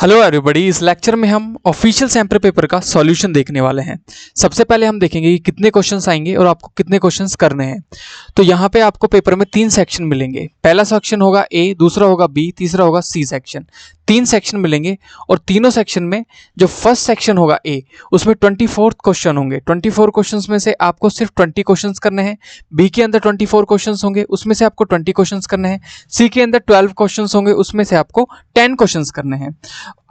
Hello everybody, इस lecture में हम ऑफिशियल सैंपल पेपर का सॉल्यूशन देखने वाले हैं। सबसे पहले हम देखेंगे कि कितने क्वेश्चंस आएंगे और आपको कितने क्वेश्चंस करने हैं। तो यहाँ पे आपको पेपर में 3 सेक्शन मिलेंगे। पहला सेक्शन होगा ए, दूसरा होगा बी, तीसरा होगा सी सेक्शन। 3 सेक्शन मिलेंगे और तीनों सेक्शन में जो फर्स्ट सेक्शन होगा ए, उसमें 24 क्वेश्चन होंगे। 24 क्वेश्चंस में से आपको सिर्फ 20 क्वेश्चंस करने हैं। बी के अंदर 24 क्वेश्चंस होंगे, उसमें से आपको 20 क्वेश्चंस करने हैं। सी के अंदर 12 क्वेश्चंस होंगे, उसमें से आपको 10 क्वेश्चंस करने हैं।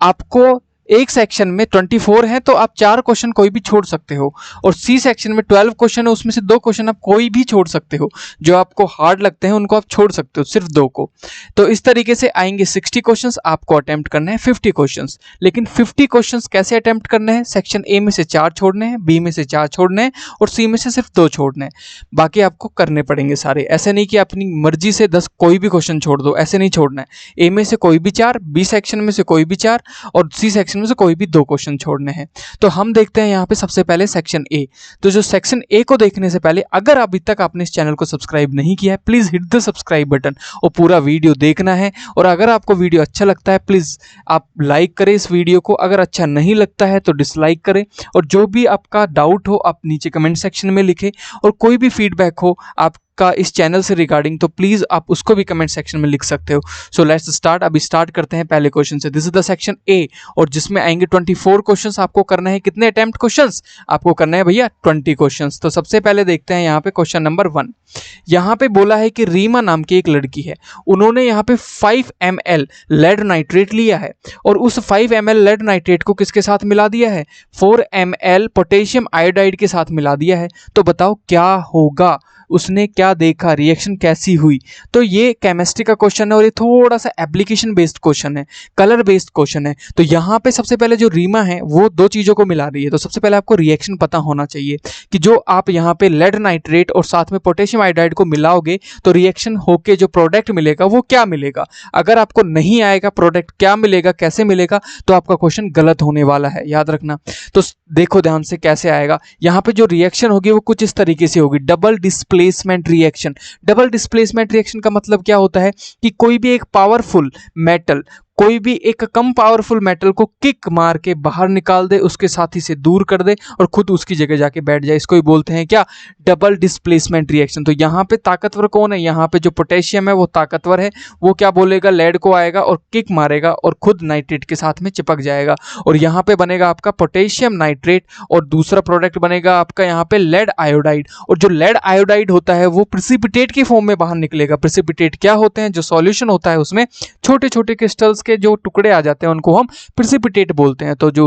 आपको एक सेक्शन में 24 है तो आप 4 क्वेश्चन कोई भी छोड़ सकते हो, और सी सेक्शन में 12 क्वेश्चन है, उसमें से 2 क्वेश्चन आप कोई भी छोड़ सकते हो। जो आपको हार्ड लगते हैं उनको आप छोड़ सकते हो, सिर्फ 2 को। तो इस तरीके से आएंगे 60 क्वेश्चंस। आपको अटेम्प्ट करना है 50 क्वेश्चंस। लेकिन 50 क्वेश्चंस कैसे अटेम्प्ट करने हैं? सेक्शन ए में से 4 छोड़ने हैं, बी में से 4 छोड़ने हैं और सी में से सिर्फ 2 छोड़ने हैं। बाकी आपको करने पड़ेंगे सारे। ऐसे नहीं कि अपनी मर्जी से 10 कोई भी क्वेश्चन छोड़ दो, ऐसे नहीं छोड़ना है। ए में से कोई भी 4, बी सेक्शन में से कोई भी 4 और सी सेक्शन में से कोई भी 2 क्वेश्चन छोड़ने हैं। तो हम देखते हैं यहाँ पे सबसे पहले सेक्शन ए। तो जो सेक्शन ए को देखने से पहले अगर अभी तक आपने इस चैनल को सब्सक्राइब नहीं किया है, please hit the subscribe button और पूरा वीडियो देखना है। और अगर आपको वीडियो अच्छा लगता है प्लीज आप लाइक करें इस वीडियो को। अगर अच्छा नहीं लगता है तो डिसलाइक करें। और जो भी आपका डाउट हो आप नीचे कमेंट सेक्शन में लिखें, और कोई भी फीडबैक हो आप का इस चैनल से रिगार्डिंग तो प्लीज आप उसको भी कमेंट सेक्शन में लिख सकते हो। So let's start. अभी स्टार्ट करते हैं पहले क्वेश्चन से। This is the section A, और जिसमें आएंगे 24 क्वेश्चंस। आपको करना है कितने अटेम्प्ट क्वेश्चंस? आपको करना है भैया 20 क्वेश्चंस। तो सबसे पहले देखते हैं यहाँ पे क्वेश्चन नंबर 1। यहाँ पे बोला है कि रीमा नाम की एक लड़की है, उन्होंने यहाँ पे 5 ml लेड नाइट्रेट लिया है और उस 5 ml लेड नाइट्रेट को किसके साथ मिला दिया है? 4 ml पोटेशियम आयोडाइड के साथ मिला दिया है। तो बताओ क्या होगा, उसने क्या देखा, रिएक्शन कैसी हुई? तो ये केमिस्ट्री का क्वेश्चन है और ये थोड़ा सा एप्लीकेशन बेस्ड क्वेश्चन है, कलर बेस्ड क्वेश्चन है। तो यहाँ पे सबसे पहले जो रीमा है वो 2 चीजों को मिला रही है। तो सबसे पहले आपको रिएक्शन पता होना चाहिए कि जो आप यहाँ पे लेड नाइट्रेट और साथ में पोटेशियम आयोडाइड को मिलाओगे तो रिएक्शन होके जो प्रोडक्ट मिलेगा वो क्या मिलेगा। अगर आपको नहीं आएगा प्रोडक्ट क्या मिलेगा, कैसे मिलेगा, तो आपका क्वेश्चन गलत होने वाला है, याद रखना। तो देखो ध्यान से कैसे आएगा। यहाँ पे जो रिएक्शन होगी वो कुछ इस तरीके से होगी, double displacement reaction. Double displacement reaction का मतलब क्या होता है कि कोई भी एक पावरफुल मेटल कोई भी एक कम पावरफुल मेटल को किक मार के बाहर निकाल दे, उसके साथी से दूर कर दे और खुद उसकी जगह जाके बैठ जाए। इसको ही बोलते हैं क्या? Double displacement reaction. तो यहाँ पे ताकतवर कौन है? यहाँ पे जो पोटेशियम है वो ताकतवर है, वो क्या बोलेगा? लेड को आएगा और किक मारेगा और खुद नाइट्रेट के साथ में चिपक जाएगा। और यहाँ पे बनेगा आपका पोटेशियम नाइट्रेट और दूसरा प्रोडक्ट बनेगा आपका यहाँ पे लेड आयोडाइड। और जो लेड आयोडाइड होता है वो प्रेसिपिटेट की फॉर्म में बाहर निकलेगा। प्रेसिपिटेट क्या होते हैं? जो सॉल्यूशन होता है उसमें छोटे छोटे क्रिस्टल्स के जो टुकड़े आ जाते हैं उनको हम प्रेसिपिटेट बोलते हैं। तो जो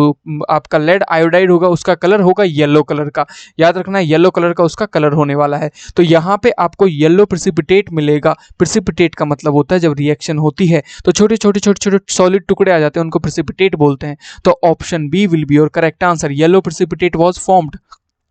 आपका लेड आयोडाइड होगा उसका कलर होगा येलो कलर का, याद रखना है, येलो कलर का उसका कलर होने वाला है। तो यहाँ पे आपको येलो प्रेसिपिटेट मिलेगा। प्रेसिपिटेट का मतलब होता है जब रिएक्शन होती है तो छोटे छोटे छोटे छोटे सॉलिड टुकड़े आ जाते हैं, उनको प्रेसिपिटेट बोलते हैं। तो option B will be your correct answer, yellow precipitate was formed.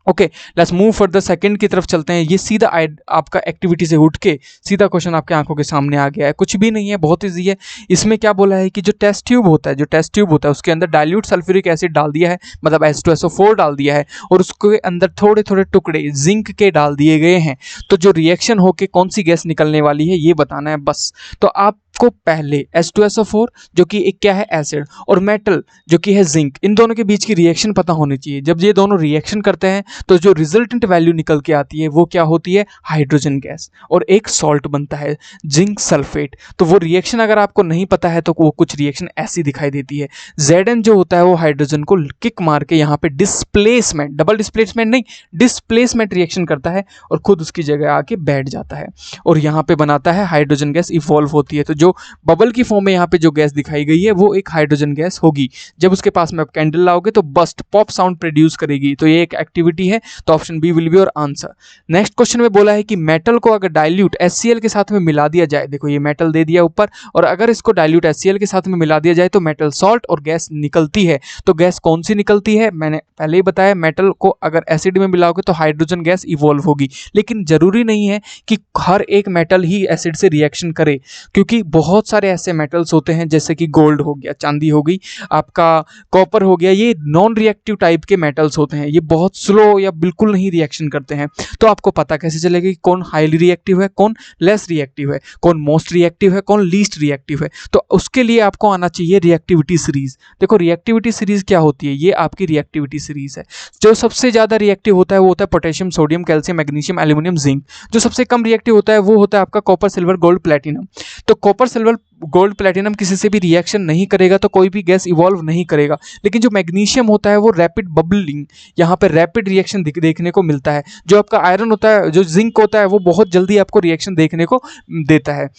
Okay, let's move further. Second की तरफ चलते हैं। ये सीधा आपका एक्टिविटी से उठ के सीधा क्वेश्चन आपके आंखों के सामने आ गया है। कुछ भी नहीं है, बहुत इजी है। इसमें क्या बोला है कि जो टेस्ट ट्यूब होता है उसके अंदर डाइल्यूट सल्फ्यूरिक एसिड डाल दिया है, मतलब H2SO4 डाल दिया है, और उसके अंदर थोड़े थोड़े टुकड़े जिंक के डाल दिए गए हैं। तो जो रिएक्शन होके कौन सी गैस निकलने वाली है ये बताना है बस। तो आपको पहले H2SO4 जो कि एक क्या है? एसिड, और मेटल जो कि है जिंक, इन दोनों के बीच की रिएक्शन पता होनी चाहिए। जब ये दोनों रिएक्शन करते हैं तो जो रिजल्टेंट वैल्यू निकल के आती है वो क्या होती है? हाइड्रोजन गैस, और एक सॉल्ट बनता है जिंक सल्फेट। तो वो रिएक्शन अगर आपको नहीं पता है तो वो कुछ रिएक्शन ऐसी दिखाई देती है। Zn जो होता है वो हाइड्रोजन को किक मार के यहाँ पे डिस्प्लेसमेंट, डबल डिस्प्लेसमेंट नहीं, डिस्प्लेसमेंट रिएक्शन करता है और खुद उसकी जगह आके बैठ जाता है और यहाँ पे बनाता है हाइड्रोजन गैस, इवॉल्व होती है। तो जो बबल की फॉर्म में यहाँ पे जो गैस दिखाई गई है वो एक हाइड्रोजन गैस होगी। जब उसके पास में आप कैंडल लाओगे तो बस्ट पॉप साउंड प्रोड्यूस करेगी। तो ये एक एक्टिविटी है, तो option B will be your answer. Next question में बोला है कि मेटल को अगर डाइल्यूट HCl के साथ में मिला दिया जाए, देखो ये मेटल दे दिया ऊपर, और अगर इसको डाइल्यूट HCl के साथ में मिला दिया जाए तो मेटल सॉल्ट और गैस निकलती है। तो गैस कौन सी निकलती है? मैंने पहले ही बताया, मेटल को अगर एसिड में मिलाओगे तो हाइड्रोजन गैस इवॉल्व होगी। लेकिन जरूरी नहीं है कि हर एक मेटल ही एसिड से रिएक्शन करे, क्योंकि बहुत सारे ऐसे मेटल्स होते हैं जैसे कि गोल्ड हो गया, चांदी हो गई, आपका कॉपर हो गया, ये नॉन रिएक्टिव टाइप के मेटल्स होते हैं, ये बहुत स्लो या बिल्कुल नहीं रिएक्शन करते हैं। तो आपको पता कैसे चलेगा कि कौन हाईली रिएक्टिव है, कौन लेस रिएक्टिव है, कौन मोस्ट रिएक्टिव है, कौन लीस्ट रिएक्टिव है? तो उसके लिए आपको आना चाहिए रिएक्टिविटी सीरीज। देखो रिएक्टिविटी सीरीज क्या होती है, ये आपकी रिएक्टिविटी सीरीज है। जो सबसे ज़्यादा रिएक्टिव होता है वो होता है potassium, sodium, calcium, magnesium, aluminium, zinc. जो सबसे कम रिएक्टिव होता है वो होता है आपका कॉपर, सिल्वर, गोल्ड, प्लेटिनम। तो कॉपर, सिल्वर, गोल्ड, प्लेटिनम किसी से भी रिएक्शन नहीं करेगा तो कोई भी गैस इवॉल्व नहीं करेगा। लेकिन जो मैग्नीशियम होता है वो रैपिड बबलिंग, यहाँ पे रैपिड रिएक्शन देखने को मिलता है। जो आपका आयरन होता है, जो जिंक होता है, वो बहुत जल्दी आपको रिएक्शन देखने को देता है।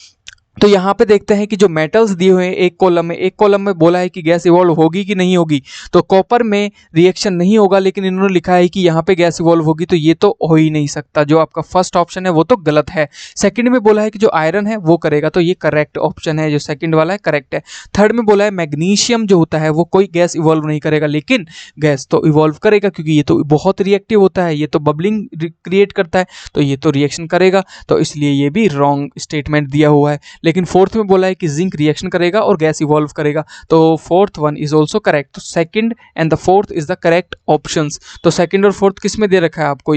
तो यहाँ पे देखते हैं कि जो मेटल्स दिए हुए हैं एक कॉलम में बोला है कि गैस इवॉल्व होगी कि नहीं होगी। तो कॉपर में रिएक्शन नहीं होगा, लेकिन इन्होंने लिखा है कि यहाँ पे गैस इवॉल्व होगी, तो ये तो हो ही नहीं सकता। जो आपका फर्स्ट ऑप्शन है वो तो गलत है। सेकंड में बोला है कि जो आयरन है वो करेगा, तो ये करेक्ट ऑप्शन है, जो सेकंड वाला है करेक्ट है। थर्ड में बोला है मैग्नीशियम जो होता है वो कोई गैस इवॉल्व नहीं करेगा, लेकिन गैस तो इवॉल्व करेगा क्योंकि ये तो बहुत रिएक्टिव होता है, ये तो बबलिंग क्रिएट करता है, तो ये तो रिएक्शन करेगा, तो इसलिए ये भी रॉन्ग स्टेटमेंट दिया हुआ है। लेकिन फोर्थ में बोला है कि जिंक रिएक्शन करेगा और गैस इवॉल्व करेगा, तो fourth one is also correct. तो second and the fourth is the correct options. तो सेकंड और फोर्थ किस में दे रखा है आपको?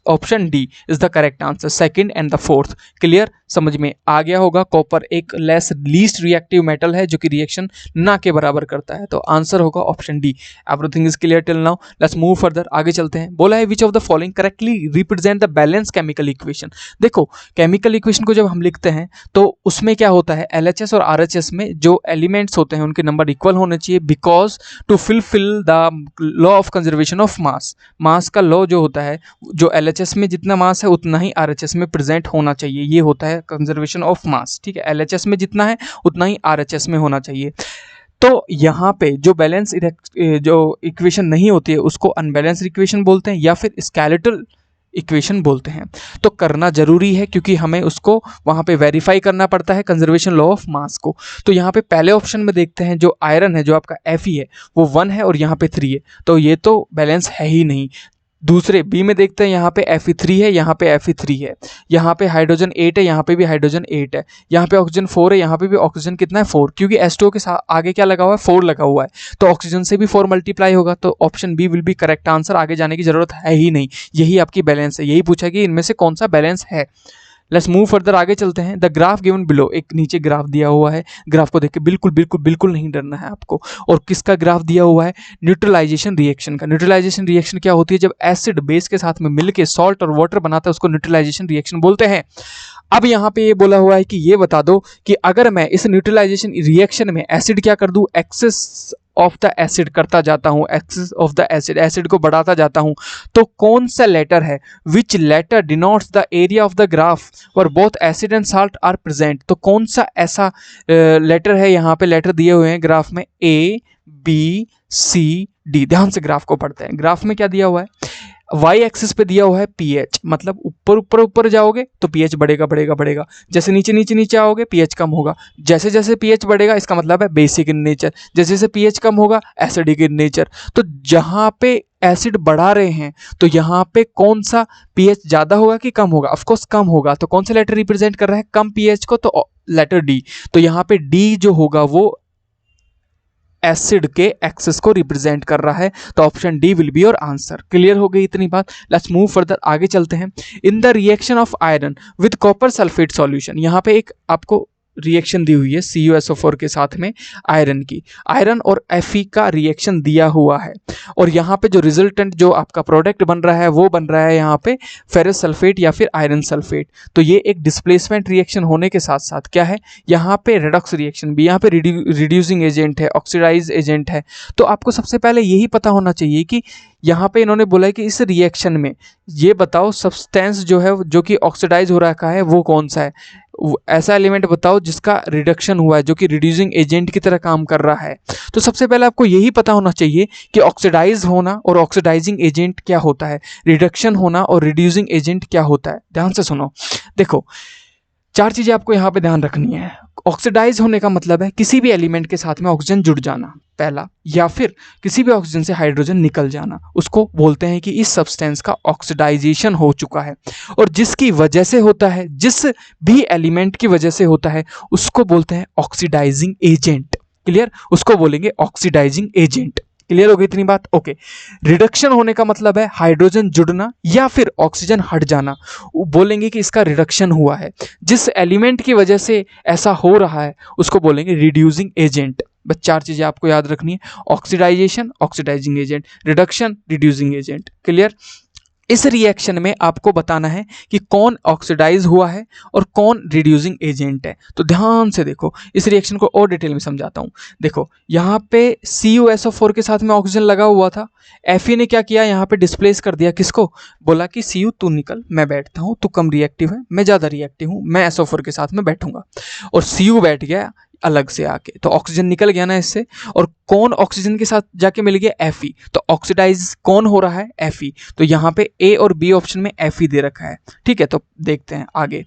Option D is the correct answer, second and the fourth. Clear, समझ में आ गया होगा। कॉपर एक लीस्ट रिएक्टिव मेटल है जो कि रिएक्शन ना के बराबर करता है, तो आंसर होगा option D. Everything is clear till now, let's move further, आगे चलते हैं। बोला है विच of the following correctly represent the balance chemical equation. देखो केमिकल इक्वेशन को जब हम लिखते हैं तो उसमें क्या होता है, LHS और RHS में जो एलिमेंट्स होते हैं उनके नंबर इक्वल होने चाहिए, because to fulfil the law of conservation of mass. Mass का लॉ जो होता है, जो LHS में जितना मास है उतना ही RHS में प्रेजेंट होना चाहिए, ये होता है कंजर्वेशन ऑफ मास। ठीक है, LHS में जितना है उतना ही RHS में होना चाहिए। तो यहाँ पे जो बैलेंस जो इक्वेशन नहीं होती है उसको अनबैलेंस्ड इक्वेशन बोलते हैं या फिर स्केलेटल इक्वेशन बोलते हैं। तो करना जरूरी है क्योंकि हमें उसको वहाँ पे वेरीफाई करना पड़ता है कंजर्वेशन लॉ ऑफ मास को। तो यहाँ पे पहले ऑप्शन में देखते हैं, जो आयरन है, जो आपका Fe है वो 1 है और यहाँ पे 3 है, तो ये तो बैलेंस है ही नहीं। दूसरे बी में देखते हैं, यहाँ पे Fe3 है, यहाँ पे Fe3 है, यहाँ पे हाइड्रोजन 8 है, यहाँ पे भी हाइड्रोजन 8 है, यहाँ पे ऑक्सीजन 4 है, यहाँ पे भी ऑक्सीजन कितना है 4, क्योंकि H2O के साथ आगे क्या लगा हुआ है 4 लगा हुआ है, तो ऑक्सीजन से भी 4 मल्टीप्लाई होगा, तो option B will be correct answer. आगे जाने की जरूरत है ही नहीं, यही आपकी बैलेंस है। यही पूछा कि इनमें से कौन सा बैलेंस है। लेट्स मूव फर्दर, आगे चलते हैं। द ग्राफ गिवन बिलो, एक नीचे ग्राफ दिया हुआ है, ग्राफ को देख के बिल्कुल बिल्कुल बिल्कुल नहीं डरना है आपको। और किसका ग्राफ दिया हुआ है? न्यूट्रलाइजेशन रिएक्शन का। न्यूट्रलाइजेशन रिएक्शन क्या होती है? जब एसिड बेस के साथ में मिलके सॉल्ट और वाटर बनाता है उसको न्यूट्रलाइजेशन रिएक्शन बोलते हैं। अब यहाँ पे ये बोला हुआ है कि ये बता दो कि अगर मैं इस न्यूट्रलाइजेशन रिएक्शन में एसिड क्या कर दूं, एक्सेस ऑफ द एसिड करता जाता हूं, एक्सेस ऑफ द एसिड को बढ़ाता जाता हूं, तो कौन सा लेटर है? Which letter denotes the area of the graph और both acid and salt are present. तो कौन सा ऐसा लेटर है? यहाँ पे लेटर दिए हुए हैं ग्राफ में ABCD। ध्यान से ग्राफ को पढ़ते हैं। ग्राफ में क्या दिया हुआ है? वाई एक्सिस पे दिया हुआ है pH, मतलब ऊपर ऊपर ऊपर जाओगे तो pH बढ़ेगा बढ़ेगा बढ़ेगा, जैसे नीचे नीचे नीचे आओगे pH कम होगा, जैसे जैसे pH बढ़ेगा इसका मतलब है बेसिक इन नेचर, जैसे जैसे pH कम होगा एसिडिक इन नेचर। तो जहाँ पे एसिड बढ़ा रहे हैं तो यहाँ पे कौन सा pH ज़्यादा होगा कि कम होगा? ऑफकोर्स कम होगा। तो कौन सा लेटर रिप्रेजेंट कर रहा है कम pH को? तो लेटर D। तो यहाँ पे D जो होगा वो एसिड के एक्सेस को रिप्रेजेंट कर रहा है, तो option D will be your answer. Clear हो गई इतनी बात? लेट्स मूव फर्दर, आगे चलते हैं। In the reaction of iron with copper sulphate solution, यहाँ पे एक आपको रिएक्शन दी हुई है CuSO4 के साथ में आयरन की। आयरन और Fe का रिएक्शन दिया हुआ है और यहाँ पे जो रिजल्टेंट जो आपका प्रोडक्ट बन रहा है वो बन रहा है यहाँ पे फेरस सल्फेट या फिर आयरन सल्फेट। तो ये एक डिस्प्लेसमेंट रिएक्शन होने के साथ साथ क्या है, यहाँ पे रेडॉक्स रिएक्शन भी, यहाँ पे रिड्यूसिंग एजेंट है, ऑक्सीडाइज एजेंट है। तो आपको सबसे पहले यही पता होना चाहिए कि यहाँ पे इन्होंने बोला है कि इस रिएक्शन में ये बताओ सब्सटेंस जो है जो कि ऑक्सीडाइज हो रखा है वो कौन सा है, ऐसा एलिमेंट बताओ जिसका रिडक्शन हुआ है, जो कि रिड्यूसिंग एजेंट की तरह काम कर रहा है। तो सबसे पहले आपको यही पता होना चाहिए कि ऑक्सीडाइज होना और ऑक्सीडाइजिंग एजेंट क्या होता है, रिडक्शन होना और रिड्यूसिंग एजेंट क्या होता है। ध्यान से सुनो, देखो चार चीजें आपको यहाँ पे ध्यान रखनी है। ऑक्सीडाइज होने का मतलब है किसी भी एलिमेंट के साथ में ऑक्सीजन जुड़ जाना पहला, या फिर किसी भी ऑक्सीजन से हाइड्रोजन निकल जाना, उसको बोलते हैं कि इस सब्सटेंस का ऑक्सीडाइजेशन हो चुका है। और जिसकी वजह से होता है, जिस भी एलिमेंट की वजह से होता है, उसको बोलते हैं ऑक्सीडाइजिंग एजेंट। क्लियर? उसको बोलेंगे ऑक्सीडाइजिंग एजेंट। क्लियर हो गई इतनी बात? ओके। रिडक्शन होने का मतलब है हाइड्रोजन जुड़ना या फिर ऑक्सीजन हट जाना, बोलेंगे कि इसका रिडक्शन हुआ है। जिस एलिमेंट की वजह से ऐसा हो रहा है उसको बोलेंगे रिड्यूसिंग एजेंट। बस चार चीजें आपको याद रखनी है, oxidisation, oxidising agent, reduction, reducing agent. Clear? इस रिएक्शन में आपको बताना है कि कौन ऑक्सीडाइज हुआ है और कौन रिड्यूसिंग एजेंट है। तो ध्यान से देखो, इस रिएक्शन को और डिटेल में समझाता हूँ। देखो यहाँ पे CuSO4 के साथ में ऑक्सीजन लगा हुआ था, Fe ने क्या किया, यहाँ पे डिस्प्लेस कर दिया किसको, बोला कि Cu तू निकल, मैं बैठता हूँ, तू कम रिएक्टिव है, मैं ज़्यादा रिएक्टिव हूँ, मैं SO4 के साथ में बैठूंगा। और Cu बैठ गया अलग से आके, तो ऑक्सीजन निकल गया ना इससे। और कौन ऑक्सीजन के साथ जाके मिल गया, Fe। तो ऑक्सीडाइज कौन हो रहा है, Fe। तो यहाँ पे A और B ऑप्शन में Fe दे रखा है। ठीक है, तो देखते हैं आगे।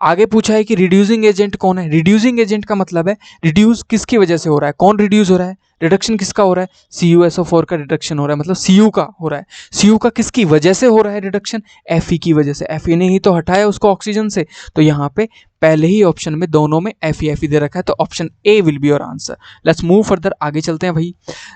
आगे पूछा है कि रिड्यूसिंग एजेंट कौन है। रिड्यूसिंग एजेंट का मतलब है रिड्यूस किसकी वजह से हो रहा है, कौन रिड्यूस हो रहा है, रिडक्शन किसका हो रहा है, CuSO4 का रिडक्शन हो रहा है, मतलब Cu का हो रहा है। Cu का किसकी वजह से हो रहा है रिडक्शन, Fe की वजह से। Fe ने ही तो हटाया उसको ऑक्सीजन से। तो यहाँ पे पहले ही ऑप्शन में दोनों में Fe दे रखा है, तो option A will be your answer. Let's move further, आगे चलते हैं भाई।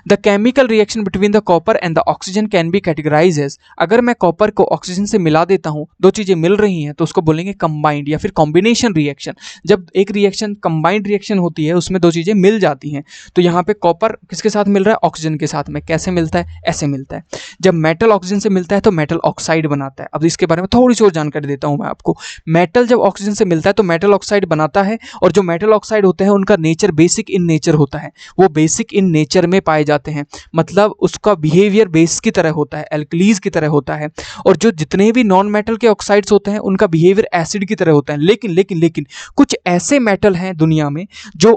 The chemical reaction between the copper and the oxygen can be categorise as, अगर मैं कॉपर को ऑक्सीजन से मिला देता हूं, दो चीजें मिल रही हैं, तो उसको बोलेंगे कंबाइंड या फिर कॉम्बिनेशन रिएक्शन। जब एक रिएक्शन कंबाइंड रिएक्शन होती है, उसमें दो चीजें मिल जाती हैं। तो यहाँ पे कॉपर किसके साथ मिल रहा है, ऑक्सीजन के साथ में। कैसे मिलता है, ऐसे मिलता है। जब मेटल ऑक्सीजन से मिलता है तो मेटल ऑक्साइड बनाता है। अब इसके बारे में थोड़ी सी और जानकारी देता हूं मैं आपको। मेटल जब ऑक्सीजन से मिलता है तो मेटल ऑक्साइड बनाता है, और जो मेटल ऑक्साइड होते हैं उनका नेचर बेसिक इन नेचर होता है। वो बेसिक इन नेचर में पाए जाते हैं, मतलब उसका बिहेवियर बेस की तरह होता है, एल्कलीज की तरह होता है। और जो जितने भी नॉन मेटल के ऑक्साइड्स होते हैं उनका बिहेवियर एसिड की तरह होता है। लेकिन लेकिन लेकिन कुछ ऐसे मेटल हैं दुनिया में जो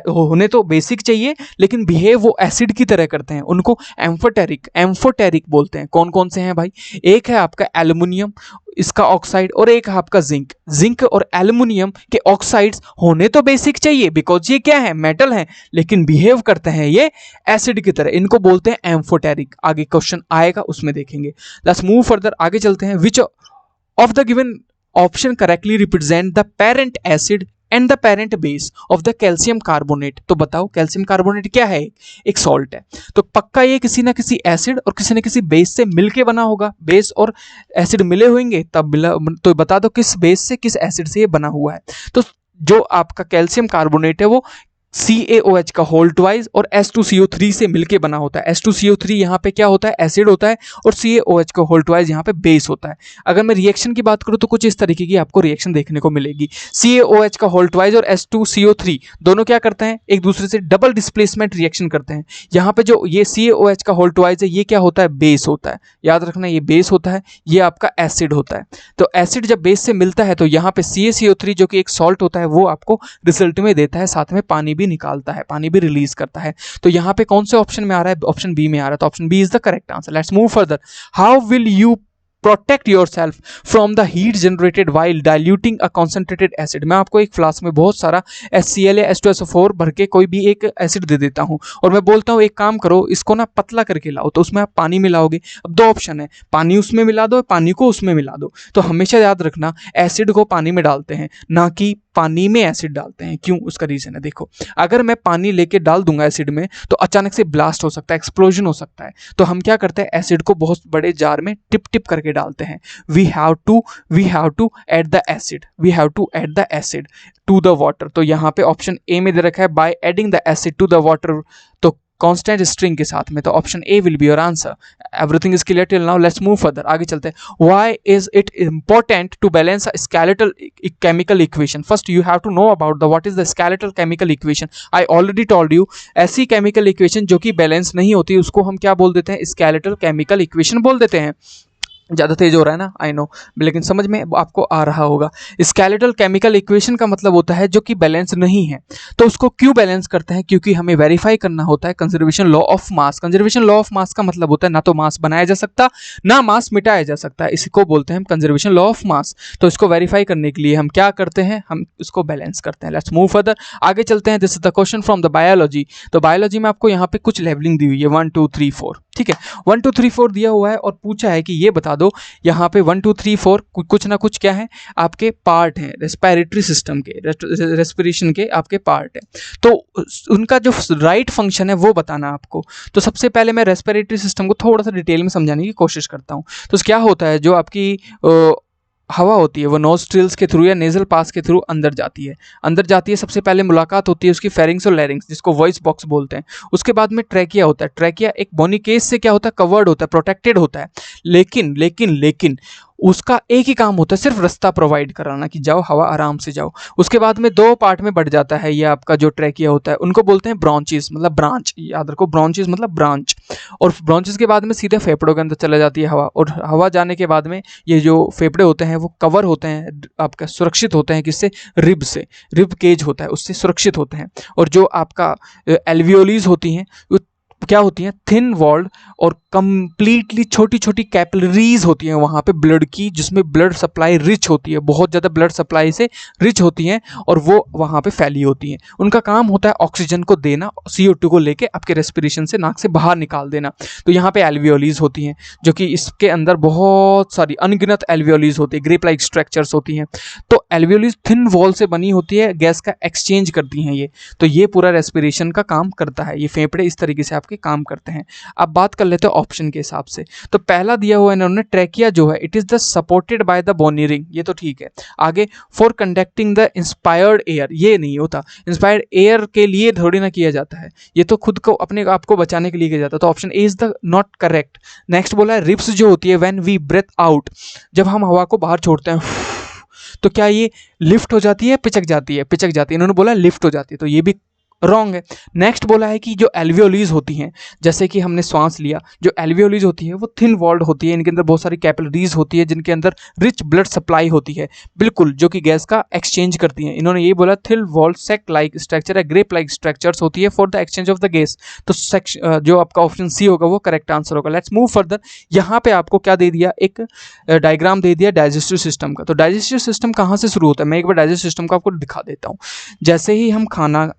होने तो बेसिक चाहिए लेकिन बिहेव वो एसिड की तरह करते हैं, उनको एम्फोटेरिक बोलते हैं। कौन कौन से हैं भाई, एक है आपका एल्युमिनियम, इसका ऑक्साइड, और एक है आपका जिंक और एल्युमिनियम के ऑक्साइड्स होने तो बेसिक चाहिए बिकॉज ये क्या है, मेटल है, लेकिन बिहेव करते हैं ये एसिड की तरह, इनको बोलते हैं एम्फोटेरिक। आगे क्वेश्चन आएगा उसमें देखेंगे। लेट्स मूव फर्दर, आगे चलते हैं। Which of the given option correctly represent the parent acid and the parent base of the calcium carbonate. तो बताओ कैल्शियम कार्बोनेट क्या है, एक सॉल्ट है, तो पक्का ये किसी ना किसी एसिड और किसी न किसी बेस से मिलके बना होगा। बेस और एसिड मिले होंगे तब मिला, तो बता दो किस बेस से किस एसिड से ये बना हुआ है। तो जो आपका कैल्शियम कार्बोनेट है वो CaOH का होल ट्वाइस और H2CO3 से मिलके बना होता है। H2CO3 यहाँ पे क्या होता है, एसिड होता है, और CaOH का होल ट्वाइस यहाँ पे बेस होता है। अगर मैं रिएक्शन की बात करूँ तो कुछ इस तरीके की आपको रिएक्शन देखने को मिलेगी। CaOH का होल ट्वाइस और H2CO3 दोनों क्या करते हैं, एक दूसरे से डबल डिस्प्लेसमेंट रिएक्शन करते हैं। यहाँ पे जो ये CaOH का होल ट्वाइस है ये क्या होता है, बेस होता है। याद रखना ये बेस होता है, ये आपका एसिड होता है। तो एसिड जब बेस से मिलता है तो यहाँ पे CaCO3 जो कि एक सॉल्ट होता है वो आपको रिजल्ट में देता है, साथ में पानी भी निकालता है, पानी भी रिलीज करता है। तो यहाँ पे कौन से ऑप्शन में आ रहा है, ऑप्शन बी में आ रहा है, तो option B is the correct answer. Let's move further. How will you protect yourself from the heat generated while diluting a concentrated acid. मैं आपको एक फ्लास्क में बहुत सारा HCl या H2SO4 भर के कोई भी एक एसिड दे देता हूं और मैं बोलता हूं एक काम करो इसको ना पतला करके लाओ, तो उसमें आप पानी मिलाओगे। अब दो ऑप्शन है, पानी उसमें मिला दो, पानी को उसमें मिला दो। तो हमेशा याद रखना एसिड को पानी में डालते हैं, ना कि पानी में एसिड डालते हैं। क्यों, उसका रीजन है देखो। अगर मैं पानी लेके डाल दूंगा एसिड में तो अचानक से ब्लास्ट हो सकता है, एक्सप्लोजन हो सकता है। तो हम क्या करते हैं, एसिड को बहुत बड़े जार में टिप टिप करके डालते हैं। We have to add the acid to the water. तो यहाँ पे ऑप्शन ए में दे रखा है by adding the acid to the water, तो कांस्टेंट स्ट्रिंग के साथ में। तो option A will be your answer. Everything is clear till now, let's move further, आगे चलते हैं। Why is it important to balance a skeletal chemical equation. First you have to know about the what is the skeletal chemical equation. I already told you, ऐसी chemical equation जो कि balance नहीं होती उसको हम क्या बोल देते हैं, स्केलेटल केमिकल इक्वेशन बोल देते हैं। ज़्यादा तेज हो रहा है ना, आई नो, लेकिन समझ में आपको आ रहा होगा। स्केलेटल केमिकल इक्वेशन का मतलब होता है जो कि बैलेंस नहीं है। तो उसको क्यों बैलेंस करते हैं? क्योंकि हमें वेरीफाई करना होता है conservation law of mass. Conservation law of mass का मतलब होता है ना तो मास बनाया जा सकता, ना मास मिटाया जा सकता है, इसको बोलते हैं हम कंजर्वेशन लॉ ऑफ मास। तो इसको वेरीफाई करने के लिए हम क्या करते हैं, हम इसको बैलेंस करते हैं। लेट्स मूव फर्दर, आगे चलते हैं। This is the question from the biology. तो बायोलॉजी में आपको यहाँ पे कुछ लेवलिंग दी हुई है, 1 2 3 4, ठीक है। 1 2 3 4 दिया हुआ है और पूछा है कि ये बता दो यहाँ पे 1 2 3 4 कुछ ना कुछ क्या है, आपके पार्ट हैं रेस्पिरेटरी सिस्टम के, रेस्पिरेशन के आपके पार्ट है। तो उनका जो राइट फंक्शन है वो बताना आपको। तो सबसे पहले मैं रेस्पिरेटरी सिस्टम को थोड़ा सा डिटेल में समझाने की कोशिश करता हूँ। तो क्या होता है, जो आपकी हवा होती है वो नोस्ट्रिल्स के थ्रू या नेजल पास के थ्रू अंदर जाती है। अंदर जाती है, सबसे पहले मुलाकात होती है उसकी फेरिंग्स और लैरिंग्स, जिसको वॉइस बॉक्स बोलते हैं। उसके बाद में ट्रैकिया होता है। ट्रैकिया एक बोनी केस से क्या होता है, कवर्ड होता है, प्रोटेक्टेड होता है। लेकिन लेकिन लेकिन उसका एक ही काम होता है, सिर्फ रास्ता प्रोवाइड कराना कि जाओ हवा आराम से जाओ। उसके बाद में दो पार्ट में बढ़ जाता है ये आपका जो ट्रैकिया होता है, उनको बोलते हैं ब्रांचेस, मतलब ब्रांच, याद रखो ब्रांचेस मतलब ब्रांच। और ब्रांचेस के बाद में सीधे फेफड़ों के अंदर चला जाती है हवा, और हवा जाने के बाद में ये जो फेफड़े होते हैं वो कवर होते हैं, आपका सुरक्षित होते हैं किससे, रिब से, रिब केज होता है उससे सुरक्षित होते हैं। और जो आपका एल्वियोलीज होती हैं वो क्या होती हैं, थिन वॉल्ड और कंप्लीटली छोटी छोटी कैपिलरीज होती हैं वहाँ पे ब्लड की, जिसमें ब्लड सप्लाई रिच होती है, बहुत ज़्यादा ब्लड सप्लाई से रिच होती हैं और वो वहाँ पे फैली होती हैं। उनका काम होता है ऑक्सीजन को देना, CO2 को लेके आपके रेस्पिरेशन से नाक से बाहर निकाल देना। तो यहाँ पे एल्वियोलीज होती हैं, जो कि इसके अंदर बहुत सारी अनगिनत एल्वियोलीज होती है, ग्रेप लाइक स्ट्रक्चर्स होती हैं। तो एल्वियोलीज थिन वॉल से बनी होती है, गैस का एक्सचेंज करती हैं ये। तो ये पूरा रेस्पिरेशन का काम करता है, ये फेफड़े इस तरीके से आपके काम करते हैं। अब बात कर लेते हैं ऑप्शन के हिसाब से। तो पहला दिया हुआ है इन्होंने, ट्रैकिया जो है it is the supported by the bony ring, ये तो ठीक है। आगे for conducting the inspired air, ये नहीं होता, इंस्पायर्ड एयर के लिए थोड़ी ना किया जाता है, ये तो खुद को अपने आप को बचाने के लिए किया जाता है। तो option A is the not correct. Next बोला है रिब्स जो होती है व्हेन वी ब्रेथ आउट, जब हम हवा को बाहर छोड़ते हैं तो क्या ये लिफ्ट हो जाती है, पिचक जाती है, पिचक जाती है, इन्होंने बोला लिफ्ट हो जाती है, तो ये भी रॉन्ग है। नेक्स्ट बोला है कि जो एल्वियोलीज होती हैं, जैसे कि हमने श्वास लिया, जो एल्वियोलीज होती है वो थिन वॉल्ड होती है, इनके अंदर बहुत सारी कैपिलरीज होती है जिनके अंदर रिच ब्लड सप्लाई होती है, बिल्कुल, जो कि गैस का एक्सचेंज करती हैं। इन्होंने ये बोला थिन वॉल्ड सेक लाइक स्ट्रक्चर है, ग्रेप लाइक स्ट्रक्चर्स होती है for the exchange of the gas. तो जो आपका ऑप्शन सी होगा वो करेक्ट आंसर होगा। Let's move further. यहाँ पे आपको क्या दे दिया, एक डायग्राम दे दिया डाइजेस्टिव सिस्टम का। तो डाइजेस्टिव सिस्टम कहाँ से शुरू होता है, मैं एक बार डाइजेस्टिव सिस्टम का आपको दिखा देता हूँ। जैसे ही हम खाना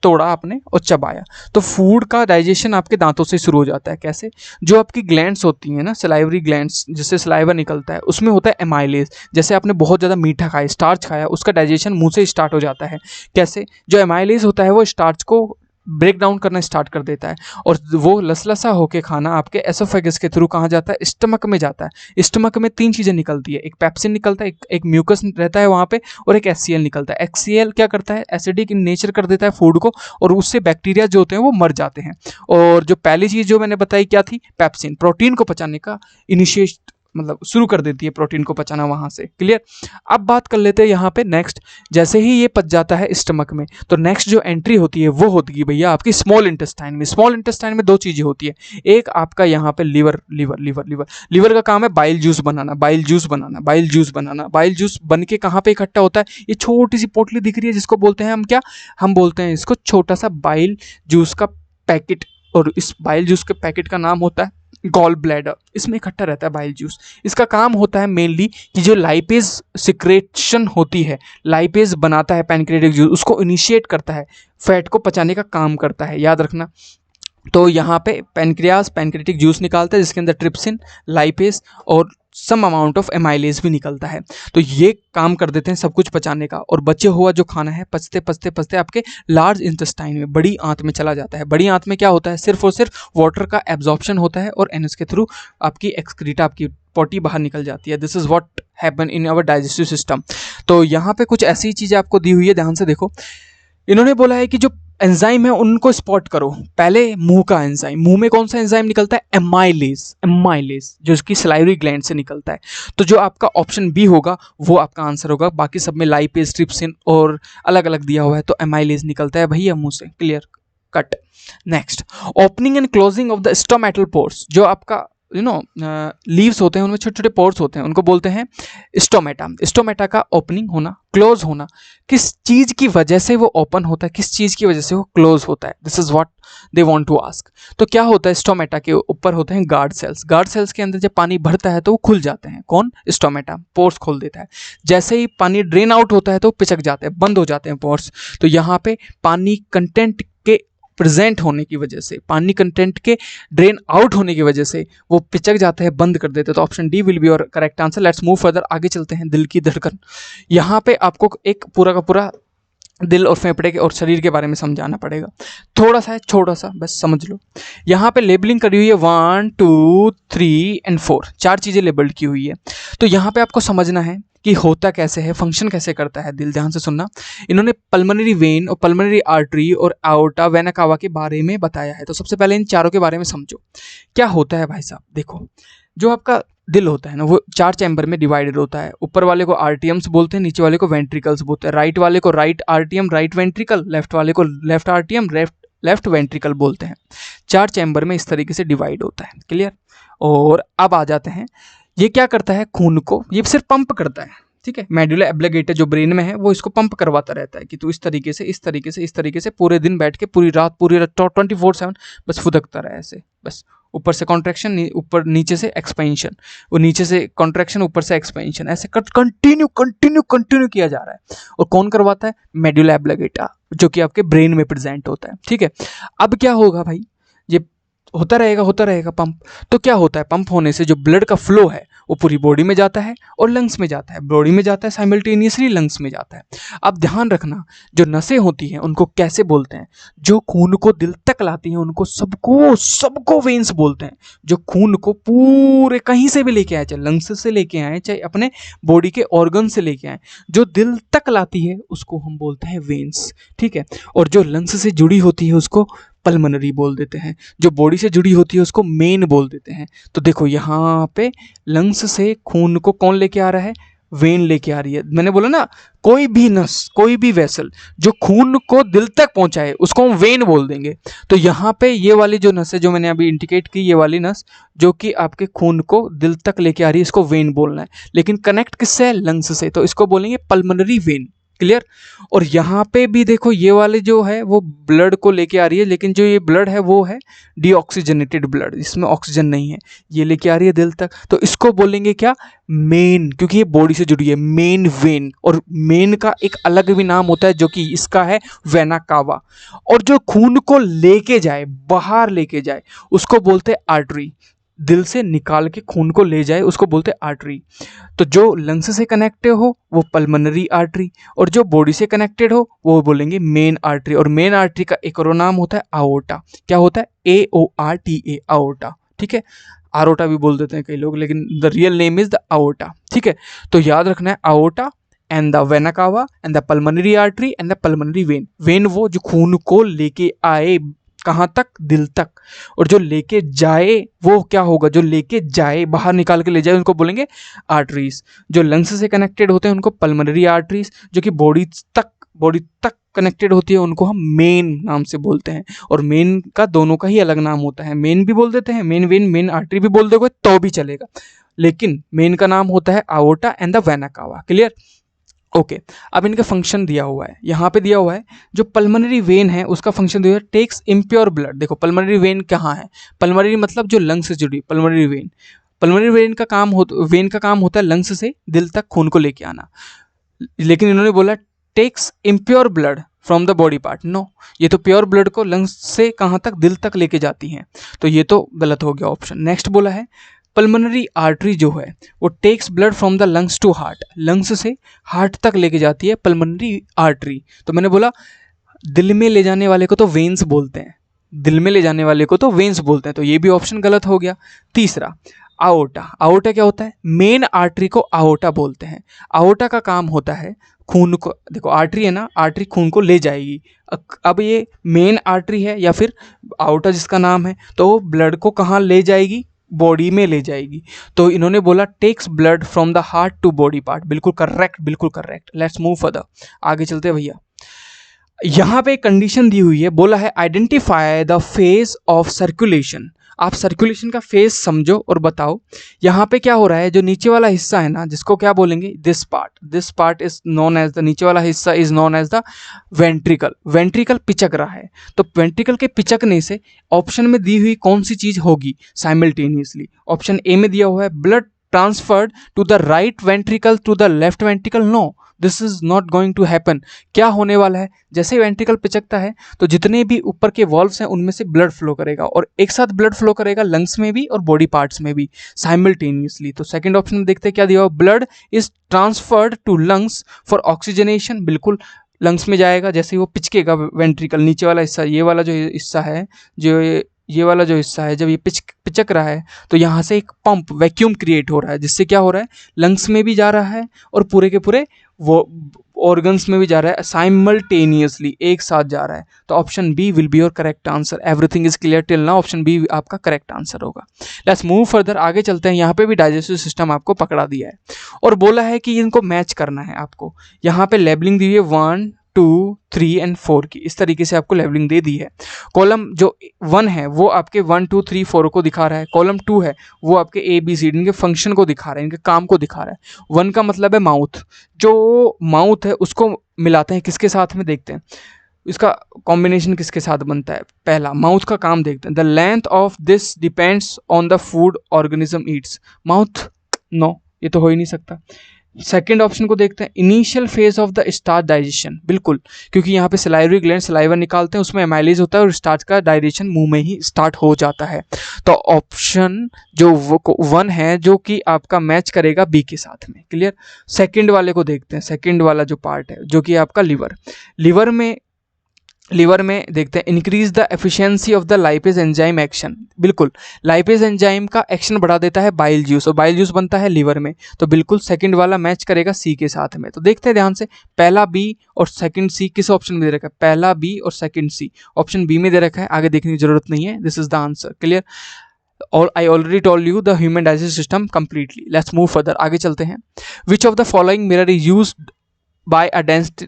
तोड़ा आपने और चबाया, तो फूड का डाइजेशन आपके दांतों से शुरू हो जाता है। कैसे, जो आपकी ग्लैंड्स होती हैं ना, सलाइवरी ग्लैंड्स, जिससे सलाइवा निकलता है, उसमें होता है एमाइलेज। जैसे आपने बहुत ज़्यादा मीठा खाया, स्टार्च खाया, उसका डाइजेशन मुंह से स्टार्ट हो जाता है। कैसे, जो एमाइलेज होता है वो स्टार्च को ब्रेक डाउन करना स्टार्ट कर देता है, और वो लसलसा होके खाना आपके एसोफेगस के थ्रू कहाँ जाता है, स्टमक में जाता है। स्टमक में तीन चीज़ें निकलती है, एक पेप्सिन निकलता है, एक म्यूकस रहता है वहाँ पे, और एक HCl निकलता है। HCl क्या करता है, एसिडिक इन नेचर कर देता है फूड को, और उससे बैक्टीरिया जो होते हैं वो मर जाते हैं। और जो पहली चीज़ जो मैंने बताई क्या थी, पेप्सिन, प्रोटीन को पचाने का इनिशिएट, मतलब शुरू कर देती है प्रोटीन को पचाना वहाँ से। क्लियर। अब बात कर लेते हैं यहाँ पे नेक्स्ट, जैसे ही ये पच जाता है स्टमक में, तो नेक्स्ट जो एंट्री होती है वो होती है भैया आपकी स्मॉल इंटेस्टाइन में। स्मॉल इंटेस्टाइन में दो चीज़ें होती है, एक आपका यहाँ पे liver, liver liver liver liver का काम है बाइल जूस बनाना, बाइल जूस बनाना, बाइल जूस बनाना। बाइल जूस बन के कहाँ पे इकट्ठा होता है, ये छोटी सी पोटली दिख रही है जिसको बोलते हैं हम क्या, हम बोलते हैं इसको छोटा सा बाइल जूस का पैकेट, और इस बाइल जूस के पैकेट का नाम होता है गॉल ब्लैडर। इसमें इकट्ठा रहता है बाइल जूस। इसका काम होता है मेनली कि जो लाइपेज सिक्रेशन होती है, लाइपेज बनाता है पैनक्रियाटिक जूस, उसको इनिशिएट करता है, फैट को पचाने का काम करता है, याद रखना। तो यहाँ पे पैनक्रियास पैनक्रियाटिक जूस निकालता है जिसके अंदर ट्रिप्सिन, लाइपेज और सम अमाउंट ऑफ एमाइलेज भी निकलता है। तो ये काम कर देते हैं सब कुछ पचाने का, और बचे हुआ जो खाना है पचते पचते पचते आपके लार्ज इंटेस्टाइन में, बड़ी आंत में चला जाता है। बड़ी आंत में क्या होता है, सिर्फ और सिर्फ वाटर का एब्जॉर्प्शन होता है, और एनएस के थ्रू आपकी एक्सक्रीटा, आपकी पॉटी बाहर निकल जाती है। This is what happen in our digestive system. तो यहाँ पे कुछ ऐसी चीज़ें आपको दी हुई है, ध्यान से देखो। इन्होंने बोला है कि जो एंजाइम है उनको स्पॉट करो। पहले मुंह का एंजाइम, मुंह में कौन सा एंजाइम निकलता है, एमाइलेज, एमाइलेज जो इसकी सलाइवरी ग्लैंड से निकलता है। तो जो आपका ऑप्शन बी होगा वो आपका आंसर होगा। बाकी सब में लाइपेज, ट्रिप्सिन और अलग अलग दिया हुआ है, तो एमाइलेज निकलता है भैया मुंह से। Clear cut. Next, opening and closing of the stomatal pores, जो आपका लीव्स होते हैं उनमें छोटे छोटे पोर्स होते हैं, उनको बोलते हैं स्टोमेटा। स्टोमेटा का ओपनिंग होना, क्लोज होना, किस चीज की वजह से वो ओपन होता है, किस चीज की वजह से वो क्लोज होता है, this is what they want to ask. तो क्या होता है, स्टोमेटा के ऊपर होते हैं गार्ड सेल्स। गार्ड सेल्स के अंदर जब पानी भरता है तो वो खुल जाते हैं, कौन, स्टोमेटा, पोर्स खोल देता है। जैसे ही पानी ड्रेन आउट होता है तो पिचक जाते हैं, बंद हो जाते हैं पोर्स। तो यहाँ पे पानी कंटेंट के प्रेजेंट होने की वजह से, पानी कंटेंट के ड्रेन आउट होने की वजह से वो पिचक जाते हैं, बंद कर देते हैं। तो option D will be your correct answer. Let's move further, आगे चलते हैं। दिल की धड़कन, यहाँ पे आपको एक पूरा का पूरा दिल और फेफड़े के और शरीर के बारे में समझाना पड़ेगा। थोड़ा सा है, छोटा सा, बस समझ लो। यहाँ पे लेबलिंग करी हुई है 1 2 3 एंड 4, 4 चीज़ें लेबल्ड की हुई है। तो यहाँ पे आपको समझना है कि होता कैसे है, फंक्शन कैसे करता है दिल। ध्यान से सुनना। इन्होंने पल्मोनरी वेन और पल्मोनरी आर्टरी और आयोर्टा, वेना कावा के बारे में बताया है। तो सबसे पहले इन चारों के बारे में समझो क्या होता है भाई साहब। देखो, जो आपका दिल होता है ना, वो 4 चैम्बर में डिवाइडेड होता है। ऊपर वाले को आर्टियम्स बोलते हैं, नीचे वाले को वेंट्रिकल्स बोलते हैं। राइट वाले को राइट आर्टियम, राइट वेंट्रिकल, लेफ्ट वाले को लेफ्ट आर्टियम, लेफ्ट वेंट्रिकल बोलते हैं। 4 चैम्बर में इस तरीके से डिवाइड होता है, क्लियर। और अब आ जाते हैं, ये क्या करता है, खून को ये सिर्फ पंप करता है, ठीक है। मेडुला ऑब्लिगेटा जो ब्रेन में है वो इसको पंप करवाता रहता है कि तू इस तरीके से, इस तरीके से, इस तरीके से पूरे दिन बैठ के, पूरी रात 24/7 बस फुदकता रहे ऐसे, बस ऊपर से कॉन्ट्रैक्शन, ऊपर नीचे से एक्सपेंशन, वो नीचे से कॉन्ट्रैक्शन, ऊपर से एक्सपेंशन, ऐसे कंटिन्यू किया जा रहा है। और कौन करवाता है, मेडुला ऑब्लिगेटा, जो कि आपके ब्रेन में प्रेजेंट होता है, ठीक है। अब क्या होगा भाई, ये होता रहेगा पंप। तो क्या होता है, पंप होने से जो ब्लड का फ्लो है वो पूरी बॉडी में जाता है और लंग्स में जाता है, बॉडी में जाता है साइमल्टेनियसली, लंग्स में जाता है। अब ध्यान रखना, जो नसें होती हैं उनको कैसे बोलते हैं, जो खून को दिल तक लाती हैं उनको सबको वेन्स बोलते हैं। जो खून को पूरे कहीं से भी लेके आए, चाहे लंग्स से लेके आए, चाहे अपने बॉडी के ऑर्गन से लेके आए, जो दिल तक लाती है उसको हम बोलते हैं वेन्स, ठीक है। और जो लंग्स से जुड़ी होती है उसको पल्मोनरी बोल देते हैं, जो बॉडी से जुड़ी होती है उसको मेन बोल देते हैं। तो देखो यहाँ पे लंग्स से खून को कौन लेके आ रहा है, वेन लेके आ रही है। मैंने बोला ना, कोई भी नस, कोई भी वेसल जो खून को दिल तक पहुंचाए उसको हम वेन बोल देंगे। तो यहाँ पे ये वाली जो नस है, जो मैंने अभी इंडिकेट की, ये वाली नस जो कि आपके खून को दिल तक लेके आ रही है, इसको वेन बोलना है। लेकिन कनेक्ट किससे है, लंग्स से, तो इसको बोलेंगे पल्मोनरी वेन, क्लियर। और यहाँ पे भी देखो, ये वाले जो है वो ब्लड को लेके आ रही है, लेकिन जो ये ब्लड है वो है डीऑक्सीजनेटेड ब्लड, इसमें ऑक्सीजन नहीं है, ये लेके आ रही है दिल तक। तो इसको बोलेंगे क्या, मेन, क्योंकि ये बॉडी से जुड़ी है, मेन वेन। और मेन का एक अलग भी नाम होता है जो कि इसका है वेना कावा। और जो खून को लेके जाए, बाहर लेके जाए, उसको बोलते हैं आर्टरी। दिल से निकाल के खून को ले जाए उसको बोलते हैं आर्टरी। तो जो लंग्स से कनेक्टेड हो वो पल्मोनरी आर्टरी, और जो बॉडी से कनेक्टेड हो वो बोलेंगे मेन आर्टरी। और मेन आर्टरी का एक और नाम होता है आओर्टा। क्या होता है, AORTA, आओर्टा, ठीक है। आरोटा भी बोल देते हैं कई लोग, लेकिन the real name is the aorta, ठीक है। तो याद रखना है, aorta and the vena cava and the pulmonary artery and the pulmonary vein. Vein वो जो खून को लेके आए, कहाँ तक, दिल तक। और जो लेके जाए वो क्या होगा, जो लेके जाए, बाहर निकाल के ले जाए, उनको बोलेंगे आर्टरीज। जो लंग्स से कनेक्टेड होते हैं उनको पल्मोनरी आर्टरीज, जो कि बॉडी तक कनेक्टेड होती है उनको हम मेन नाम से बोलते हैं। और मेन का दोनों का ही अलग नाम होता है, मेन भी बोल देते हैं, मेन वेन, मेन आर्टरी भी बोल दोगे तो भी चलेगा, लेकिन मेन का नाम होता है aorta and the vena cava, clear. Okay, अब इनका फंक्शन दिया हुआ है, यहाँ पे दिया हुआ है। जो पल्मोनरी वेन है उसका फंक्शन दिया हुआ है, टेक्स इम्प्योर ब्लड। देखो पल्मोनरी वेन कहाँ है, पल्मोनरी मतलब जो लंग्स से जुड़ी, पल्मोनरी वेन। पल्मोनरी वेन का काम होता है लंग्स से दिल तक खून को लेके आना। लेकिन इन्होंने बोला takes impure blood from the body part. No, ये तो प्योर ब्लड को लंग्स से कहाँ तक, दिल तक लेके जाती हैं, तो ये तो गलत हो गया ऑप्शन। नेक्स्ट बोला है पल्मोनरी आर्टरी जो है वो takes blood from the lungs to heart, lungs से हार्ट तक लेके जाती है पल्मोनरी आर्टरी। तो मैंने बोला दिल में ले जाने वाले को तो वेन्स बोलते हैं, दिल में ले जाने वाले को तो वेन्स बोलते हैं, तो ये भी ऑप्शन गलत हो गया। तीसरा आओर्टा, आओर्टा क्या होता है, मेन आर्टरी को आओर्टा बोलते हैं। आओर्टा का काम होता है खून को, देखो आर्टरी है ना, आर्टरी खून को ले जाएगी। अब ये मेन आर्टरी है या फिर आओर्टा जिसका नाम है, तो ब्लड को कहाँ ले जाएगी, बॉडी में ले जाएगी। तो इन्होंने बोला takes blood from the heart to body part. बिल्कुल करेक्ट, बिल्कुल करेक्ट। लेट्स मूव फर्दर, आगे चलते हैं भैया। यहाँ पे कंडीशन दी हुई है, बोला है identify the phase of circulation आप सर्कुलेशन का फेज समझो और बताओ यहाँ पे क्या हो रहा है। जो नीचे वाला हिस्सा है ना, जिसको क्या बोलेंगे, this part is known as the, नीचे वाला हिस्सा is known as the ventricle. Ventricle पिचक रहा है, तो वेंट्रिकल के पिचकने से ऑप्शन में दी हुई कौन सी चीज होगी साइमल्टेनियसली। ऑप्शन ए में दिया हुआ है blood transferred to the right ventricle to the left ventricle, no this is not going to happen. क्या होने वाला है, जैसे वेंट्रिकल पिचकता है तो जितने भी ऊपर के वॉल्व्स हैं उनमें से ब्लड फ्लो करेगा, और एक साथ ब्लड फ्लो करेगा लंग्स में भी और बॉडी पार्ट्स में भी साइमल्टेनियसली। तो सेकंड ऑप्शन में देखते हैं क्या दिया हुआ, blood is transferred to lungs for oxygenation. बिल्कुल लंग्स में जाएगा, जैसे ही वो पिचकेगा वेंट्रिकल, नीचे वाला हिस्सा, ये वाला जो हिस्सा है, जो ये वाला जो हिस्सा है, जब ये पिचक रहा है तो यहाँ से एक पंप वैक्यूम क्रिएट हो रहा है, जिससे क्या हो रहा है, लंग्स में भी जा रहा है और पूरे के पूरे वो ऑर्गन्स में भी जा रहा है, साइमल्टेनियसली एक साथ जा रहा है। तो option B will be your correct answer. Everything is clear till now, option B आपका करेक्ट आंसर होगा। लेट्स मूव फर्दर, आगे चलते हैं। यहाँ पे भी डाइजेस्टिव सिस्टम आपको पकड़ा दिया है और बोला है कि इनको मैच करना है आपको। यहाँ पे लेबलिंग दी है 1, 2, 3 एंड 4 की, इस तरीके से आपको लेवलिंग दे दी है। कॉलम जो 1 है वो आपके 1, 2, 3, 4 को दिखा रहा है, कॉलम 2 है वो आपके ABCD इनके फंक्शन को दिखा रहा है, इनके काम को दिखा रहा है। 1 का मतलब है माउथ, जो माउथ है उसको मिलाते हैं किसके साथ में, देखते हैं इसका कॉम्बिनेशन किसके साथ बनता है। पहला माउथ का काम देखते हैं, the length of this depends on the food organism eats. Mouth, no ये तो हो ही नहीं सकता। सेकेंड ऑप्शन को देखते हैं, initial phase of the starch digestion, बिल्कुल, क्योंकि यहाँ पे सलाइवरी ग्लैंड सलाइवा निकालते हैं, उसमें एमाइलेज होता है और स्टार्च का डाइजेशन मुंह में ही स्टार्ट हो जाता है। तो ऑप्शन जो 1 है जो कि आपका मैच करेगा बी के साथ में। क्लियर। सेकंड वाले को देखते हैं, सेकंड वाला जो पार्ट है जो कि आपका लिवर में देखते हैं, increase the efficiency of the lipase enzyme action. बिल्कुल, लाइपेज एंजाइम का एक्शन बढ़ा देता है बाइल जूस, और बाइल जूस बनता है लिवर में। तो बिल्कुल सेकंड वाला मैच करेगा सी के साथ में। तो देखते हैं ध्यान से, पहला बी और सेकंड सी किस ऑप्शन में दे रखा है, पहला बी और सेकंड सी ऑप्शन बी में दे रखा है, आगे देखने की जरूरत नहीं है, this is the answer. Clear. और I already told you the human digestive system completely. Let's move further, आगे चलते हैं। Which of the following mirror is used by a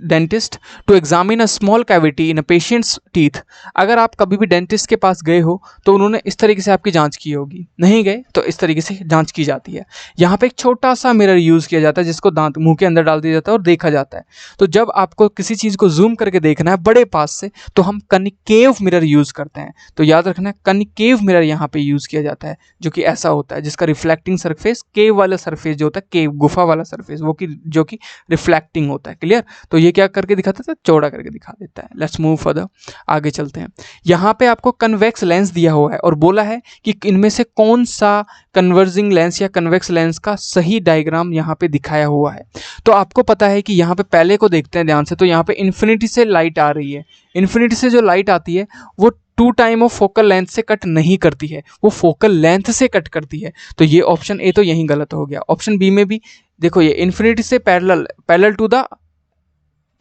dentist to examine a small cavity in a patient's teeth। अगर आप कभी भी dentist के पास गए हो तो उन्होंने इस तरीके से आपकी जांच की होगी, नहीं गए तो इस तरीके से जांच की जाती है। यहाँ पे एक छोटा सा मिरर यूज़ किया जाता है जिसको दांत मुंह के अंदर डाल दिया जाता है और देखा जाता है। तो जब आपको किसी चीज़ को जूम करके देखना है बड़े पास से तो हम कनिकेव मिरर यूज़ करते हैं। तो याद रखना, कनिकेव मिरर यहाँ पे यूज़ किया जाता है, जो कि ऐसा होता है जिसका रिफ्लेक्टिंग सरफेस, केव वाला सरफेस जो होता है, केव गुफा वाला सरफेस, वो कि जो कि रिफ्लेक्टिंग होता है। क्लियर। तो ये क्या करके दिखाता था, चौड़ा करके दिखा देता है। लेट्स मूव फर्दर, आगे चलते हैं। यहाँ पे आपको कन्वेक्स लेंस दिया हुआ है और बोला है कि इनमें से कौन सा कन्वर्जिंग लेंस या कन्वेक्स लेंस का सही डायग्राम यहाँ पे दिखाया हुआ है। तो आपको पता है कि यहाँ पे पहले को देखते हैं ध्यान से, तो यहाँ पे इन्फिनिटी से लाइट आ रही है। इन्फिनिटी से जो लाइट आती है वो 2 टाइम ऑफ फोकल लेंथ से कट नहीं करती है, वो फोकल लेंथ से कट करती है। तो ये ऑप्शन ए तो यहीं गलत हो गया। ऑप्शन बी में भी देखो, ये इन्फिनिटी से parallel to the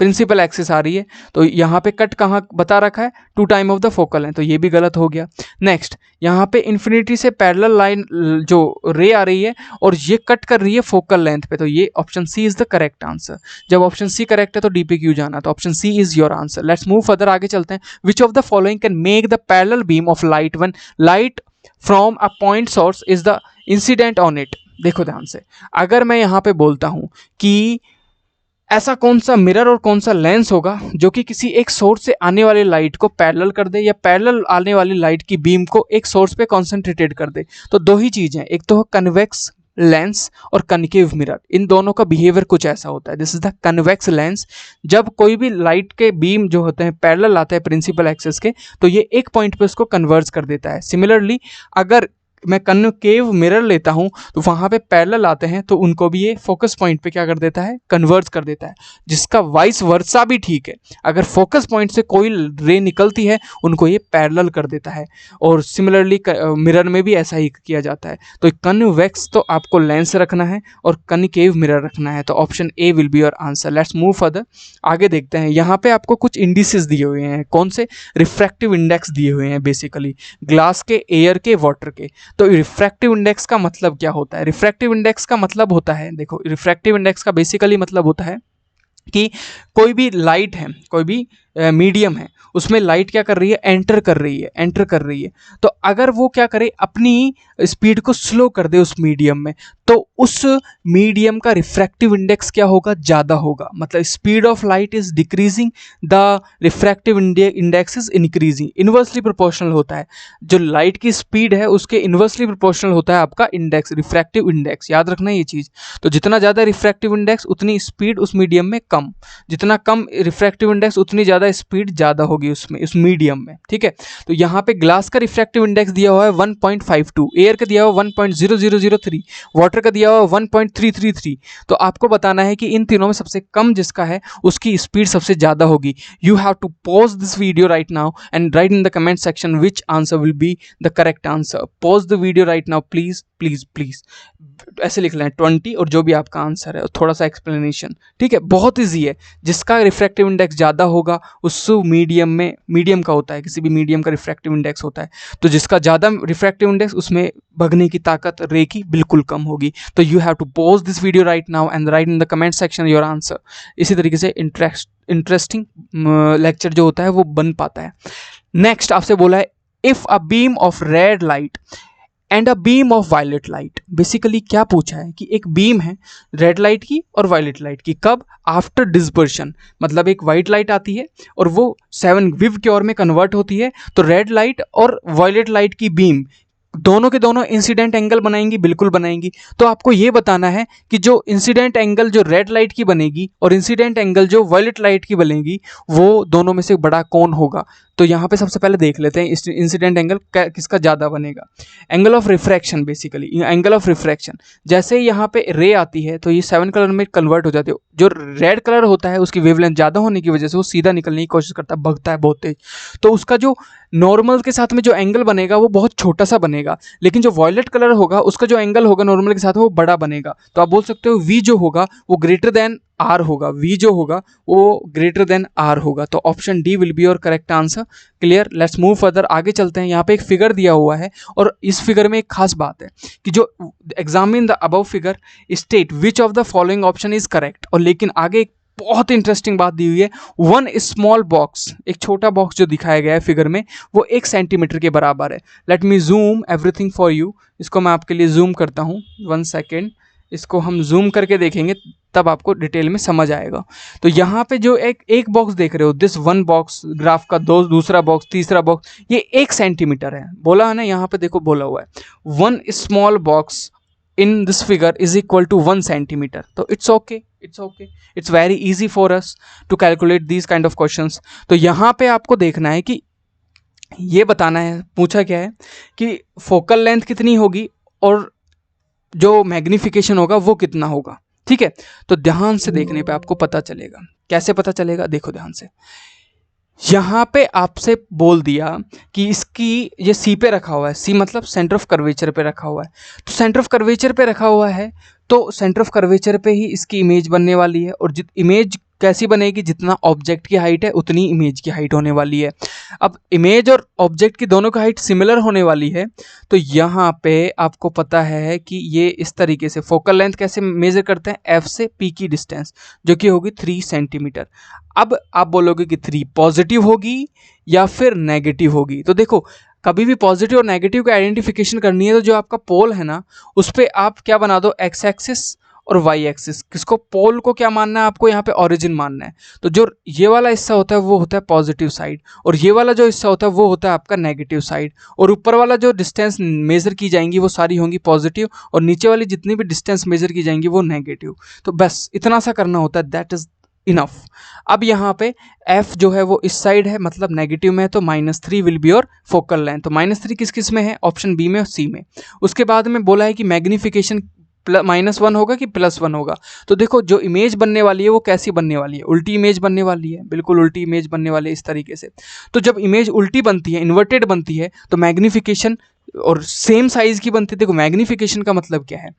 principal axis आ रही है, तो यहाँ पे कट कहाँ बता रखा है, 2 टाइम ऑफ द फोकल है, तो ये भी गलत हो गया। नेक्स्ट, यहाँ पे इन्फिनिटी से पैरेलल लाइन जो रे आ रही है और ये कट कर रही है फोकल लेंथ पे, तो ये option C is the correct answer. जब ऑप्शन सी करेक्ट है तो डी पे क्यों जाना, तो option C is your answer. Let's move further, आगे चलते हैं। Which of the following can make the parallel beam of light when light from a point source is the incident on it. देखो ध्यान से, अगर मैं यहाँ पे बोलता हूँ कि ऐसा कौन सा मिरर और कौन सा लेंस होगा जो कि किसी एक सोर्स से आने वाली लाइट को पैरेलल कर दे या पैरेलल आने वाली लाइट की बीम को एक सोर्स पे कॉन्सेंट्रेटेड कर दे, तो 2 ही चीज़ें, एक तो कन्वेक्स लेंस और कनकेव मिरर। इन दोनों का बिहेवियर कुछ ऐसा होता है। This is the convex lens. जब कोई भी लाइट के बीम जो होते हैं पैरेलल आते हैं प्रिंसिपल एक्सिस के, तो ये एक पॉइंट पे उसको कन्वर्ज कर देता है। सिमिलरली अगर मैं कनकेव मिरर लेता हूं तो वहां पे पैरेलल आते हैं तो उनको भी ये फोकस पॉइंट पे क्या कर देता है, कन्वर्ज कर देता है। जिसका वाइस वर्सा भी ठीक है, अगर फोकस पॉइंट से कोई रे निकलती है उनको ये पैरेलल कर देता है। और सिमिलरली मिरर में भी ऐसा ही किया जाता है। तो कन्वेक्स तो आपको लेंस रखना है और कनकेव मिरर रखना है, तो option A will be your answer. Let's move further, आगे देखते हैं। यहाँ पे आपको कुछ इंडिसेस दिए हुए हैं, कौन से, रिफ्रैक्टिव इंडेक्स दिए हुए हैं, बेसिकली ग्लास के, एयर के, वाटर के। तो रिफ्रैक्टिव इंडेक्स का मतलब क्या होता है, रिफ्रैक्टिव इंडेक्स का मतलब होता है, देखो रिफ्रैक्टिव इंडेक्स का बेसिकली मतलब होता है कि कोई भी लाइट है, कोई भी मीडियम है उसमें लाइट क्या कर रही है, एंटर कर रही है। तो अगर वो क्या करे, अपनी स्पीड को स्लो कर दे उस मीडियम में, तो उस मीडियम का रिफ्रैक्टिव इंडेक्स क्या होगा, ज़्यादा होगा। मतलब speed of light is decreasing, the refractive index is increasing, inversely proportional होता है। जो लाइट की स्पीड है उसके इन्वर्सली प्रोपोर्शनल होता है आपका इंडेक्स, रिफ्रैक्टिव इंडेक्स, याद रखना ये चीज़। तो जितना ज़्यादा रिफ्रैक्टिव इंडेक्स उतनी स्पीड उस मीडियम में कम, जितना कम रिफ्रैक्टिव इंडेक्स उतनी ज़्यादा स्पीड ज़्यादा होगी उसमें, उस मीडियम में, ठीक है। तो यहाँ पे ग्लास का रिफ्रैक्टिव इंडेक्स दिया हुआ है 1.52, एयर का दिया हुआ 1.0003, वाटर का दिया हुआ 1.333। तो आपको बताना है कि इन तीनों में सबसे कम जिसका है उसकी स्पीड सबसे ज़्यादा होगी। You have to pause this video right now and write in the comment section which answer will be the correct answer. Pause the video right now please please please, ऐसे लिख लें 20 और जो भी आपका आंसर है और थोड़ा सा एक्सप्लेनेशन, ठीक है। बहुत ईजी है, जिसका रिफ्रैक्टिव इंडेक्स ज़्यादा होगा उस मीडियम में, मीडियम का होता है, किसी भी मीडियम का रिफ्रैक्टिव इंडेक्स होता है, तो जिसका ज़्यादा रिफ्रैक्टिव इंडेक्स उसमें भगने की ताकत रे की बिल्कुल कम होगी। तो you have to pause this video right now and write in the comment section your answer. इसी तरीके से इंटरेस्टिंग लेक्चर जो होता है वो बन पाता है। नेक्स्ट आपसे बोला है if a beam of red light and a beam of violet light. Basically क्या पूछा है कि एक बीम है रेड लाइट की और वायलेट लाइट की, कब, आफ्टर डिस्पर्शन। मतलब एक वाइट लाइट आती है और वो 7 विव क्योर में कन्वर्ट होती है, तो रेड लाइट और वायलेट लाइट की बीम दोनों के दोनों इंसिडेंट एंगल बनाएंगी, बिल्कुल बनाएंगी। तो आपको ये बताना है कि जो इंसिडेंट एंगल जो रेड लाइट की बनेगी और इंसिडेंट एंगल जो वायलेट लाइट की बनेगी वो दोनों में से बड़ा कौन होगा। तो यहाँ पे सबसे पहले देख लेते हैं इंसिडेंट एंगल किसका ज़्यादा बनेगा। Angle of refraction, basically angle of refraction, जैसे यहाँ पे रे आती है तो ये 7 कलर में कन्वर्ट हो जाती है। जो रेड कलर होता है उसकी वेवलेंथ ज़्यादा होने की वजह से वो सीधा निकलने की कोशिश करता है, भगता है बहुत तेज, तो उसका जो नॉर्मल के साथ में जो एंगल बनेगा वो बहुत छोटा सा बनेगा। लेकिन जो वॉयलेट कलर होगा उसका जो एंगल होगा नॉर्मल के साथ में वो बड़ा बनेगा। तो आप बोल सकते हो वी जो होगा वो ग्रेटर देन आर होगा, वी जो होगा वो ग्रेटर देन आर होगा। तो option D will be your correct answer. Clear, let's move further, आगे चलते हैं। यहाँ पे एक फिगर दिया हुआ है और इस फिगर में एक खास बात है कि जो examine the above figure state which of the following option is correct. और लेकिन आगे एक बहुत इंटरेस्टिंग बात दी हुई है, 1 स्मॉल बॉक्स, एक छोटा बॉक्स जो दिखाया गया है फिगर में वो 1 सेंटीमीटर के बराबर है। Let me zoom everything for you, इसको मैं आपके लिए जूम करता हूँ, 1 सेकेंड। इसको हम जूम करके देखेंगे तब आपको डिटेल में समझ आएगा। तो यहाँ पे जो एक बॉक्स देख रहे हो, दिस 1 बॉक्स, ग्राफ का दूसरा बॉक्स, तीसरा बॉक्स, ये 1 सेंटीमीटर है, बोला है ना, यहाँ पे देखो बोला हुआ है 1 small box in this figure is equal to 1 centimeter. तो it's okay, it's very easy for us to calculate these kind of questions. तो यहाँ पे आपको देखना है कि ये बताना है, पूछा क्या है कि फोकल लेंथ कितनी होगी और जो मैग्निफिकेशन होगा वो कितना होगा, ठीक है। तो ध्यान से देखने पे आपको पता चलेगा। कैसे पता चलेगा, देखो ध्यान से। यहाँ पे आपसे बोल दिया कि इसकी ये सी पे रखा हुआ है, सी मतलब सेंटर ऑफ कर्वेचर पे रखा हुआ है। तो सेंटर ऑफ कर्वेचर पे रखा हुआ है तो सेंटर ऑफ कर्वेचर पे ही इसकी इमेज बनने वाली है। और इमेज कैसी बनेगी, जितना ऑब्जेक्ट की हाइट है उतनी इमेज की हाइट होने वाली है। अब इमेज और ऑब्जेक्ट की दोनों की हाइट सिमिलर होने वाली है, तो यहाँ पे आपको पता है कि ये इस तरीके से फोकल लेंथ कैसे मेजर करते हैं, एफ से पी की डिस्टेंस जो कि होगी 3 सेंटीमीटर। अब आप बोलोगे कि 3 पॉजिटिव होगी या फिर नेगेटिव होगी। तो देखो कभी भी पॉजिटिव और नेगेटिव की आइडेंटिफिकेशन करनी है तो जो आपका पोल है ना उस पर आप क्या बना दो, एक्स एक्सिस और वाई एक्सिस। किसको, पोल को क्या मानना है आपको, यहाँ पे ओरिजिन मानना है। तो जो ये वाला हिस्सा होता है वो होता है पॉजिटिव साइड और ये वाला जो हिस्सा होता है वो होता है आपका नेगेटिव साइड। और ऊपर वाला जो डिस्टेंस मेजर की जाएंगी वो सारी होंगी पॉजिटिव और नीचे वाली जितनी भी डिस्टेंस मेजर की जाएंगी वो नेगेटिव। तो बस इतना सा करना होता है, दैट इज इनफ। अब यहाँ पे f जो है वो इस साइड है, मतलब नेगेटिव में है, तो -3 will be your focal length. तो -3 किस किस में है, ऑप्शन बी में और सी में। उसके बाद में बोला है कि मैग्निफिकेशन -1 होगा कि +1 होगा। तो देखो जो इमेज बनने वाली है वो कैसी बनने वाली है, उल्टी इमेज बनने वाली है, बिल्कुल उल्टी इमेज बनने वाली है इस तरीके से। तो जब इमेज उल्टी बनती है, इन्वर्टेड बनती है, तो मैग्निफिकेशन और सेम साइज की बनती है। देखो मैग्निफिकेशन का मतलब क्या है,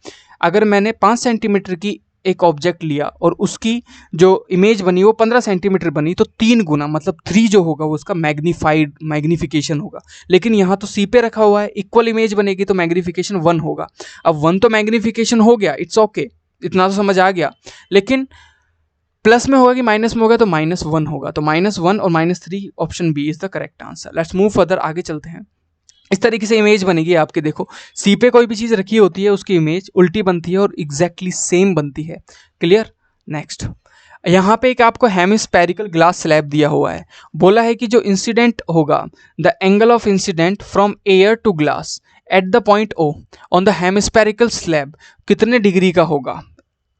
अगर मैंने 5 सेंटीमीटर की एक ऑब्जेक्ट लिया और उसकी जो इमेज बनी वो 15 सेंटीमीटर बनी, तो 3 गुना मतलब 3 जो होगा वो उसका मैग्निफिकेशन होगा। लेकिन यहाँ तो सी पे रखा हुआ है, इक्वल इमेज बनेगी तो मैग्निफिकेशन 1 होगा। अब 1 तो मैग्निफिकेशन हो गया, इट्स ओके, इतना तो समझ आ गया। लेकिन प्लस में होगा कि माइनस में होगा, तो -1 होगा, तो -1 और -3 option B is the correct answer. Let's move further, आगे चलते हैं। इस तरीके से इमेज बनेगी आपके, देखो सी पे कोई भी चीज़ रखी होती है उसकी इमेज उल्टी बनती है और एग्जैक्टली सेम बनती है। क्लियर? नेक्स्ट, यहाँ पे एक आपको हेमिस्फेरिकल ग्लास स्लैब दिया हुआ है, बोला है कि जो इंसिडेंट होगा, the angle of incident from air to glass at the point O on the hemispherical slab कितने डिग्री का होगा।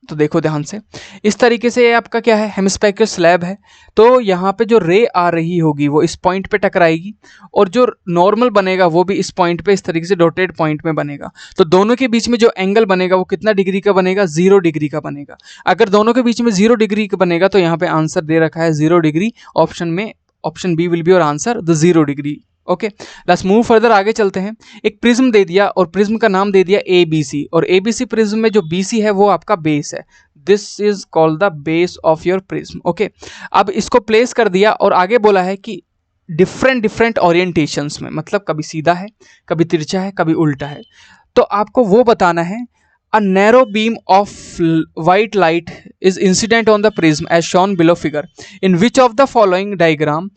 तो देखो ध्यान से, इस तरीके से आपका क्या है, हेमिस्फेरिकल स्लैब है, तो यहाँ पे जो रे आ रही होगी वो इस पॉइंट पे टकराएगी और जो नॉर्मल बनेगा वो भी इस पॉइंट पे इस तरीके से डॉटेड पॉइंट में बनेगा। तो दोनों के बीच में जो एंगल बनेगा वो कितना डिग्री का बनेगा, 0 डिग्री का बनेगा। अगर दोनों के बीच में 0 डिग्री का बनेगा तो यहाँ पे आंसर दे रखा है 0 डिग्री, ऑप्शन में option B will be your answer, the 0 degree. Okay, let's move further, आगे चलते हैं। एक प्रिज्म दे दिया और प्रिज्म का नाम दे दिया ABC, और ABC प्रिज्म में जो BC है वो आपका बेस है। This is called the base of your prism. Okay, अब इसको प्लेस कर दिया और आगे बोला है कि डिफरेंट ओरिएंटेशंस में, मतलब कभी सीधा है, कभी तिरछा है, कभी उल्टा है, तो आपको वो बताना है। A narrow beam of white light is incident on the prism as shown below figure. In which of the following diagram,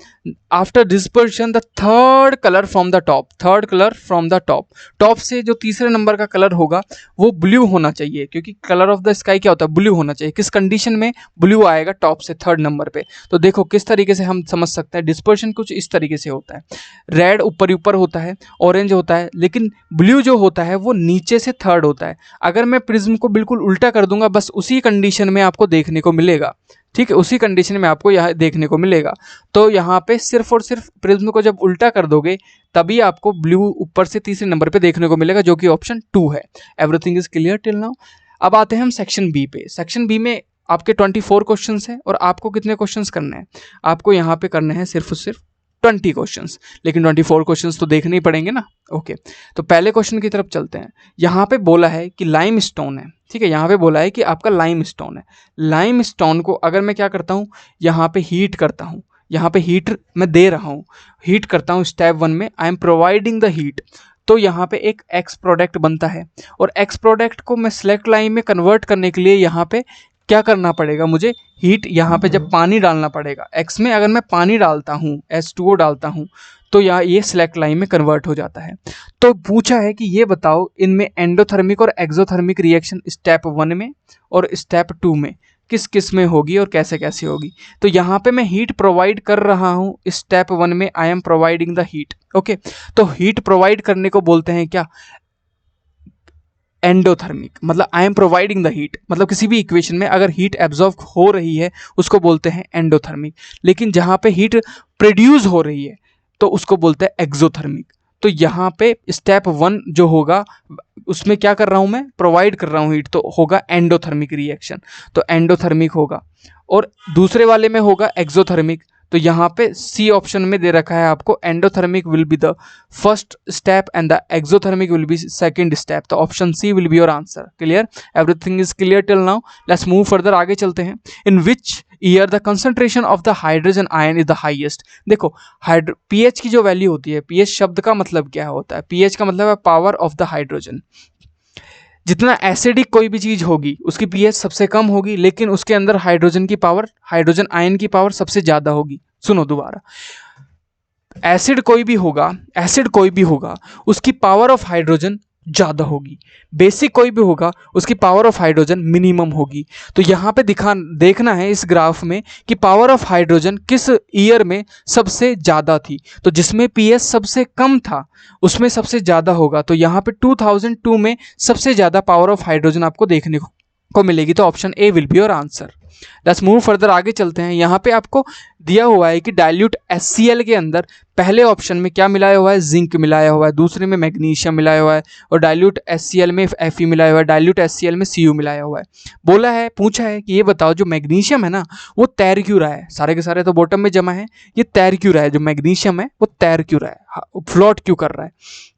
after dispersion, the third color from the top, third color from the top, top से जो तीसरे number का colour होगा वो blue होना चाहिए, क्योंकि colour of the sky क्या होता है, ब्लू होना चाहिए। किस कंडीशन में ब्लू आएगा टॉप से थर्ड नंबर पे, तो देखो किस तरीके से हम समझ सकते हैं। डिस्पर्शन कुछ इस तरीके से होता है, रेड ऊपर ऊपर होता है, ऑरेंज होता है, लेकिन ब्लू जो होता है वो नीचे से थर्ड होता है। अगर मैं प्रिज्म को बिल्कुल उल्टा कर दूंगा, बस उसी कंडीशन में आपको देखने को मिलेगा, ठीक है, उसी कंडीशन में आपको यहाँ देखने को मिलेगा। तो यहाँ पे सिर्फ और सिर्फ प्रिज्म को जब उल्टा कर दोगे तभी आपको ब्लू ऊपर से तीसरे नंबर पे देखने को मिलेगा, जो कि ऑप्शन 2 है। Everything is clear till now. अब आते हैं हम सेक्शन बी पे। सेक्शन बी में आपके 24 क्वेश्चंस हैं और आपको कितने क्वेश्चंस करने हैं, आपको यहाँ पे करने हैं सिर्फ और सिर्फ 20 क्वेश्चंस, लेकिन 24 क्वेश्चंस तो देखने ही पड़ेंगे ना। ओके, तो पहले क्वेश्चन की तरफ चलते हैं। यहाँ पे बोला है कि लाइम स्टोन है, ठीक है, यहाँ पे बोला है कि आपका लाइम स्टोन है। लाइम स्टोन को अगर मैं क्या करता हूँ, यहाँ पे हीट करता हूँ, यहाँ पे हीट मैं दे रहा हूँ, हीट करता हूँ स्टेप 1 में, I am providing the heat, तो यहाँ पे एक एक्स प्रोडक्ट बनता है और एक्स प्रोडक्ट को मैं सिलेक्ट लाइन में कन्वर्ट करने के लिए यहाँ पे क्या करना पड़ेगा, मुझे हीट यहाँ पे जब पानी डालना पड़ेगा। एक्स में अगर मैं पानी डालता हूँ, H2O डालता हूँ, तो यहाँ ये सिलेक्ट लाइन में कन्वर्ट हो जाता है। तो पूछा है कि ये बताओ इनमें एंडोथर्मिक और एक्सोथर्मिक रिएक्शन स्टेप 1 में और स्टेप 2 में किस किस में होगी और कैसे कैसे होगी। तो यहाँ पे मैं हीट प्रोवाइड कर रहा हूँ, स्टेप 1 में I am providing the heat. Okay, तो हीट प्रोवाइड करने को बोलते हैं क्या, एंडोथर्मिक, मतलब I am providing the heat, मतलब किसी भी इक्वेशन में अगर हीट एब्जॉर्ब हो रही है उसको बोलते हैं एंडोथर्मिक, लेकिन जहाँ पे हीट प्रोड्यूस हो रही है तो उसको बोलते हैं एक्सोथर्मिक। तो यहाँ पे स्टेप 1 जो होगा उसमें क्या कर रहा हूँ मैं, प्रोवाइड कर रहा हूँ हीट, तो होगा एंडोथर्मिक रिएक्शन, तो एंडोथर्मिक होगा। और दूसरे वाले में होगा एक्सोथर्मिक, तो यहाँ पे सी ऑप्शन में दे रखा है आपको, endothermic will be the first step and the exothermic will be second step, तो option C will be your answer. Clear? Everything is clear till now. Let's move further, आगे चलते हैं। In which year the concentration of the hydrogen ion is the highest. देखो pH की जो value होती है, pH शब्द का मतलब क्या होता है, पीएच का मतलब है पावर ऑफ द हाइड्रोजन। जितना एसिडिक कोई भी चीज होगी उसकी पीएच सबसे कम होगी, लेकिन उसके अंदर हाइड्रोजन की पावर, हाइड्रोजन आयन की पावर सबसे ज्यादा होगी। सुनो दोबारा, एसिड कोई भी होगा उसकी पावर ऑफ हाइड्रोजन ज्यादा होगी, बेसिक कोई भी होगा उसकी पावर ऑफ हाइड्रोजन मिनिमम होगी। तो यहाँ पे देखना है इस ग्राफ में कि पावर ऑफ हाइड्रोजन किस ईयर में सबसे ज्यादा थी, तो जिसमें पीएच सबसे कम था उसमें सबसे ज्यादा होगा। तो यहाँ पे 2002 में सबसे ज्यादा पावर ऑफ हाइड्रोजन आपको देखने को मिलेगी, तो option A will be your answer. Let's move further, आगे चलते हैं। यहाँ पे आपको दिया हुआ है कि डाइल्यूट HCl के अंदर पहले ऑप्शन में क्या मिलाया हुआ है, जिंक मिलाया हुआ है, दूसरे में मैग्नीशियम मिलाया हुआ है, और डाइल्यूट HCl में Fe मिलाया हुआ है, डाइल्यूट HCl में Cu मिलाया हुआ है। बोला है, पूछा है कि ये बताओ जो मैग्नीशियम है ना वो तैर क्यों रहा है, सारे के सारे तो बॉटम में जमा है, ये तैर क्यों रहा है, जो मैग्नीशियम है वो तैर क्यों रहा है, फ्लोट क्यों कर रहा है।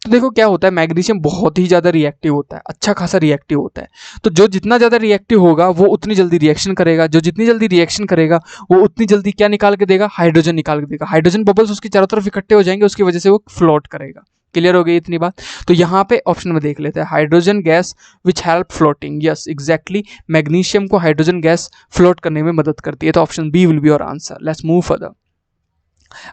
तो देखो क्या होता है, मैग्नीशियम बहुत ही ज़्यादा रिएक्टिव होता है, अच्छा खासा रिएक्टिव होता है, तो जो जितना ज़्यादा रिएक्टिव होगा वो उतनी जल्दी रिएक्शन करेगा, जो जितनी जल्दी रिएक्शन करेगा वो उतनी जल्दी क्या निकाल के देगा, हाइड्रोजन निकाल के देगा। हाइड्रोजन बबल्स उसके चारों तरफ इकट्ठे हो जाएंगे, उसकी वजह से वो फ्लोट करेगा। क्लियर हो गई इतनी बात। तो यहाँ पे ऑप्शन में देख लेते हैं, hydrogen gas which help floating, yes exactly, magnesium को हाइड्रोजन गैस फ्लोट करने में मदद करती है, तो option B will be your answer. Let's move further,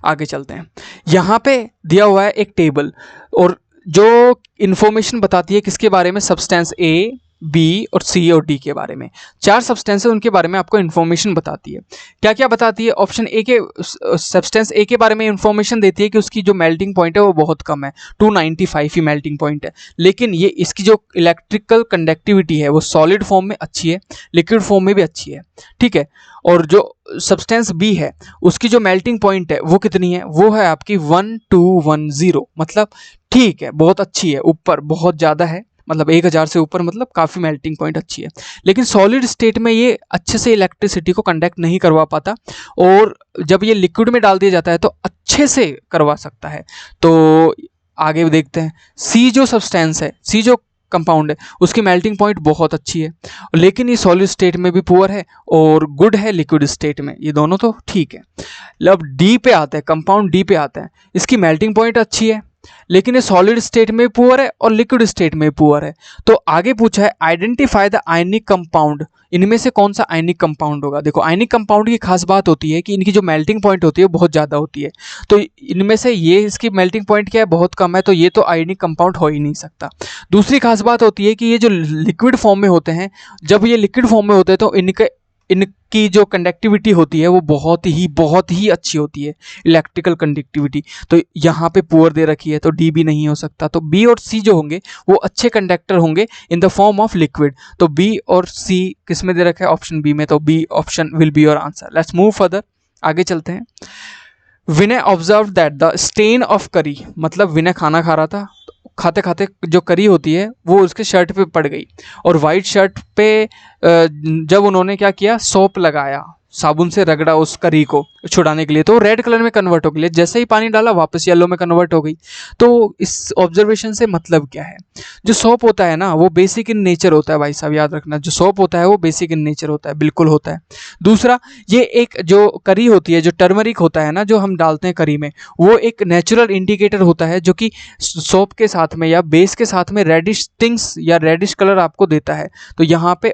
आगे चलते हैं। यहाँ पे दिया हुआ है एक टेबल और जो इंफॉर्मेशन बताती है किसके बारे में, सब्सटेंस ए, बी और सी और डी के बारे में। 4 सब्सटेंस है, उनके बारे में आपको इन्फॉर्मेशन बताती है। क्या क्या बताती है? ऑप्शन ए के सब्सटेंस ए के बारे में इन्फॉर्मेशन देती है कि उसकी जो मेल्टिंग पॉइंट है वो बहुत कम है, 295 ही मेल्टिंग पॉइंट है, लेकिन ये इसकी जो इलेक्ट्रिकल कंडक्टिविटी है वो सॉलिड फॉर्म में अच्छी है, लिक्विड फॉर्म में भी अच्छी है, ठीक है। और जो सब्सटेंस बी है उसकी जो मेल्टिंग पॉइंट है वो कितनी है, वो है आपकी 1210, मतलब ठीक है, बहुत अच्छी है, ऊपर बहुत ज़्यादा है, मतलब 1000 से ऊपर, मतलब काफ़ी मेल्टिंग पॉइंट अच्छी है। लेकिन सॉलिड स्टेट में ये अच्छे से इलेक्ट्रिसिटी को कंडक्ट नहीं करवा पाता, और जब ये लिक्विड में डाल दिया जाता है तो अच्छे से करवा सकता है। तो आगे देखते हैं, सी जो सब्सटेंस है, सी जो कंपाउंड है, उसकी मेल्टिंग पॉइंट बहुत अच्छी है, लेकिन ये सॉलिड स्टेट में भी पुअर है और गुड है लिक्विड स्टेट में, ये दोनों तो ठीक है। अब डी पे आते हैं, कंपाउंड डी पे आते हैं, इसकी मेल्टिंग पॉइंट अच्छी है, लेकिन ये सॉलिड स्टेट में पुअर है और लिक्विड स्टेट में पुअर है। तो आगे पूछा है आइडेंटिफाई द आयनिक कंपाउंड, इनमें से कौन सा आयनिक कंपाउंड होगा। देखो आयनिक कंपाउंड की खास बात होती है कि इनकी जो मेल्टिंग पॉइंट होती है बहुत ज़्यादा होती है, तो इनमें से ये इसकी मेल्टिंग पॉइंट क्या है, बहुत कम है, तो ये तो आयनिक कंपाउंड हो ही नहीं सकता। दूसरी खास बात होती है कि ये जो लिक्विड फॉर्म में होते हैं, जब ये लिक्विड फॉर्म में होते हैं तो इनकी जो कंडक्टिविटी होती है वो बहुत ही अच्छी होती है, इलेक्ट्रिकल कंडक्टिविटी। तो यहाँ पे पुअर दे रखी है, तो डी भी नहीं हो सकता। तो बी और सी जो होंगे वो अच्छे कंडक्टर होंगे in the form of liquid. तो बी और सी किस में दे रखा है, ऑप्शन बी में, तो B option will be your answer. Let's move further, आगे चलते हैं। Vinay observe that the stain of curry, मतलब विनय खाना खा रहा था, खाते खाते जो करी होती है वो उसके शर्ट पे पड़ गई, और वाइट शर्ट पे जब उन्होंने क्या किया, सोप लगाया, साबुन से रगड़ा उस करी को छुड़ाने के लिए, तो रेड कलर में कन्वर्ट हो गई, जैसे ही पानी डाला वापस येलो में कन्वर्ट हो गई। तो इस ऑब्जर्वेशन से मतलब क्या है, जो सोप होता है ना वो बेसिक इन नेचर होता है, भाई साहब याद रखना, जो सोप होता है वो बेसिक इन नेचर होता है, बिल्कुल होता है। दूसरा, ये एक जो करी होती है, जो टर्मरिक होता है ना जो हम डालते हैं करी में, वो एक नेचुरल इंडिकेटर होता है जो कि सोप के साथ में या बेस के साथ में रेडिश थिंग्स या रेडिश कलर आपको देता है। तो यहाँ पे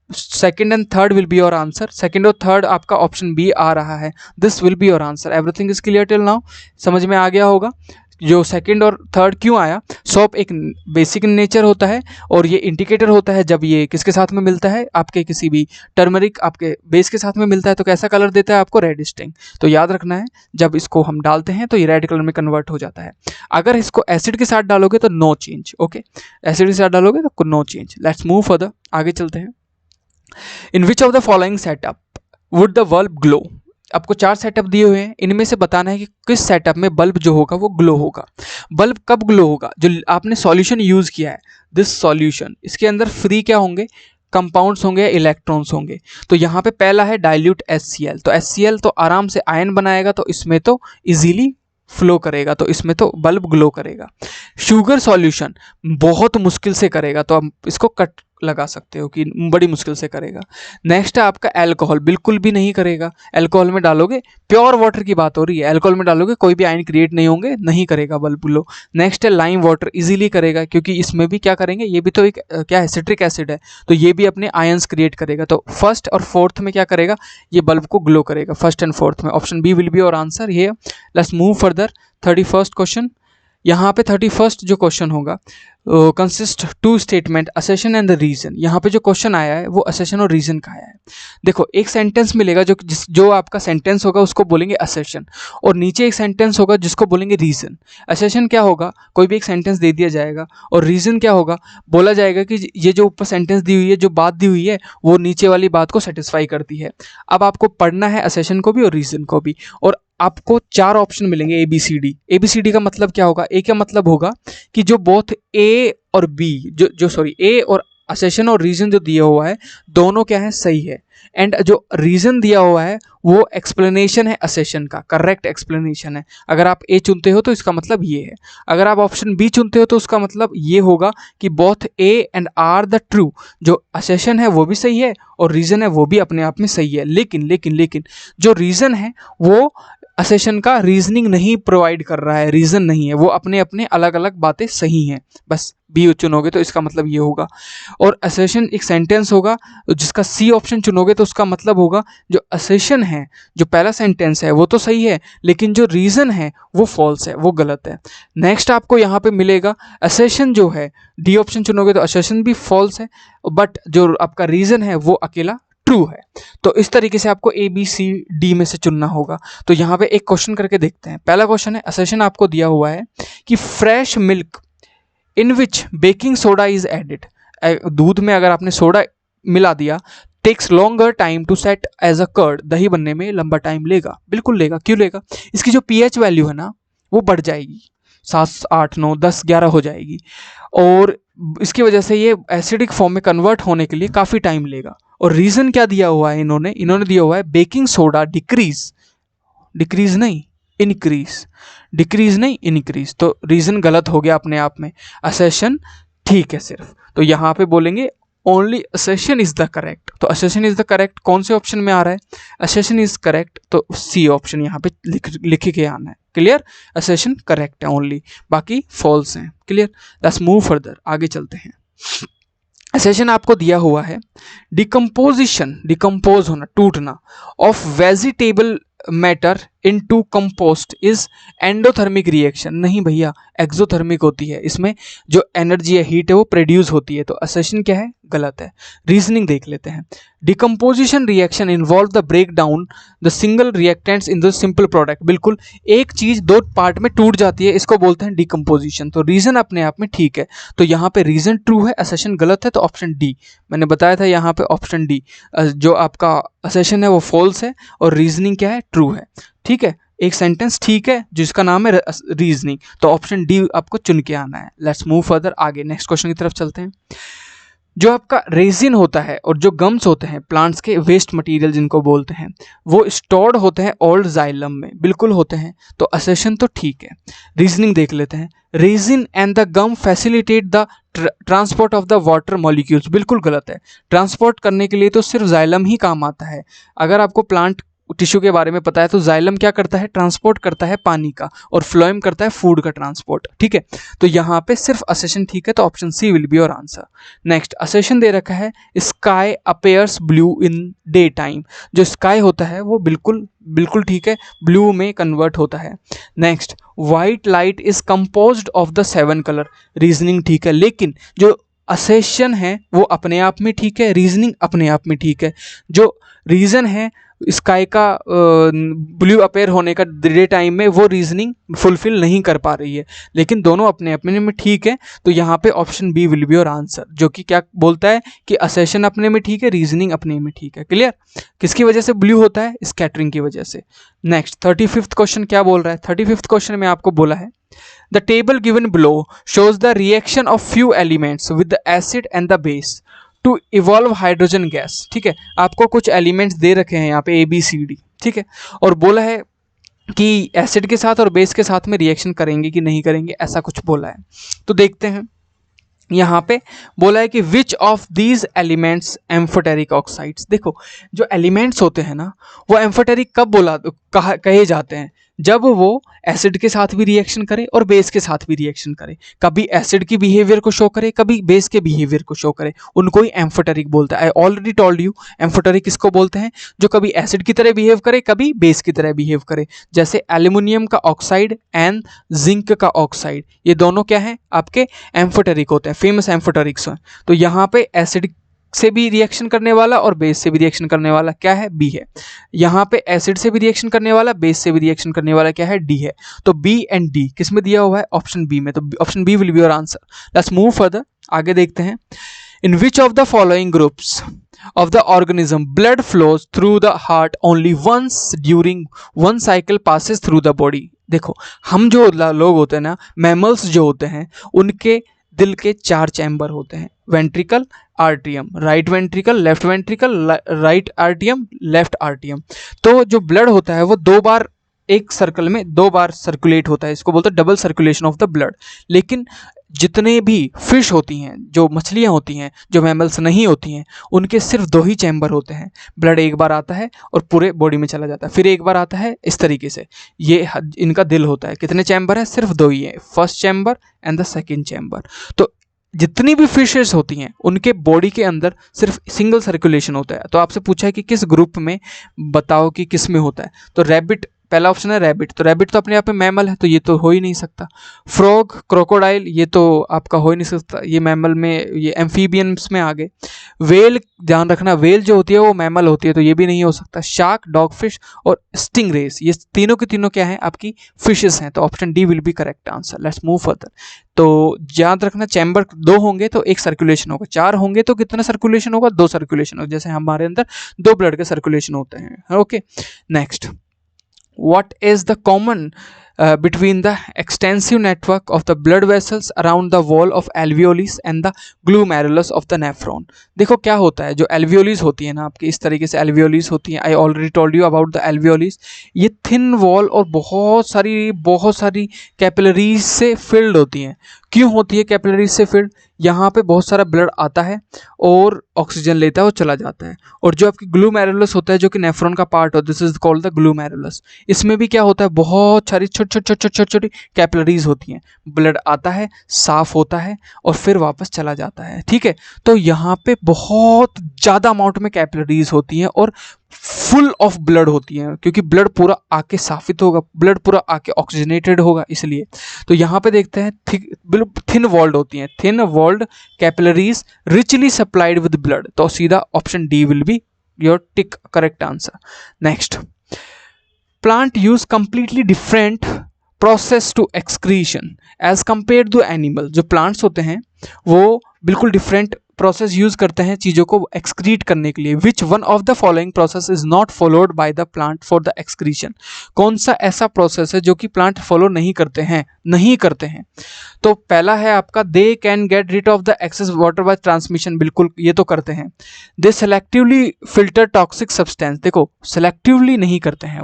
second and third will be your answer, second और थर्ड आपका ऑप्शन बी आ रहा है, this will be your answer. Everything is clear till now, समझ में आ गया होगा जो सेकंड और थर्ड क्यों आया। सोप एक बेसिक नेचर होता है और ये इंडिकेटर होता है, जब ये किसके साथ में मिलता है, आपके किसी भी टर्मरिक आपके बेस के साथ में मिलता है तो कैसा कलर देता है आपको, रेडिश टिंट। तो याद रखना है जब इसको हम डालते हैं तो ये रेड कलर में कन्वर्ट हो जाता है। अगर इसको एसिड के साथ डालोगे तो नो चेंज, ओके, एसिड के साथ डालोगे तो no change. Let's move further, आगे चलते हैं। In which of the following setup would the bulb glow, आपको 4 सेटअप दिए हुए हैं, इनमें से बताना है कि किस सेटअप में बल्ब जो होगा वो ग्लो होगा। बल्ब कब ग्लो होगा, जो आपने सॉल्यूशन यूज किया है, दिस सॉल्यूशन, इसके अंदर फ्री क्या होंगे, कंपाउंड्स होंगे या इलेक्ट्रॉन्स होंगे। तो यहाँ पे पहला है डाइल्यूट HCl, तो HCl तो आराम से आयन बनाएगा, तो इसमें तो इजीली फ्लो करेगा, तो इसमें तो बल्ब ग्लो करेगा। शुगर सॉल्यूशन बहुत मुश्किल से करेगा, तो आप इसको कट लगा सकते हो कि बड़ी मुश्किल से करेगा। नेक्स्ट है आपका अल्कोहल, बिल्कुल भी नहीं करेगा, अल्कोहल में डालोगे, प्योर वाटर की बात हो रही है, अल्कोहल में डालोगे कोई भी आयन क्रिएट नहीं होंगे, नहीं करेगा बल्ब ग्लो। नेक्स्ट है लाइम वाटर, इजीली करेगा, क्योंकि इसमें भी क्या करेंगे, ये भी तो एक क्या है, सिट्रिक एसिड है, तो ये भी अपने आयंस क्रिएट करेगा। तो फर्स्ट और फोर्थ में क्या करेगा, ये बल्ब को ग्लो करेगा, फर्स्ट एंड फोर्थ में। Option B will be your answer here. Let's move further, 31st question. यहाँ पे 31st जो क्वेश्चन होगा consist 2 statement, assertion and the reason. यहाँ पे जो क्वेश्चन आया है वो असेशन और रीजन का आया है। देखो एक सेंटेंस मिलेगा जो आपका सेंटेंस होगा उसको बोलेंगे असेशन, और नीचे एक सेंटेंस होगा जिसको बोलेंगे रीजन। असेशन क्या होगा, कोई भी एक सेंटेंस दे दिया जाएगा, और रीजन क्या होगा, बोला जाएगा कि ये जो ऊपर सेंटेंस दी हुई है, जो बात दी हुई है वो नीचे वाली बात को सेटिस्फाई करती है। अब आपको पढ़ना है असेशन को भी और रीजन को भी, और आपको 4 ऑप्शन मिलेंगे ABCD। ABCD का मतलब क्या होगा, ए का मतलब होगा कि जो बोथ ए और बी ए और असेशन और रीजन जो दिया हुआ है दोनों क्या है, सही है, एंड जो रीजन दिया हुआ है वो एक्सप्लेनेशन है असेशन का, करेक्ट एक्सप्लेनेशन है। अगर आप ए चुनते हो तो इसका मतलब ये है, अगर आप ऑप्शन बी चुनते हो तो उसका मतलब ये होगा कि both A and R the true, जो असेशन है वो भी सही है और रीजन है वो भी अपने आप में सही है। लेकिन जो रीजन है वो असेशन का रीजनिंग नहीं प्रोवाइड कर रहा है, रीजन नहीं है, वो अपने अपने अलग अलग बातें सही हैं, बस बी चुनोगे तो इसका मतलब ये होगा। और असेशन एक सेंटेंस होगा, जिसका सी ऑप्शन चुनोगे तो उसका मतलब होगा जो असेशन है, जो पहला सेंटेंस है वो तो सही है, लेकिन जो रीजन है वो फॉल्स है, वो गलत है। नेक्स्ट आपको यहाँ पे मिलेगा असेशन जो है, डी ऑप्शन चुनोगे तो असेशन भी फॉल्स है, बट जो आपका रीजन है वो अकेला ट्रू है। तो इस तरीके से आपको ए बी सी डी में से चुनना होगा। तो यहाँ पे एक क्वेश्चन करके देखते हैं। पहला क्वेश्चन है, असेशन आपको दिया हुआ है कि fresh milk in which baking soda is added, दूध में अगर आपने सोडा मिला दिया, takes longer time to set as a curd, दही बनने में लंबा टाइम लेगा। बिल्कुल लेगा, क्यों लेगा? इसकी जो पीएच वैल्यू है ना वो बढ़ जाएगी, 7, 8, 9, 10, 11 हो जाएगी, और इसकी वजह से ये एसिडिक फॉर्म में कन्वर्ट होने के लिए काफ़ी टाइम लेगा। और रीज़न क्या दिया हुआ है इन्होंने दिया हुआ है बेकिंग सोडा डिक्रीज नहीं इंक्रीज, तो रीज़न गलत हो गया अपने आप में, असेशन ठीक है सिर्फ। तो यहाँ पे बोलेंगे ओनली असेशन इज द करेक्ट। तो असेशन इज द करेक्ट कौन से ऑप्शन में आ रहा है? असेशन इज करेक्ट, तो सी ऑप्शन यहाँ पे लिख के आना है। क्लियर? असेशन करेक्ट है ओनली, बाकी फॉल्स हैं। क्लियर? लेट्स मूव फर्दर, आगे चलते हैं। असेशन आपको दिया हुआ है डिकम्पोज होना, टूटना, of vegetable matter into compost is endothermic reaction. नहीं भैया, एक्सोथर्मिक होती है, इसमें जो एनर्जी है, हीट है, वो प्रोड्यूस होती है। तो असेशन क्या है? गलत है। रीजनिंग देख लेते हैं। Decomposition reaction involve the break down the single reactants in the simple product. बिल्कुल, एक चीज दो पार्ट में टूट जाती है, इसको बोलते हैं डिकम्पोजिशन। तो रीजन अपने आप में ठीक है, तो यहाँ पे रीजन ट्रू है, असेशन गलत है, तो ऑप्शन डी, मैंने बताया था यहाँ पे ऑप्शन डी, जो आपका असेशन है वो फॉल्स है और रीजनिंग क्या है? ट्रू है। ठीक है, एक सेंटेंस ठीक है जिसका नाम है रीजनिंग, तो ऑप्शन डी आपको चुन के आना है। लेट्स मूव फर्दर, आगे नेक्स्ट क्वेश्चन की तरफ चलते हैं। जो आपका रेजिन होता है और जो गम्स होते हैं, प्लांट्स के वेस्ट मटेरियल जिनको बोलते हैं, वो स्टोर्ड होते हैं ओल्ड जाइलम में। बिल्कुल होते हैं, तो असेशन तो ठीक है। रीजनिंग देख लेते हैं। Resin and the gum facilitate the transport of the water molecules. बिल्कुल गलत है। ट्रांसपोर्ट करने के लिए तो सिर्फ जाइलम ही काम आता है। अगर आपको प्लांट टिश्यू के बारे में पता है तो जाइलम क्या करता है? ट्रांसपोर्ट करता है पानी का, और फ्लोएम करता है फूड का ट्रांसपोर्ट। ठीक है, तो यहाँ पे सिर्फ असेशन ठीक है, तो option C will be your answer. Next, assertion दे रखा है sky appears blue in day time. जो स्काई होता है वो बिल्कुल ठीक है, ब्लू में कन्वर्ट होता है। Next, white light is composed of the 7 colour. Reasoning ठीक है, लेकिन जो असेशन है वो अपने आप में ठीक है, रीजनिंग अपने आप में ठीक है। जो रीजन है स्काई का ब्लू अपेयर होने का डे टाइम में, वो रीजनिंग फुलफिल नहीं कर पा रही है, लेकिन दोनों अपने अपने में ठीक है। तो यहाँ पे option B will be your answer, जो कि क्या बोलता है कि असेशन अपने में ठीक है, रीजनिंग अपने में ठीक है। क्लियर? किसकी वजह से ब्लू होता है? स्कैटरिंग की वजह से। नेक्स्ट, 35th क्वेश्चन क्या बोल रहा है? 35th क्वेश्चन में आपको बोला है the table given below shows the reaction of few elements with the acid and the base to evolve hydrogen gas. ठीक है, आपको कुछ एलिमेंट्स दे रखे हैं यहाँ पे ए बी सी डी, ठीक है, और बोला है कि एसिड के साथ और बेस के साथ में रिएक्शन करेंगे कि नहीं करेंगे, ऐसा कुछ बोला है। तो देखते हैं, यहाँ पे बोला है कि which of these elements amphoteric oxides. देखो, जो एलिमेंट्स होते हैं ना, वो एम्फोटेरिक कब कहे जाते हैं? जब वो एसिड के साथ भी रिएक्शन करे और बेस के साथ भी रिएक्शन करे, कभी एसिड की बिहेवियर को शो करे, कभी बेस के बिहेवियर को शो करे, उनको ही एम्फोटेरिक बोलता है। आई ऑलरेडी टोल्ड यू, एम्फोटेरिक किसको बोलते हैं? जो कभी एसिड की तरह बिहेव करे, कभी बेस की तरह बिहेव करे, जैसे एल्यूमिनियम का ऑक्साइड एंड जिंक का ऑक्साइड, ये दोनों क्या है? आपके एम्फोटेरिक होते हैं, फेमस एम्फोटेरिक्स हैं। तो यहाँ पे एसिड से भी रिएक्शन करने वाला और बेस से भी रिएक्शन करने वाला क्या है? बी है। यहाँ पे एसिड से भी रिएक्शन करने वाला, बेस से भी रिएक्शन करने वाला क्या है? डी है। तो बी एंड डी किस में दिया हुआ है? ऑप्शन बी में। तो option B will be your answer. Let's move further, आगे देखते हैं। In which of the following groups of the organism blood flows through the heart only once during one cycle passes through the body। देखो, हम जो लोग होते हैं ना, मैमल्स जो होते हैं, उनके दिल के 4 चैम्बर होते हैं, ventricle, atrium, right ventricle, left ventricle, right atrium, left atrium. तो जो ब्लड होता है वो 2 बार एक सर्कल में 2 बार सर्कुलेट होता है, इसको बोलते हैं double circulation of the blood. लेकिन जितने भी फिश होती हैं, जो मछलियां होती हैं, जो मैमल्स नहीं होती हैं, उनके सिर्फ 2 ही चैम्बर होते हैं। ब्लड एक बार आता है और पूरे बॉडी में चला जाता है, फिर एक बार आता है, इस तरीके से। ये इनका दिल होता है। कितने चैम्बर है? सिर्फ 2 ही है, first chamber and the second chamber. तो जितनी भी फिशेस होती हैं उनके बॉडी के अंदर सिर्फ सिंगल सर्कुलेशन होता है। तो आपसे पूछा है कि किस ग्रुप में, बताओ कि किस में होता है। तो रैबिट, पहला ऑप्शन है रैबिट। तो रैबिट तो अपने आप में मैमल है, तो ये तो हो ही नहीं सकता। फ्रॉग, क्रोकोडाइल, ये तो आपका हो ही नहीं सकता, ये मैमल में, ये एम्फीबियंस में आ गए। वेल, ध्यान रखना, वेल जो होती है वो मैमल होती है, तो ये भी नहीं हो सकता। शार्क, डॉगफिश और स्टिंगरेस, ये तीनों के तीनों क्या हैं? आपकी फिशेस हैं। तो option D will be correct answer. Let's move further. तो याद रखना, चैम्बर 2 होंगे तो 1 सर्कुलेशन होगा, 4 होंगे तो कितना सर्कुलेशन होगा? 2 सर्कुलेशन होगा, जैसे हमारे अंदर 2 ब्लड के सर्कुलेशन होते हैं। Okay, next, what is the common between the extensive network of the blood vessels around the wall of alveolus and the glomerulus of the nephron? देखो क्या होता है, जो alveolus होती है ना आपकी, इस तरीके से alveolus होती है। I already told you about the alveolus। ये thin wall और बहुत सारी कैपिलरीज से फिल्ड होती हैं। क्यों होती है कैपिलरीज से फिल्ड? यहाँ पे बहुत सारा ब्लड आता है और ऑक्सीजन लेता है और चला जाता है। और जो आपकी ग्लूमेरुलस होता है, जो कि नेफ्रॉन का पार्ट होता है, दिस इज कॉल्ड द ग्लूमेरुलस। इसमें भी क्या होता है? बहुत सारी छोटी कैपिलरीज होती हैं। ब्लड आता है, साफ होता है और फिर वापस चला जाता है। ठीक है, तो यहाँ पे बहुत ज़्यादा अमाउंट में कैपिलरीज होती हैं और फुल ऑफ ब्लड होती है, क्योंकि ब्लड पूरा आके साफित होगा, ब्लड पूरा आके ऑक्सीजनेटेड होगा, इसलिए। तो यहाँ पे देखते हैं थिन वॉल्ड होती हैं, thin walled capillaries richly supplied with blood. तो सीधा option D will be your tick correct answer. Next, plant use completely different process to excretion as compare to animal. जो प्लांट्स होते हैं वो बिल्कुल डिफरेंट प्रोसेस यूज करते हैं चीज़ों को एक्सक्रीट करने के लिए। Which one of the following process is not followed by the plant for the excretion? कौन सा ऐसा प्रोसेस है जो कि प्लांट फॉलो नहीं करते हैं? तो पहला है आपका, they can get rid of the excess water by transmission. बिल्कुल, ये तो करते हैं। They selectively filter toxic substance. देखो, सेलेक्टिवली नहीं करते हैं,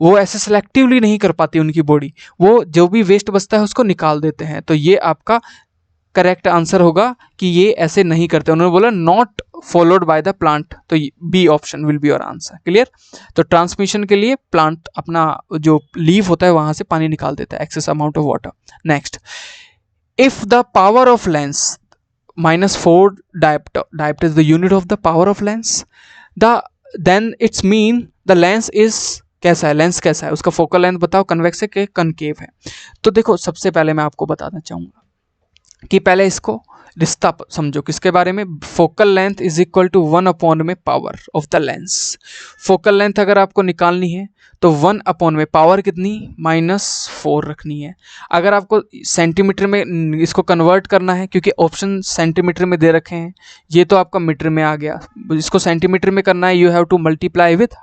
वो ऐसे सेलेक्टिवली नहीं कर पाती उनकी बॉडी, वो जो भी वेस्ट बचता है उसको निकाल देते हैं। तो ये आपका करेक्ट आंसर होगा कि ये ऐसे नहीं करते। उन्होंने बोला not followed by the plant, तो B option will be your answer. Clear? तो ट्रांसमिशन के लिए प्लांट अपना जो लीफ होता है वहां से पानी निकाल देता है, excess amount of water. Next, if the power of lens -4 diopter is the unit of the power of lens, then it's mean the lens is कैसा है? लेंस कैसा है? उसका फोकल लेंथ बताओ, कन्वेक्स है कि कनकेव है? तो देखो, सबसे पहले मैं आपको बताना चाहूंगा कि पहले इसको रिश्ता समझो किसके बारे में। Focal length is equal to 1 में power of the lens. Focal length अगर आपको निकालनी है तो 1 में पावर कितनी? -4 रखनी है। अगर आपको सेंटीमीटर में इसको कन्वर्ट करना है, क्योंकि ऑप्शन सेंटीमीटर में दे रखे हैं, ये तो आपका मीटर में आ गया, इसको सेंटीमीटर में करना है, you have to multiply with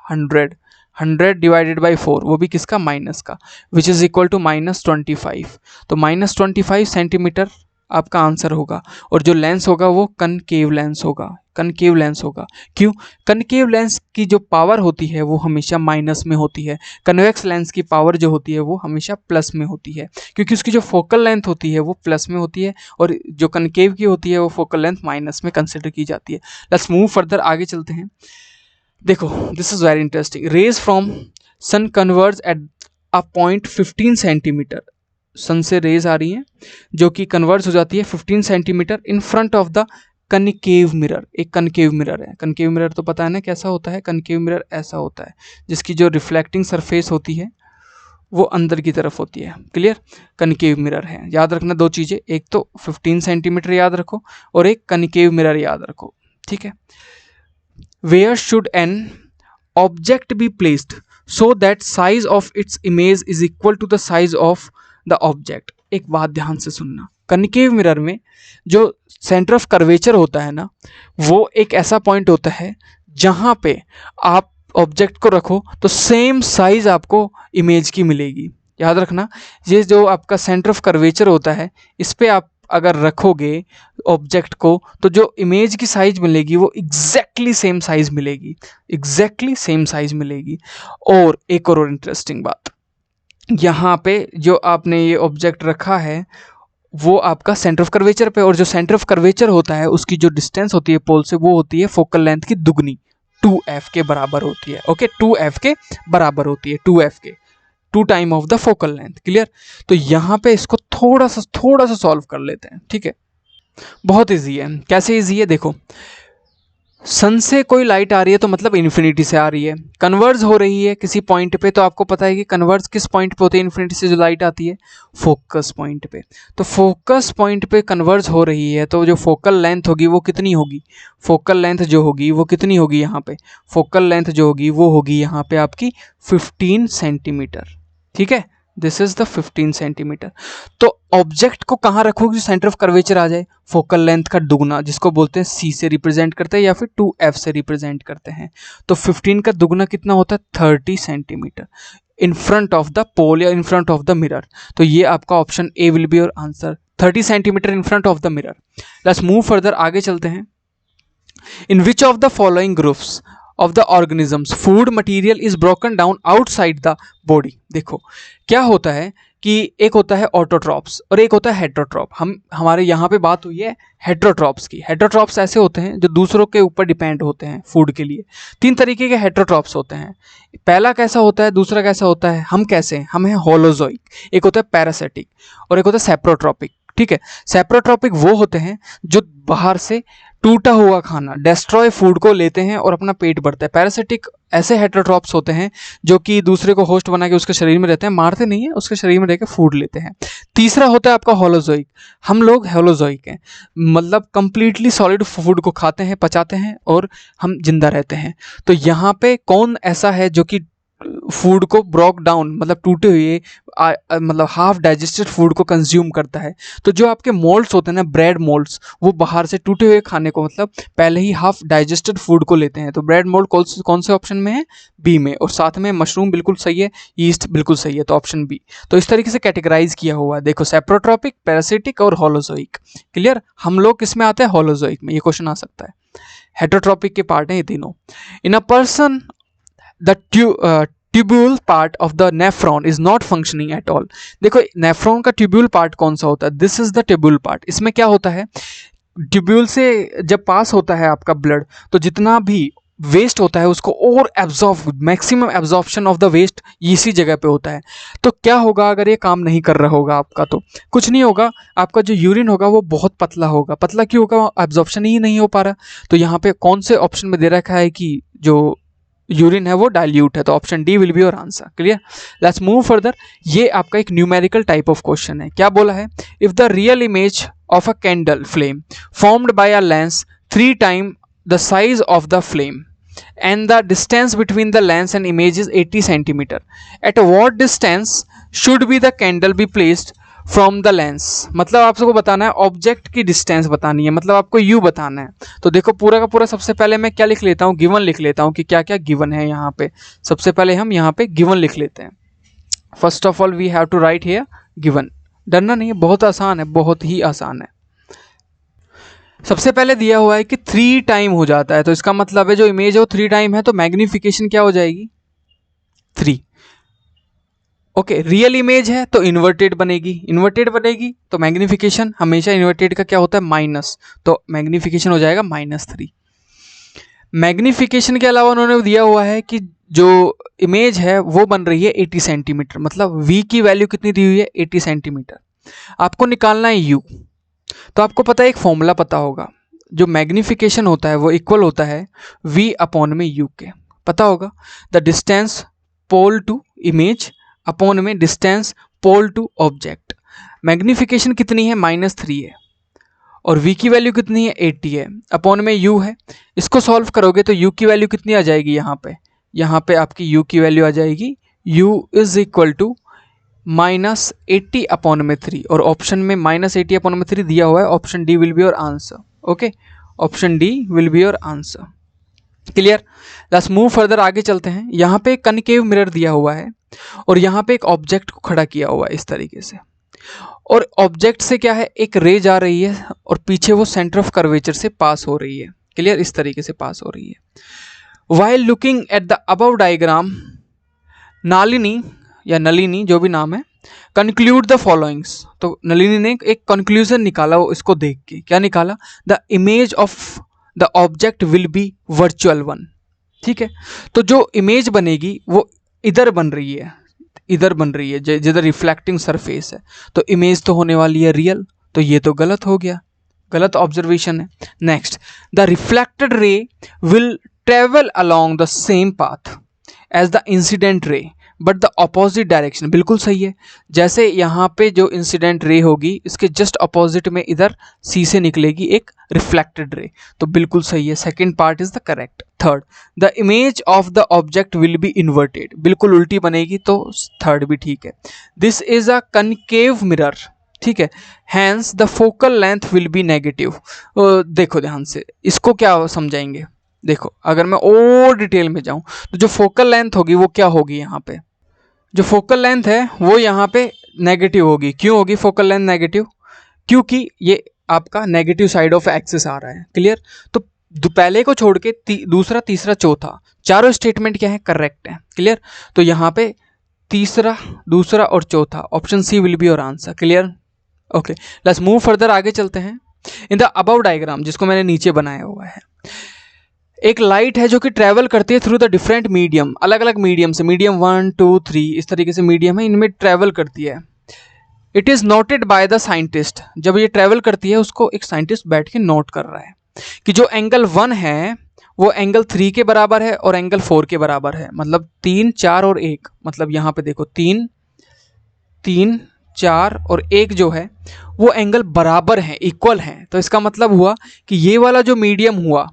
100 divided by 4, वो भी किसका? माइनस का, विच इज इक्वल टू -25। तो -25 सेंटीमीटर आपका आंसर होगा। और जो लेंस होगा वो कनकेव लेंस होगा। क्यों? कनकेव लेंस की जो पावर होती है वो हमेशा माइनस में होती है, कन्वेक्स लेंस की पावर जो होती है वो हमेशा प्लस में होती है, क्योंकि उसकी जो फोकल लेंथ होती है वो प्लस में होती है और जो कनकेव की होती है वो फोकल लेंथ माइनस में कंसिडर की जाती है। लेट्स मूव फर्दर, आगे चलते हैं। देखो, this is very interesting. Rays from sun converge at a point 15 centimetre. Sun से रेज आ रही हैं जो कि कन्वर्ज हो जाती है 15 centimetre in front of the concave mirror. एक कनकेव मिरर है। कनकेव मिरर तो पता है ना कैसा होता है? कनकेव मिरर ऐसा होता है जिसकी जो रिफ्लेक्टिंग सरफेस होती है वो अंदर की तरफ होती है। क्लियर? कनकेव मिरर है। याद रखना 2 चीज़ें, एक तो 15 सेंटीमीटर याद रखो और एक कनकेव मिरर याद रखो। ठीक है? Where should an object be placed so that size of its image is equal to the size of the object? एक बात ध्यान से सुनना, कनकेव मिरर में जो सेंटर ऑफ कर्वेचर होता है ना, वो एक ऐसा पॉइंट होता है जहां पे आप ऑब्जेक्ट को रखो तो सेम साइज आपको इमेज की मिलेगी। याद रखना, ये जो आपका सेंटर ऑफ कर्वेचर होता है, इस पे आप अगर रखोगे ऑब्जेक्ट को तो जो इमेज की साइज मिलेगी वो एग्जैक्टली सेम साइज मिलेगी। और एक और इंटरेस्टिंग बात, यहाँ पे जो आपने ये ऑब्जेक्ट रखा है वो आपका सेंटर ऑफ कर्वेचर पे, और जो सेंटर ऑफ कर्वेचर होता है उसकी जो डिस्टेंस होती है पोल से वो होती है फोकल लेंथ की दुगनी, 2f के बराबर होती है। ओके, 2f के बराबर होती है, 2f के 2 time of the focal length. Clear? तो यहाँ पे इसको थोड़ा सा सॉल्व कर लेते हैं। ठीक है, बहुत इजी है। कैसे इजी है? देखो, सन से कोई लाइट आ रही है तो मतलब इन्फिनिटी से आ रही है, कन्वर्ज हो रही है किसी पॉइंट पे, तो आपको पता है कि कन्वर्ज किस पॉइंट पे होती है इन्फिनिटी से जो लाइट आती है? फोकस पॉइंट पे। तो फोकस पॉइंट पे कन्वर्ज हो रही है तो जो फोकल लेंथ होगी वो कितनी होगी? फोकल लेंथ जो होगी वो कितनी होगी? यहाँ पे फोकल लेंथ जो होगी वो होगी यहाँ पे आपकी 15 सेंटीमीटर। ठीक है, दिस इज द 15 सेंटीमीटर। तो ऑब्जेक्ट को कहाँ रखोगे सेंटर ऑफ कर्वेचर आ जाए? फोकल लेंथ का दुगना, जिसको बोलते हैं c से रिप्रेजेंट करते हैं या फिर 2f से रिप्रेजेंट करते हैं। तो 15 का दुगना कितना होता है? 30 centimetre in front of the pole या in front of the mirror. तो ये आपका option A will be your answer, 30 centimetre in front of the mirror. Let's move further, आगे चलते हैं। In which of the following groups of the organisms food material is broken down outside the body? देखो क्या होता है कि एक होता है ऑटोट्रॉप्स और एक होता है हेट्रोट्रॉप। हमारे यहाँ पे बात हुई है हेट्रोट्रॉप्स की। हेट्रोट्रॉप्स ऐसे होते हैं जो दूसरों के ऊपर डिपेंड होते हैं फूड के लिए। 3 तरीके के हेट्रोट्रॉप्स होते हैं। पहला कैसा होता है, दूसरा कैसा होता है, हम कैसे हैं? हम हैं होलोजोइक। एक होता है पैरासिटिक और एक होता है सेप्रोट्रॉपिक। ठीक है, सेप्रोट्रॉपिक वो होते हैं जो बाहर से टूटा हुआ खाना, डेस्ट्रॉय फूड को लेते हैं और अपना पेट भरते हैं। पैरासिटिक ऐसे हेट्रोट्रॉप्स होते हैं जो कि दूसरे को होस्ट बना के उसके शरीर में रहते हैं, मारते नहीं है, उसके शरीर में रहकर फूड लेते हैं। तीसरा होता है आपका होलोजोइक। हम लोग होलोजोइक हैं, मतलब कंप्लीटली सॉलिड फूड को खाते हैं, पचाते हैं और हम जिंदा रहते हैं। तो यहाँ पे कौन ऐसा है जो कि फूड को ब्रोक डाउन, मतलब टूटे हुए मतलब हाफ डाइजेस्टेड फूड को कंज्यूम करता है? तो जो आपके मोल्ड्स होते हैं ना, ब्रेड मोल्ड्स, वो बाहर से टूटे हुए खाने को, मतलब पहले ही हाफ डाइजेस्टेड फूड को लेते हैं। तो ब्रेड मोल्ड कौन से ऑप्शन में है? बी में। और साथ में मशरूम बिल्कुल सही है, ईस्ट बिल्कुल सही है, तो ऑप्शन बी। तो इस तरीके से कैटेगराइज किया हुआ है। देखो, सेप्रोट्रॉपिक, पैरासिटिक और होलोजोइक। क्लियर? हम लोग किस में आते हैं? होलोजोइक में। ये क्वेश्चन आ सकता है। हेट्रोट्रॉपिक के पार्ट हैं ये तीनों। In a person the tubule part of the nephron is not functioning at all. देखो, नेफ्रॉन का ट्यूब्यूल पार्ट कौन सा होता है? This is the tubule part. इसमें क्या होता है, ट्यूब्यूल से जब पास होता है आपका ब्लड, तो जितना भी वेस्ट होता है उसको और absorb, maximum absorption of the waste इसी जगह पे होता है। तो क्या होगा अगर ये काम नहीं कर रहा होगा आपका? तो कुछ नहीं होगा, आपका जो यूरिन होगा वो बहुत पतला होगा। पतला क्यों होगा? एब्जॉर्प्शन ही नहीं हो पा रहा। तो यहाँ पे कौन से ऑप्शन में दे रखा है कि जो यूरिन है वो डाइल्यूट है? तो option D will be your answer. Clear? Let's move further. ये आपका एक न्यूमेरिकल टाइप ऑफ क्वेश्चन है। क्या बोला है? If the real image of a candle flame formed by a lens 3 time the size of the flame and the distance between the lens and image is 80 centimeter, at what distance should be the candle be placed from the lens? मतलब आपको बताना है object की distance बतानी है, मतलब आपको you बताना है। तो देखो पूरा का पूरा सबसे पहले मैं क्या लिख लेता हूँ, गिवन लिख लेता हूँ कि क्या क्या गिवन है यहाँ पे। सबसे पहले हम यहाँ पे गिवन लिख लेते हैं। First of all we have to write here given. डरना नहीं है, बहुत आसान है, बहुत ही आसान है। सबसे पहले दिया हुआ है कि 3 टाइम हो जाता है, तो इसका मतलब है जो इमेज है वो 3 टाइम है, तो मैग्निफिकेशन क्या हो जाएगी? 3। ओके, रियल इमेज है तो इन्वर्टेड बनेगी, इन्वर्टेड बनेगी तो मैग्निफिकेशन हमेशा इन्वर्टेड का क्या होता है? माइनस, तो मैग्निफिकेशन हो जाएगा -3। मैग्निफिकेशन के अलावा उन्होंने दिया हुआ है कि जो इमेज है वो बन रही है 80 सेंटीमीटर, मतलब v की वैल्यू कितनी दी हुई है? 80 सेंटीमीटर। आपको निकालना है u। तो आपको पता है, एक फॉर्मूला पता होगा, जो मैग्निफिकेशन होता है वो इक्वल होता है v अपॉन में u के। पता होगा, the distance pole to image upon में distance pole to object. Magnification कितनी है? -3 है, और v की वैल्यू कितनी है? 80 है, अपॉन में u है। इसको सॉल्व करोगे तो u की वैल्यू कितनी आ जाएगी? यहाँ पे आपकी u की वैल्यू आ जाएगी, u is equal to -80 upon में 3, और ऑप्शन में -80 अपॉन में 3 दिया हुआ है। Option D will be your answer. Okay, option D will be your answer. Clear? Let's move further, आगे चलते हैं। यहाँ पे एक कनकेव मिरर दिया हुआ है और यहाँ पे एक ऑब्जेक्ट को खड़ा किया हुआ है इस तरीके से, और ऑब्जेक्ट से क्या है, एक रे जा रही है और पीछे वो सेंटर ऑफ कर्वेचर से पास हो रही है। क्लियर? इस तरीके से पास हो रही है। While looking at the above diagram, Nalini या नलिनी, जो भी नाम है, कंक्लूड द फॉलोइंग्स। तो नलिनी ने एक कंक्लूजन निकाला, वो इसको देख के क्या निकाला, the image of the object will B virtual one. ठीक है, तो जो इमेज बनेगी वो इधर बन रही है, इधर बन रही है जिधर रिफ्लेक्टिंग सरफेस है, तो इमेज तो होने वाली है रियल, तो ये तो गलत हो गया, गलत ऑब्जर्वेशन है। Next, the reflected ray will travel along the same path as the incident ray but the opposite direction. बिल्कुल सही है, जैसे यहाँ पे जो इंसिडेंट रे होगी इसके जस्ट अपोजिट में इधर सी से निकलेगी एक रिफ्लेक्टेड रे, तो बिल्कुल सही है, second part is the correct. Third, the image of the object will be inverted, बिल्कुल उल्टी बनेगी, तो थर्ड भी ठीक है। This is a concave mirror, ठीक है, hence the focal length will be negative. देखो ध्यान से, इसको क्या समझाएंगे, देखो अगर मैं और डिटेल में जाऊं तो जो फोकल लेंथ होगी वो क्या होगी, यहाँ पे जो फोकल लेंथ है वो यहाँ पे नेगेटिव होगी। क्यों होगी फोकल लेंथ नेगेटिव, क्योंकि ये आपका नेगेटिव साइड ऑफ एक्सिस आ रहा है। क्लियर, तो पहले को छोड़ के दूसरा, तीसरा, चौथा, चारों स्टेटमेंट क्या है, करेक्ट है। क्लियर, तो यहाँ पे तीसरा, दूसरा और चौथा, option C will be your answer. Clear, okay, let's move further, आगे चलते हैं। इन द अबव डायग्राम, जिसको मैंने नीचे बनाया हुआ है, एक लाइट है जो कि ट्रैवल करती है थ्रू द डिफरेंट मीडियम, अलग अलग मीडियम से, मीडियम 1 2 3 इस तरीके से मीडियम है, इनमें ट्रैवल करती है। It is noted by the scientist, जब ये ट्रैवल करती है उसको एक साइंटिस्ट बैठ के नोट कर रहा है कि जो एंगल 1 है वो एंगल 3 के बराबर है और एंगल 4 के बराबर है, मतलब 3 4 और 1, मतलब यहाँ पे देखो 3 3 4 और 1 जो है वो एंगल बराबर है, इक्वल है। तो इसका मतलब हुआ कि ये वाला जो मीडियम हुआ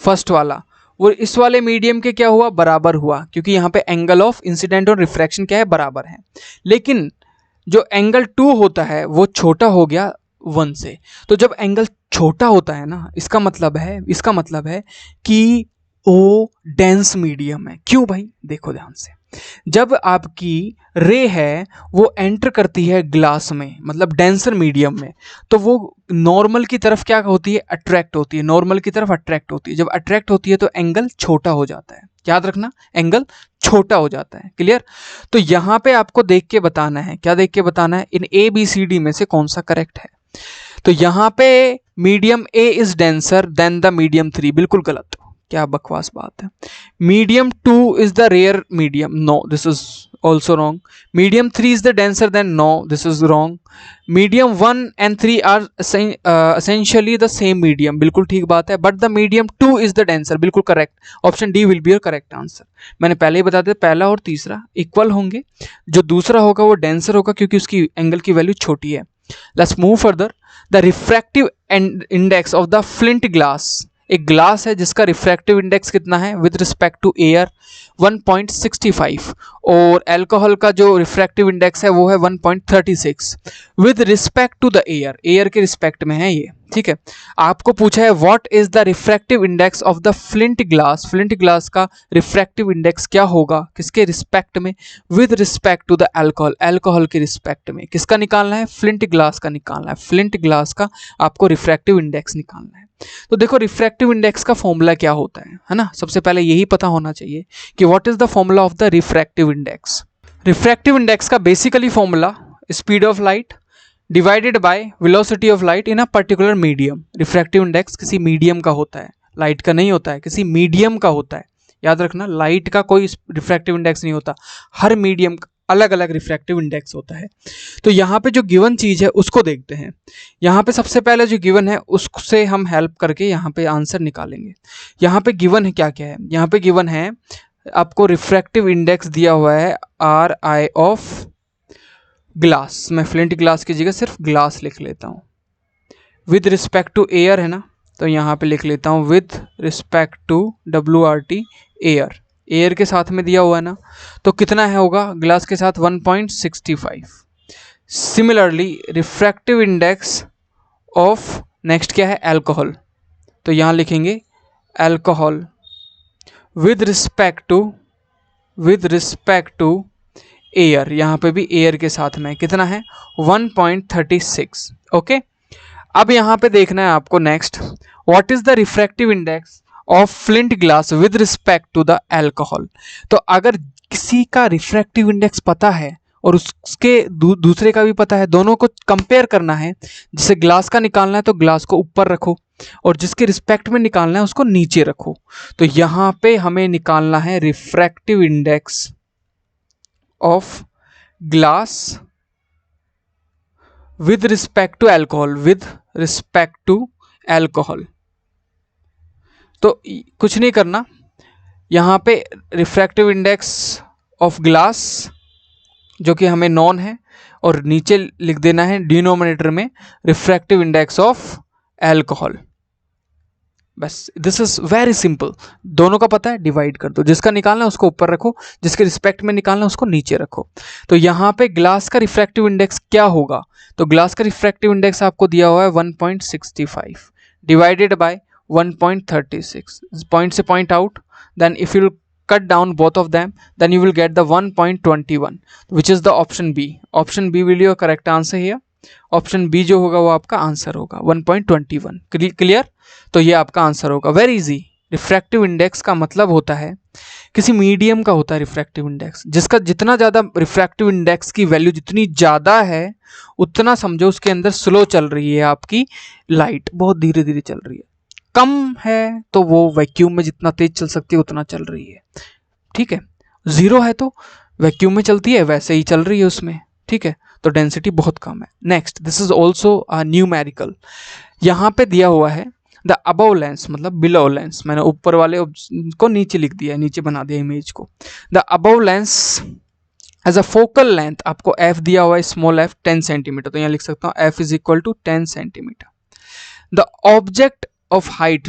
फर्स्ट वाला, वो इस वाले मीडियम के क्या हुआ, बराबर हुआ, क्योंकि यहाँ पे एंगल ऑफ इंसिडेंट और रिफ्रैक्शन क्या है, बराबर है। लेकिन जो एंगल 2 होता है वो छोटा हो गया 1 से। तो जब एंगल छोटा होता है ना, इसका मतलब है कि वो डेंस मीडियम है। क्यों भाई, देखो ध्यान से, जब आपकी रे है वो एंटर करती है ग्लास में, मतलब डेंसर मीडियम में, तो वो नॉर्मल की तरफ क्या होती है, अट्रैक्ट होती है, नॉर्मल की तरफ अट्रैक्ट होती है। जब अट्रैक्ट होती है तो एंगल छोटा हो जाता है, याद रखना, एंगल छोटा हो जाता है। क्लियर, तो यहाँ पे आपको देख के बताना है, क्या देख के बताना है, इन ABCD में से कौन सा करेक्ट है। तो यहाँ पे medium A is denser than the medium 3, बिल्कुल गलत, क्या बकवास बात है। Medium 2 is the rare medium, no this is also wrong. Medium 3 is the denser than, no this is wrong. Medium 1 and 3 are essentially the same medium, बिल्कुल ठीक बात है, but the medium 2 is the denser, बिल्कुल correct, option D will be your correct answer. मैंने पहले ही बता दिया, पहला और तीसरा इक्वल होंगे, जो दूसरा होगा वो डेंसर होगा क्योंकि उसकी एंगल की वैल्यू छोटी है। Let's move further. The refractive index of the flint glass, एक ग्लास है जिसका रिफ्रैक्टिव इंडेक्स कितना है विद रिस्पेक्ट टू एयर, 1.65, और अल्कोहल का जो रिफ्रैक्टिव इंडेक्स है वो है 1.36 with respect to the air, air के रिस्पेक्ट में है ये। ठीक है, आपको पूछा है what is the refractive index of the flint glass, flint glass का रिफ्रैक्टिव इंडेक्स क्या होगा, किसके रिस्पेक्ट में, with respect to the alcohol, alcohol के रिस्पेक्ट में। किसका निकालना है, फ्लिंट ग्लास का निकालना है, फ्लिंट ग्लास का आपको रिफ्रैक्टिव इंडेक्स निकालना है। तो देखो रिफ्रैक्टिव इंडेक्स का फॉर्मूला क्या होता है ना, सबसे पहले यही पता होना चाहिए कि what is the formula of the refractive index. Refractive index का basically formula speed of light divided by velocity of light in a particular medium. Refractive index किसी मीडियम का होता है, लाइट का नहीं होता है, किसी मीडियम का होता है, याद रखना, लाइट का कोई रिफ्रैक्टिव इंडेक्स नहीं होता, हर मीडियम अलग अलग रिफ्रैक्टिव इंडेक्स होता है। तो यहाँ पे जो गिवन चीज़ है उसको देखते हैं। यहाँ पे सबसे पहले जो गिवन है उससे हम हेल्प करके यहाँ पे आंसर निकालेंगे। यहाँ पे गिवन है क्या क्या है, यहाँ पे गिवन है आपको रिफ्रैक्टिव इंडेक्स दिया हुआ है RI ऑफ ग्लास, मैं फ्लिंट ग्लास की जगह सिर्फ ग्लास लिख लेता हूँ। विद रिस्पेक्ट टू एयर है ना, तो यहाँ पे लिख लेता हूँ with respect to WRT air, air के साथ में दिया हुआ है ना, तो कितना है होगा ग्लास के साथ 1.65। Similarly refractive index of next क्या है, अल्कोहल, तो यहाँ लिखेंगे alcohol with respect to air, यहाँ पे भी एयर के साथ में कितना है 1.36। ओके, अब यहाँ पे देखना है आपको next, what is the refractive index of flint glass with respect to the alcohol. तो अगर किसी का रिफ्रैक्टिव इंडेक्स पता है और उसके दूसरे का भी पता है, दोनों को कंपेयर करना है, जिसे ग्लास का निकालना है तो ग्लास को ऊपर रखो और जिसके रिस्पेक्ट में निकालना है उसको नीचे रखो। तो यहाँ पे हमें निकालना है refractive index of glass with respect to alcohol, with respect to alcohol. तो कुछ नहीं करना, यहाँ पे रिफ्रैक्टिव इंडेक्स ऑफ ग्लास जो कि हमें नॉन है और नीचे लिख देना है डिनोमिनेटर में रिफ्रैक्टिव इंडेक्स ऑफ एल्कोहल। बस दिस इज वेरी सिंपल, दोनों का पता है, डिवाइड कर दो, जिसका निकालना है उसको ऊपर रखो, जिसके रिस्पेक्ट में निकालना है उसको नीचे रखो। तो यहाँ पे ग्लास का रिफ्रैक्टिव इंडेक्स क्या होगा, तो ग्लास का रिफ्रैक्टिव इंडेक्स आपको दिया हुआ है 1.65 डिवाइडेड बाय 1.36, पॉइंट से point out, then if you cut down both of them, then you will get the 1.21, which is the option B. Option B will be your correct answer here. Option B जो होगा वो आपका answer होगा 1.21। Clear? तो ये आपका answer होगा। Very easy. Refractive index का मतलब होता है, किसी मीडियम का होता है रिफ्रैक्टिव इंडेक्स, जिसका जितना ज़्यादा रिफ्रैक्टिव इंडेक्स की वैल्यू जितनी ज़्यादा है उतना समझो उसके अंदर स्लो चल रही है आपकी लाइट, बहुत धीरे धीरे चल रही है। कम है तो वो वैक्यूम में जितना तेज चल सकती है उतना चल रही है, ठीक है। जीरो है तो वैक्यूम में चलती है वैसे ही चल रही है उसमें, ठीक है। तो डेंसिटी बहुत कम है। Next, this is also a numerical. यहाँ पे दिया हुआ है द अबव लेंस, मतलब बिलो लेंस, मैंने ऊपर वाले को नीचे लिख दिया, नीचे बना दिया इमेज को। The above lens as a focal length, आपको एफ दिया हुआ है, स्मॉल एफ 10 सेंटीमीटर, तो यहाँ लिख सकता हूँ F is equal to 10 centimetre. The object of height,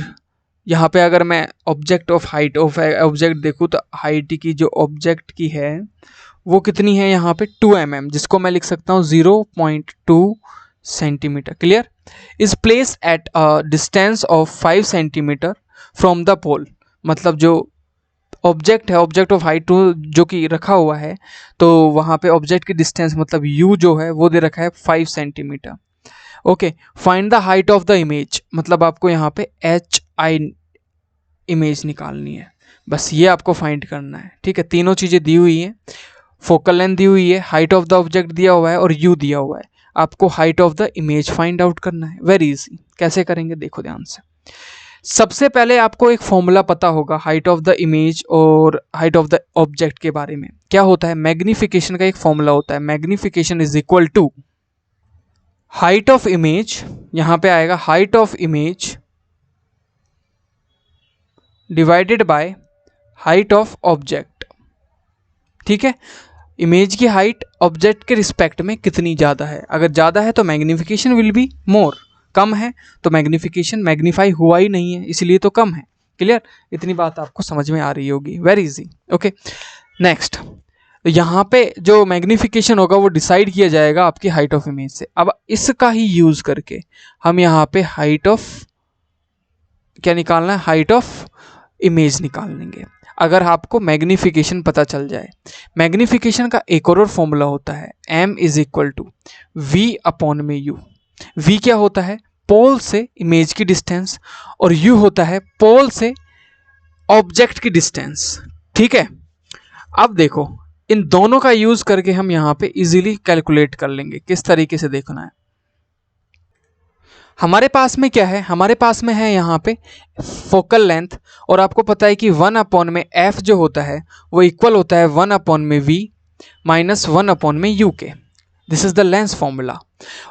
यहाँ पे अगर मैं object of height of object देखूँ तो हाइट की जो ऑब्जेक्ट की है वो कितनी है यहाँ पे 2 mm, जिसको मैं लिख सकता हूँ 0.2 centimetre. Clear? Is place at a distance of 5 centimetre from the pole, मतलब जो ऑब्जेक्ट है, ऑब्जेक्ट ऑफ हाइट जो कि रखा हुआ है, तो वहाँ पे ऑब्जेक्ट की डिस्टेंस मतलब u जो है वो दे रखा है 5 centimetre. Okay, find the height of the image, मतलब आपको यहाँ पे HI इमेज निकालनी है, बस ये आपको फाइंड करना है, ठीक है। तीनों चीज़ें दी हुई हैं, फोकल लेंथ दी हुई है, हाइट ऑफ द ऑब्जेक्ट दिया हुआ है और यू दिया हुआ है। आपको height of the image find out करना है। Very easy. कैसे करेंगे देखो ध्यान से। सबसे पहले आपको एक फॉर्मूला पता होगा हाइट ऑफ द इमेज और हाइट ऑफ द ऑब्जेक्ट के बारे में। क्या होता है? मैग्निफिकेशन का एक फॉर्मूला होता है, magnification is equal to height of image, यहां पे आएगा height of image divided by height of object, ठीक है। इमेज की हाइट ऑब्जेक्ट के रिस्पेक्ट में कितनी ज़्यादा है, अगर ज़्यादा है तो मैग्निफिकेशन विल बी मोर, कम है तो मैग्निफिकेशन मैग्नीफाई हुआ ही नहीं है इसलिए तो कम है। क्लियर? इतनी बात आपको समझ में आ रही होगी। Very easy. ओके, नेक्स्ट, यहाँ पे जो मैग्निफिकेशन होगा वो डिसाइड किया जाएगा आपकी हाइट ऑफ इमेज से। अब इसका ही यूज करके हम यहाँ पे हाइट ऑफ क्या निकालना है, हाइट ऑफ इमेज निकाल लेंगे अगर आपको मैग्निफिकेशन पता चल जाए। मैग्निफिकेशन का एक और फॉर्मूला होता है m is equal to v upon में u। v क्या होता है? पोल से इमेज की डिस्टेंस, और u होता है पोल से ऑब्जेक्ट की डिस्टेंस, ठीक है। अब देखो, इन दोनों का यूज करके हम यहाँ पे इजीली कैलकुलेट कर लेंगे। किस तरीके से देखना है, हमारे पास में क्या है, हमारे पास में है यहाँ पे फोकल लेंथ, और आपको पता है कि 1 अपॉन में f जो होता है वो इक्वल होता है 1 अपॉन में v माइनस 1 अपॉन में u के। This is the lens formula.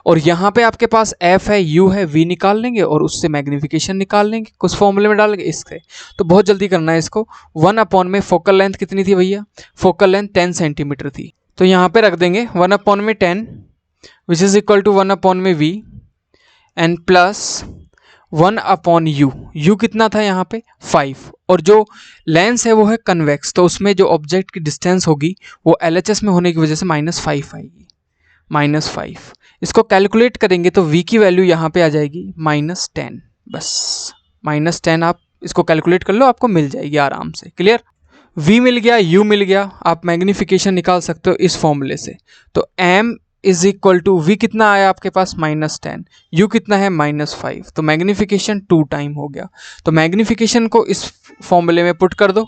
और यहाँ पे आपके पास f है, u है, v निकाल लेंगे और उससे मैग्निफिकेशन निकाल लेंगे, कुछ फॉर्मूले में डालेंगे इससे। तो बहुत जल्दी करना है इसको। 1 अपॉन में फोकल लेंथ कितनी थी भैया? फोकल लेंथ 10 सेंटीमीटर थी, तो यहाँ पे रख देंगे 1 अपॉन में 10 which is equal to 1 upon में v and plus 1 upon u. U कितना था यहाँ पे? 5, और जो लेंस है वो है कन्वेक्स, तो उसमें जो ऑब्जेक्ट की डिस्टेंस होगी वो LHS में होने की वजह से -5 आएगी, -5। इसको कैलकुलेट करेंगे तो v की वैल्यू यहाँ पे आ जाएगी -10। बस -10 आप इसको कैलकुलेट कर लो, आपको मिल जाएगी आराम से। क्लियर? v मिल गया, u मिल गया, आप मैग्निफिकेशन निकाल सकते हो इस फॉर्मूले से। तो m is equal to v कितना आया आपके पास -10, u कितना है -5, तो मैग्निफिकेशन 2 टाइम हो गया। तो मैग्निफिकेशन को इस फॉर्मूले में पुट कर दो,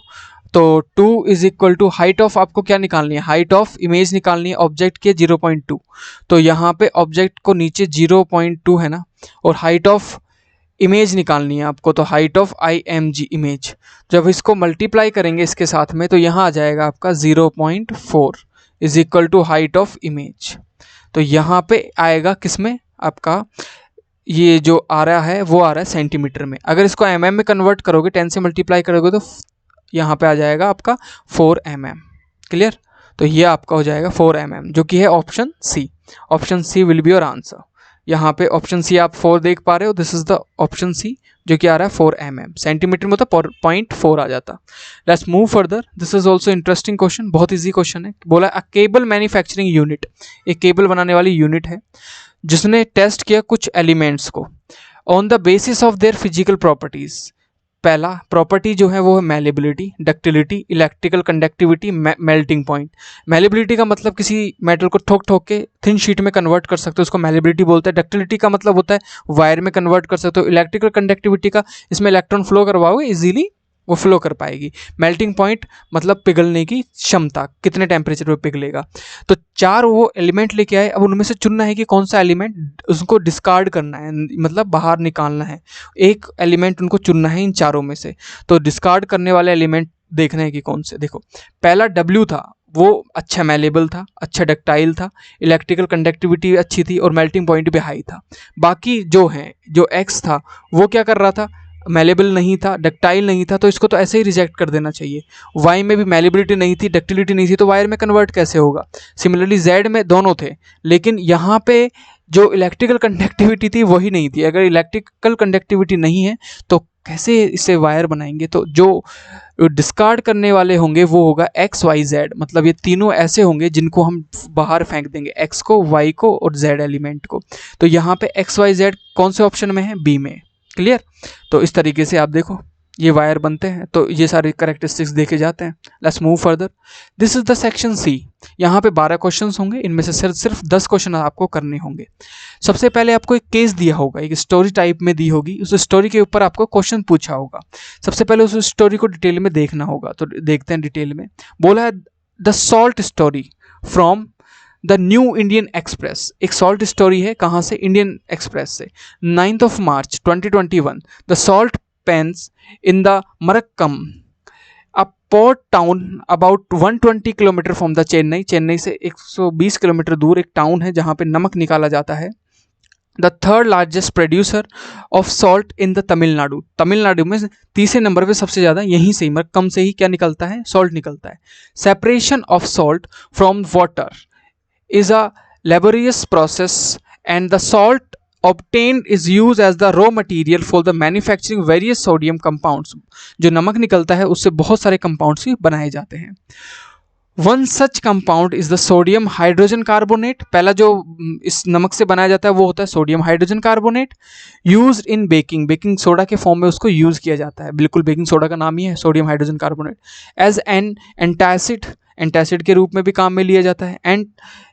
तो 2 is equal to height of आपको क्या निकालनी है, हाइट ऑफ इमेज निकालनी है ऑब्जेक्ट के 0.2, तो यहाँ पे ऑब्जेक्ट को नीचे 0.2 है ना, और हाइट ऑफ इमेज निकालनी है आपको, तो हाइट ऑफ IMG इमेज, जब इसको मल्टीप्लाई करेंगे इसके साथ में तो यहाँ आ जाएगा आपका 0.4 is equal to height of image. तो यहाँ पे आएगा किसमें, आपका ये जो आ रहा है वो आ रहा है सेंटीमीटर में। अगर इसको mm में कन्वर्ट करोगे, 10 से मल्टीप्लाई करोगे तो यहाँ पे आ जाएगा आपका 4 mm। क्लियर, तो ये आपका हो जाएगा 4 mm, जो कि है option C. Option C will be your answer. यहाँ पे ऑप्शन सी आप 4 देख पा रहे हो, this is the option C, जो कि आ रहा है 4 mm। सेंटीमीटर में तो 0.4 आ जाता। Let's move further, this is also interesting question, बहुत इजी क्वेश्चन है। बोला अ केबल मैन्युफैक्चरिंग यूनिट, एक केबल बनाने वाली यूनिट है जिसने टेस्ट किया कुछ एलिमेंट्स को on the basis of their physical properties. पहला प्रॉपर्टी जो है वो है malleability, ductility, electrical conductivity, melting point. Malleability का मतलब किसी मेटल को ठोक ठोक के थिन शीट में कन्वर्ट कर सकते हो, उसको मेलेबिलिटी बोलते हैं। डक्टिलिटी का मतलब होता है वायर में कन्वर्ट कर सकते हो। इलेक्ट्रिकल कंडक्टिविटी का, इसमें इलेक्ट्रॉन फ्लो करवाओगे इजीली वो फ्लो कर पाएगी। मेल्टिंग पॉइंट मतलब पिघलने की क्षमता, कितने टेम्परेचर पे पिघलेगा। तो 4 वो एलिमेंट लेके आए, अब उनमें से चुनना है कि कौन सा एलिमेंट उसको डिस्कार्ड करना है, मतलब बाहर निकालना है। एक एलिमेंट उनको चुनना है इन चारों में से, तो डिस्कार्ड करने वाले एलिमेंट देखना है कि कौन से। देखो पहला W था, वो अच्छा मेलेबल था, अच्छा डक्टाइल था, इलेक्ट्रिकल कंडक्टिविटी अच्छी थी और मेल्टिंग पॉइंट भी हाई था। बाकी जो है, जो X था वो क्या कर रहा था, मेलेबल नहीं था, डक्टाइल नहीं था, तो इसको तो ऐसे ही रिजेक्ट कर देना चाहिए। वाई में भी मेलेबिलिटी नहीं थी, डक्टिलिटी नहीं थी, तो वायर में कन्वर्ट कैसे होगा। सिमिलरली जेड में दोनों थे, लेकिन यहाँ पे जो इलेक्ट्रिकल कंडक्टिविटी थी वही नहीं थी। अगर इलेक्ट्रिकल कंडक्टिविटी नहीं है तो कैसे इसे वायर बनाएंगे। तो जो डिस्कार्ड करने वाले होंगे वो होगा एक्स वाई जेड, मतलब ये तीनों ऐसे होंगे जिनको हम बाहर फेंक देंगे, एक्स को, वाई को और जेड एलिमेंट को। तो यहाँ पे एक्स वाई जेड कौन से ऑप्शन में है, बी में। क्लियर, तो इस तरीके से आप देखो ये वायर बनते हैं, तो ये सारे करेक्टरिस्टिक्स देखे जाते हैं। Let's move further, this is the section C. यहाँ पे 12 क्वेश्चंस होंगे, इनमें से सिर्फ 10 क्वेश्चन आपको करने होंगे। सबसे पहले आपको एक केस दिया होगा, एक स्टोरी टाइप में दी होगी, उस स्टोरी के ऊपर आपको क्वेश्चन पूछा होगा। सबसे पहले उस स्टोरी को डिटेल में देखना होगा, तो देखते हैं डिटेल में। बोला है the salt story from the new Indian Express. एक सॉल्ट स्टोरी है, कहाँ से, इंडियन एक्सप्रेस से। 9 March 2021 the salt pans in the Marakkanam, a port town about 120 kilometre from the Chennai. Chennai से 120 किलोमीटर दूर एक टाउन है जहाँ पे नमक निकाला जाता है। The third largest producer of salt in the Tamil Nadu. Tamil Nadu में तीसरे नंबर पे सबसे ज़्यादा यहीं से, मरक्कम से ही क्या निकलता है, सॉल्ट निकलता है। Separation of salt from water is a laborious process and the salt obtained is used as the raw material for the manufacturing various sodium compounds। जो नमक निकलता है उससे बहुत सारे कंपाउंड्स भी बनाए जाते हैं। One such compound is the sodium hydrogen carbonate. पहला जो इस नमक से बनाया जाता है वो होता है sodium hydrogen carbonate. Use in baking, baking soda के फॉर्म में उसको यूज किया जाता है, बिल्कुल बेकिंग सोडा का नाम ही है sodium hydrogen carbonate. As an antacid, antacid के रूप में भी काम में लिया जाता है। And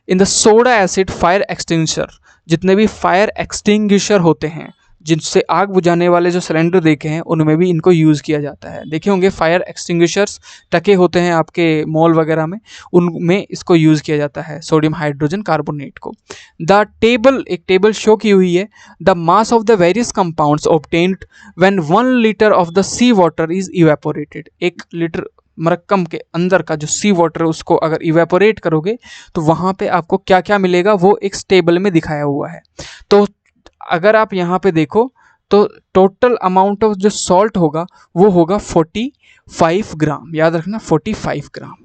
in the soda acid fire extinguisher, जितने भी फायर एक्सटिंग्विशर होते हैं, जिनसे आग बुझाने वाले जो सिलेंडर देखे हैं उनमें भी इनको यूज़ किया जाता है। देखे होंगे फायर एक्सटिंग्विशर्स टके होते हैं आपके मॉल वगैरह में, उनमें इसको यूज़ किया जाता है सोडियम हाइड्रोजन कार्बोनेट को। द टेबल, एक टेबल शो की हुई है। The mass of the various compounds obtained when 1 litre of the sea water is evaporated. 1 litre Marakkanam के अंदर का जो सी वाटर, उसको अगर इवेपोरेट करोगे तो वहाँ पे आपको क्या क्या मिलेगा वो एक टेबल में दिखाया हुआ है। तो अगर आप यहाँ पे देखो तो टोटल अमाउंट ऑफ जो सॉल्ट होगा वो होगा 45 ग्राम, याद रखना 45 ग्राम।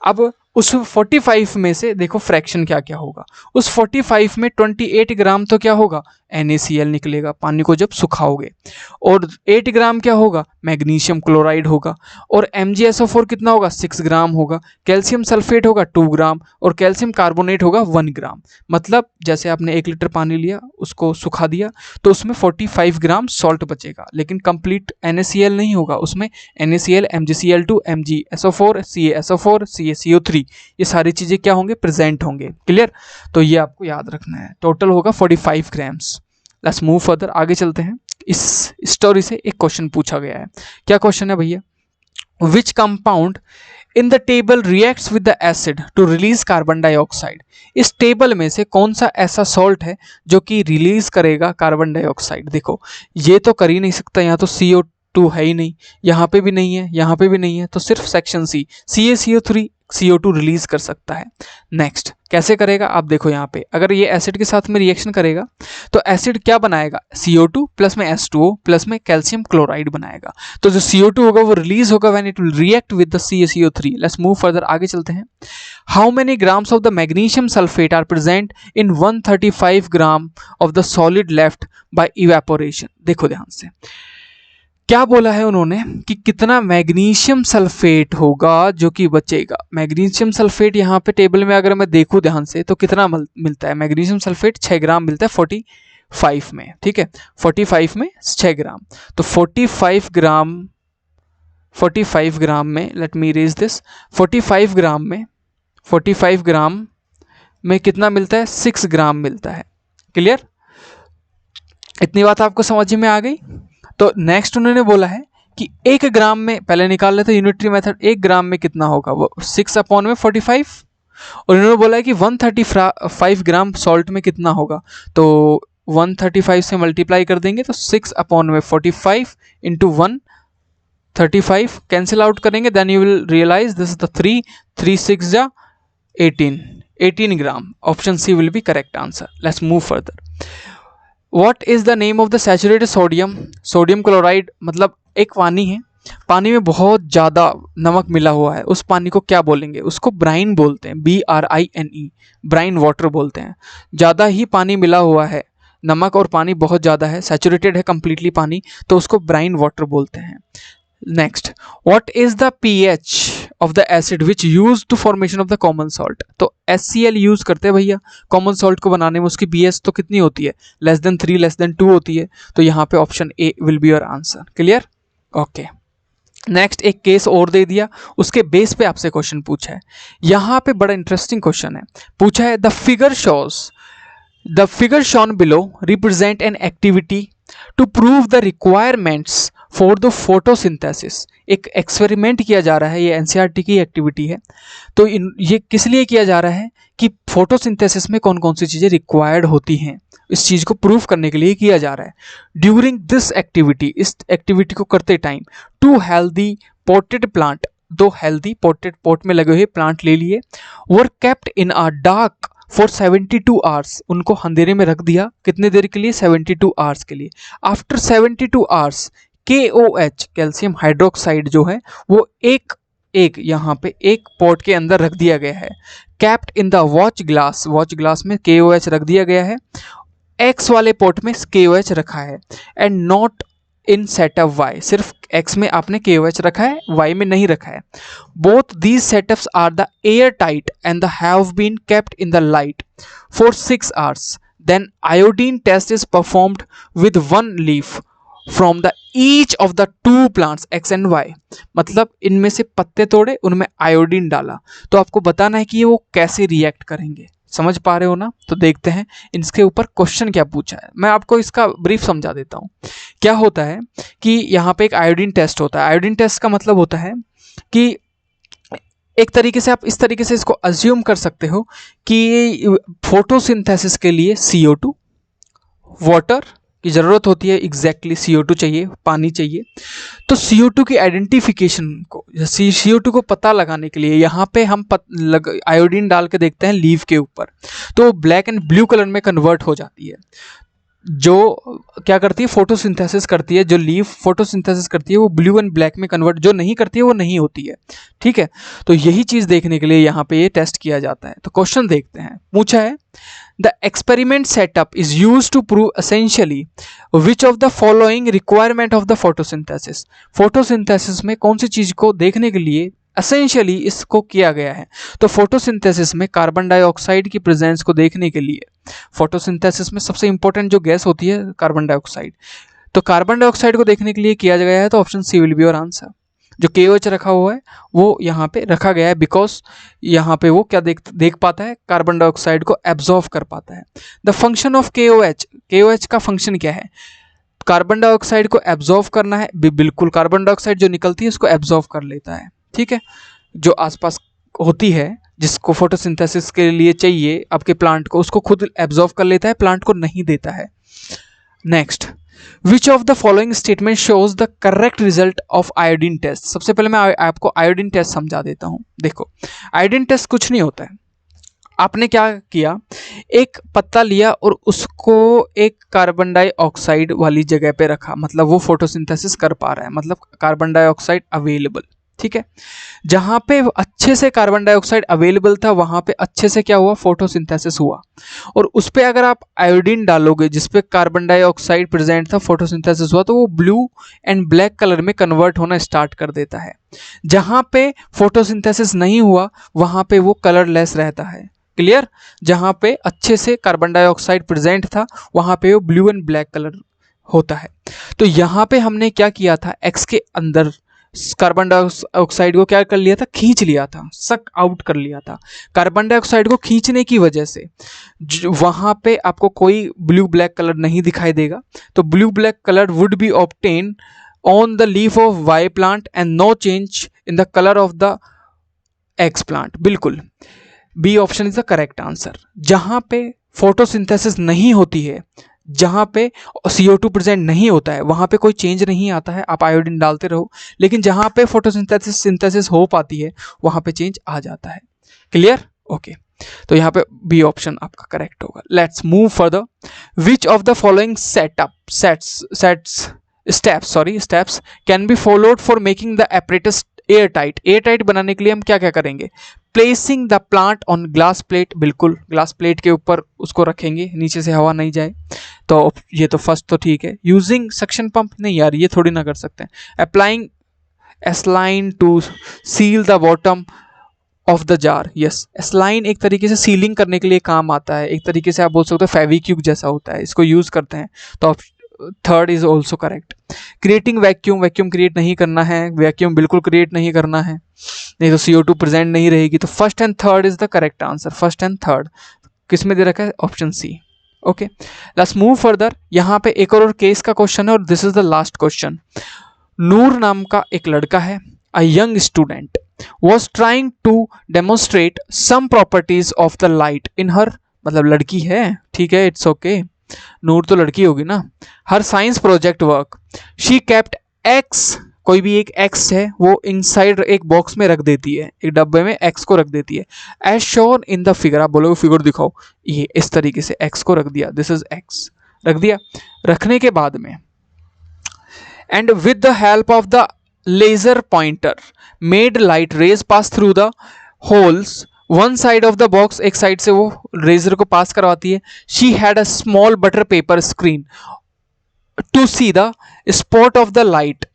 अब उस 45 में से देखो फ्रैक्शन क्या क्या होगा। उस 45 में 28 ग्राम तो क्या होगा, NaCl निकलेगा, पानी को जब सुखाओगे। और 8 ग्राम क्या होगा, मैग्नीशियम क्लोराइड होगा। और MgSO4 कितना होगा, 6 ग्राम होगा। कैल्शियम सल्फेट होगा 2 ग्राम और कैल्शियम कार्बोनेट होगा 1 ग्राम। मतलब जैसे आपने 1 लीटर पानी लिया, उसको सुखा दिया, तो उसमें 45 ग्राम सॉल्ट बचेगा। लेकिन कंप्लीट NaCl नहीं होगा, उसमें NaCl, MgCl2, MgSO4, CaSO4, CaCO3 ये सारी चीज़ें क्या होंगे, प्रेजेंट होंगे। क्लियर, तो ये आपको याद रखना है। टोटल होगा 45 ग्राम्स। लेट्स मूव फर्दर, आगे चलते हैं। इस स्टोरी से एक क्वेश्चन पूछा गया है। क्या क्वेश्चन है भैया, which compound in the table reacts with the acid to release carbon dioxide. इस टेबल में से कौन सा ऐसा सॉल्ट है जो कि रिलीज करेगा कार्बन डाइऑक्साइड। देखो ये तो कर ही नहीं सकता, यहाँ तो CO2 है ही नहीं, यहाँ पे भी नहीं है, यहाँ पे भी नहीं है, तो सिर्फ section C CaCO3 CO2 release कर सकता है। नेक्स्ट कैसे करेगा, आप देखो यहाँ पे अगर ये एसिड के साथ में रिएक्शन करेगा तो एसिड क्या बनाएगा, CO2 प्लस में H2O प्लस में कैल्शियम क्लोराइड बनाएगा। तो जो CO2 होगा वो रिलीज होगा when it will react with the CaCO3। Let's move further, आगे चलते हैं। How many grams of the magnesium sulphate are present in 135 gram of the solid left by evaporation. देखो ध्यान से क्या बोला है उन्होंने कि कितना मैग्नीशियम सल्फेट होगा जो कि बचेगा। मैग्नीशियम सल्फेट यहाँ पे टेबल में अगर मैं देखूं ध्यान से तो कितना मिलता है, मैग्नीशियम सल्फेट 6 ग्राम मिलता है 45 में, ठीक है 45 में 6 ग्राम। तो 45 ग्राम में लेट मी रेज दिस, 45 ग्राम में कितना मिलता है, 6 ग्राम मिलता है। क्लियर, इतनी बात आपको समझ में आ गई। तो नेक्स्ट उन्होंने बोला है कि 1 ग्राम में, पहले निकाल लेते यूनिटरी मेथड, 1 ग्राम में कितना होगा वो 6/45, और इन्होंने बोला है कि 135 ग्राम सॉल्ट में कितना होगा, तो 135 से मल्टीप्लाई कर देंगे तो 6/45 इंटू 135 कैंसिल आउट करेंगे, then you will realise this is the 3 6 जा 18 gram. Option C will be correct answer. Let's move further. What is the name of the saturated sodium? Sodium chloride मतलब एक पानी है, पानी में बहुत ज़्यादा नमक मिला हुआ है, उस पानी को क्या बोलेंगे, उसको ब्राइन बोलते हैं, BRINE, ब्राइन वाटर बोलते हैं। ज़्यादा ही पानी मिला हुआ है, नमक और पानी बहुत ज़्यादा है, सैचुरेटेड है कंप्लीटली पानी, तो उसको ब्राइन वाटर बोलते हैं। Next, what is the pH of the acid which use to formation of the common salt. तो HCl यूज करते हैं भैया कॉमन सॉल्ट को बनाने में, उसकी pH तो कितनी होती है, <3 <2 होती है, तो यहाँ पे option A will be your answer. Clear, okay. Next एक केस और दे दिया, उसके बेस पे आपसे क्वेश्चन पूछा है। यहाँ पे बड़ा इंटरेस्टिंग क्वेश्चन है, पूछा है the figure shown below represent an activity to prove the requirements for the photosynthesis. एक एक्सपेरिमेंट किया जा रहा है, ये NCERT की एक्टिविटी है, तो ये किस लिए किया जा रहा है कि फोटोसिंथेसिस में कौन कौन सी चीज़ें रिक्वायर्ड होती हैं, इस चीज़ को प्रूव करने के लिए किया जा रहा है। ड्यूरिंग दिस एक्टिविटी, इस एक्टिविटी को करते time, 2 healthy potted plant, 2 healthy potted pot में लगे हुए प्लांट ले लिए, वर kept in a dark for 72 hours, उनको अंधेरे में रख दिया, कितने देर के लिए, 72 आवर्स के लिए। After 72 hours KOH calcium hydroxide जो है वो एक यहाँ पे एक पॉट के अंदर रख दिया गया है, capped in the watch glass में KOH रख दिया गया है, X वाले पॉट में KOH रखा है, and not in setup Y, सिर्फ X में आपने KOH रखा है, Y में नहीं रखा है। Both these setups are the air tight and the have been kept in the light for 6 hours, then iodine test is performed with 1 leaf from the each of the 2 plants X and Y, मतलब इनमें से पत्ते तोड़े, उनमें iodine डाला, तो आपको बताना है कि ये वो कैसे रिएक्ट करेंगे। समझ पा रहे हो ना, तो देखते हैं इसके ऊपर क्वेश्चन क्या पूछा है। मैं आपको इसका ब्रीफ समझा देता हूँ। क्या होता है कि यहाँ पे एक आयोडीन टेस्ट होता है। आयोडीन टेस्ट का मतलब होता है कि एक तरीके से आप इस तरीके से इसको अज्यूम कर सकते हो कि फोटोसिंथेसिस के लिए CO2 वाटर की ज़रूरत होती है, एग्जैक्टली CO2 चाहिए, पानी चाहिए। तो CO2 की आइडेंटिफिकेशन को, CO2 को पता लगाने के लिए यहाँ पे हम आयोडीन डाल के देखते हैं लीफ के ऊपर, तो ब्लैक एंड ब्लू कलर में कन्वर्ट हो जाती है। जो क्या करती है, फोटोसिंथेसिस करती है, जो लीफ फोटोसिंथेसिस करती है वो ब्लू एंड ब्लैक में कन्वर्ट, जो नहीं करती है वो नहीं होती है। ठीक है, तो यही चीज़ देखने के लिए यहाँ पे ये टेस्ट किया जाता है। तो क्वेश्चन देखते हैं, पूछा है The experiment setup is used to prove essentially which of the following requirement of the photosynthesis। photosynthesis में कौन सी चीज को देखने के लिए essentially इसको किया गया है। तो photosynthesis में कार्बन डाइऑक्साइड की प्रेजेंस को देखने के लिए, photosynthesis में सबसे इंपॉर्टेंट जो गैस होती है कार्बन डाइऑक्साइड, तो कार्बन डाइऑक्साइड को देखने के लिए किया गया है, तो option C will be your answer. जो KOH रखा हुआ है वो यहाँ पे रखा गया है, बिकॉज यहाँ पे वो क्या देख पाता है, कार्बन डाइऑक्साइड को एब्जॉर्व कर पाता है। द फंक्शन ऑफ KOH का फंक्शन क्या है, कार्बन डाइऑक्साइड को एब्जॉर्व करना है। बिल्कुल, कार्बन डाइऑक्साइड जो निकलती है उसको एब्जॉर्व कर लेता है, ठीक है, जो आसपास होती है जिसको फोटोसिंथेसिस के लिए चाहिए आपके प्लांट को, उसको खुद एब्जॉर्व कर लेता है, प्लांट को नहीं देता है। Next, which of the following statement shows the correct result of iodine test. सबसे पहले मैं आपको आयोडीन टेस्ट समझा देता हूं। देखो, आयोडीन टेस्ट कुछ नहीं होता है, आपने क्या किया, एक पत्ता लिया और उसको एक कार्बन डाइऑक्साइड वाली जगह पे रखा, मतलब वो फोटोसिंथेसिस कर पा रहा है, मतलब कार्बन डाइऑक्साइड अवेलेबल, ठीक है। जहां पे अच्छे से कार्बन डाइऑक्साइड अवेलेबल था वहां पे अच्छे से क्या हुआ, फोटोसिंथेसिस हुआ। और उस पे अगर आप आयोडीन डालोगे जिसपे कार्बन डाइऑक्साइड प्रेजेंट था, फोटोसिंथेसिस हुआ, तो वो ब्लू एंड ब्लैक कलर में कन्वर्ट होना स्टार्ट कर देता है। जहां पे फोटोसिंथेसिस नहीं हुआ वहां पे वो कलरलेस रहता है। क्लियर, जहां पे अच्छे से कार्बन डाइऑक्साइड प्रेजेंट था वहां पे वो ब्लू एंड ब्लैक कलर होता है। तो यहां पे हमने क्या किया था, एक्स के अंदर कार्बन डाइऑक्साइड को क्या कर लिया था, खींच लिया था, सक आउट कर लिया था। कार्बन डाइऑक्साइड को खींचने की वजह से वहां पे आपको कोई ब्लू ब्लैक कलर नहीं दिखाई देगा। तो blue black colour would be obtain on the leaf of Y plant and no change in the colour of the X plant. बिल्कुल, B option is the correct answer. जहां पे photosynthesis नहीं होती है, जहां पे CO2 प्रेजेंट नहीं होता है वहां पे कोई चेंज नहीं आता है, आप आयोडीन डालते रहो, लेकिन जहां पे फोटोसिंथेसिस हो पाती है वहां पे चेंज आ जाता है। क्लियर, ओके, तो यहाँ पे बी ऑप्शन आपका करेक्ट होगा। Let's move further. Which of the following steps can be followed for making the apparatus air tight बनाने के लिए हम क्या क्या करेंगे, placing the plant on glass plate, बिल्कुल ग्लास प्लेट के ऊपर उसको रखेंगे, नीचे से हवा नहीं जाए, तो ये तो फर्स्ट तो ठीक है। यूजिंग सक्शन पंप, नहीं यार ये थोड़ी ना कर सकते हैं। Applying vaseline to seal the bottom of the jar, yes, vaseline एक तरीके से सीलिंग करने के लिए काम आता है, एक तरीके से आप बोल सकते हो फेविक्विक जैसा होता है, इसको यूज करते हैं, तो third is also correct. Creating vacuum create नहीं करना है, वैक्यूम बिल्कुल क्रिएट नहीं करना है, नहीं तो CO2 प्रेजेंट नहीं रहेगी। तो first and third is the correct answer, first and third किस में दे रखा है, option C. Okay, let's move further. यहाँ पे एक और केस का क्वेश्चन है और this is the last question. Noor नाम का एक लड़का है, a young student was trying to demonstrate some properties of the light in her, मतलब लड़की है, ठीक है, इट्स ओके, नूर तो लड़की होगी ना। Her science project work she kept X, कोई भी एक एक्स है वो इनसाइड एक बॉक्स में रख देती है, एक डब्बे में एक्स को रख देती है, as shown in the figure. आप बोलोगे फिगर दिखाओ, ये इस तरीके से एक्स को रख दिया, दिस इज एक्स, रख दिया। रखने के बाद में and with the help of the laser pointer made light rays pass through the holes one side of the box, एक साइड से वो रेजर को पास करवाती है। she had a small butter paper screen to see the spot of the light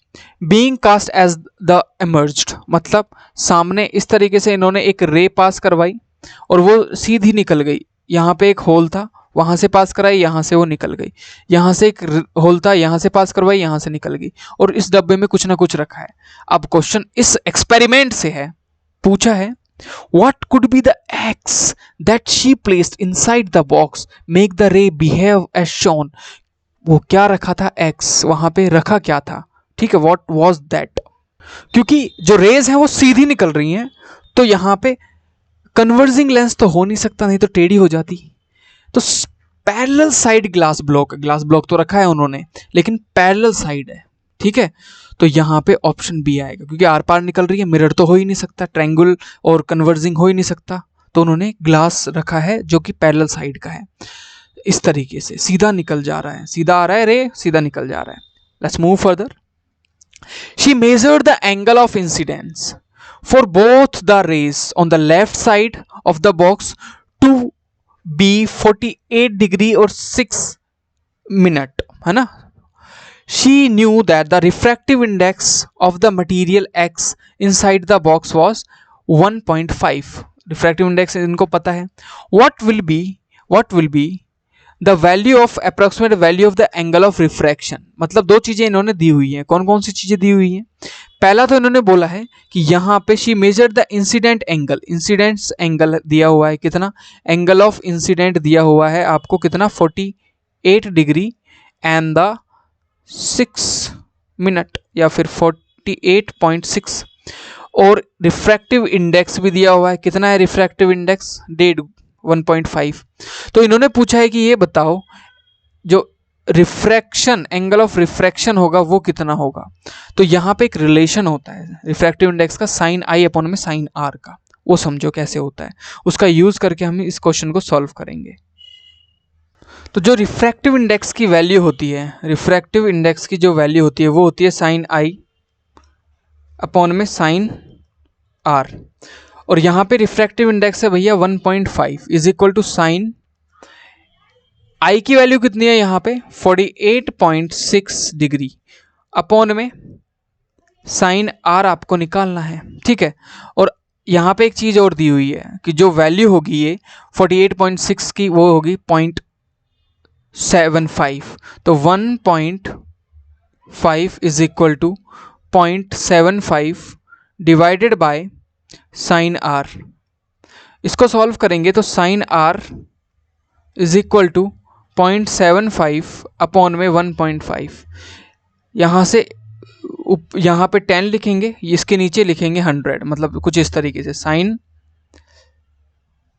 being cast as the emerged, मतलब सामने इस तरीके से इन्होंने एक रे पास करवाई और वो सीधी निकल गई। यहाँ पे एक होल था, वहां से पास कराई, यहां से वो निकल गई, यहां से एक होल था, यहां से पास करवाई, यहां से निकल गई, और इस डब्बे में कुछ ना कुछ रखा है। अब क्वेश्चन इस एक्सपेरिमेंट से है, पूछा है what could be the X that she placed inside the box make the ray behave as shown. वो क्या रखा था, एक्स वहां पे रखा क्या था, ठीक है, व्हाट वाज दैट। क्योंकि जो रेज हैं वो सीधी निकल रही हैं, तो यहां पे कन्वर्जिंग लेंस तो हो नहीं सकता, नहीं तो टेढ़ी हो जाती। तो पैरेलल साइड ग्लास ब्लॉक तो रखा है उन्होंने, लेकिन पैरेलल साइड है, ठीक है, तो यहाँ पे ऑप्शन बी आएगा, क्योंकि आर पार निकल रही है, मिरर तो हो ही नहीं सकता, ट्रायंगल और कन्वर्जिंग हो ही नहीं सकता, तो उन्होंने ग्लास रखा है जो कि पैरेलल साइड का है। इस तरीके से सीधा निकल जा रहा है, सीधा आ रहा है रे, सीधा निकल जा रहा है। Let's move further. She measured the angle of incidence for both the rays on the left side of the box to be 48 degree और 6 मिनट, है ना। She knew that the refractive index of the material X inside the box was 1.5. Refractive index इनको पता है। What will be the value of approximate value of the angle of refraction? मतलब दो चीजें इन्होंने दी हुई हैं, कौन कौन सी चीजें दी हुई हैं। पहला तो इन्होंने बोला है कि यहाँ पे she measured the incident angle, incidents angle दिया हुआ है कितना, एंगल ऑफ इंसिडेंट दिया हुआ है आपको कितना 48 डिग्री एंड द 6 मिनट या फिर 48.6, और रिफ्रैक्टिव इंडेक्स भी दिया हुआ है, कितना है रिफ्रैक्टिव इंडेक्स 1.5। तो इन्होंने पूछा है कि ये बताओ जो रिफ्रैक्शन, एंगल ऑफ रिफ्रैक्शन होगा वो कितना होगा। तो यहाँ पे एक रिलेशन होता है रिफ्रैक्टिव इंडेक्स का साइन आई अपॉन में साइन आर का, वो समझो कैसे होता है, उसका यूज करके हम इस क्वेश्चन को सॉल्व करेंगे। तो जो रिफ्रैक्टिव इंडेक्स की वैल्यू होती है, रिफ्रैक्टिव इंडेक्स की जो वैल्यू होती है वो होती है साइन आई अपॉन में साइन आर, और यहाँ पे रिफ्रैक्टिव इंडेक्स है भैया 1.5 इज इक्वल टू साइन आई की वैल्यू कितनी है यहाँ पे 48.6 डिग्री अपॉन में साइन आर आपको निकालना है, ठीक है। और यहाँ पे एक चीज़ और दी हुई है कि जो वैल्यू होगी ये 48.6 की वो होगी 0.75, तो 1.5 is equal to 0.75 divided by sine r. इसको सॉल्व करेंगे तो sine r is equal to 0.75 upon में 1.5, यहाँ से यहाँ पे 10 लिखेंगे, इसके नीचे लिखेंगे 100, मतलब कुछ इस तरीके से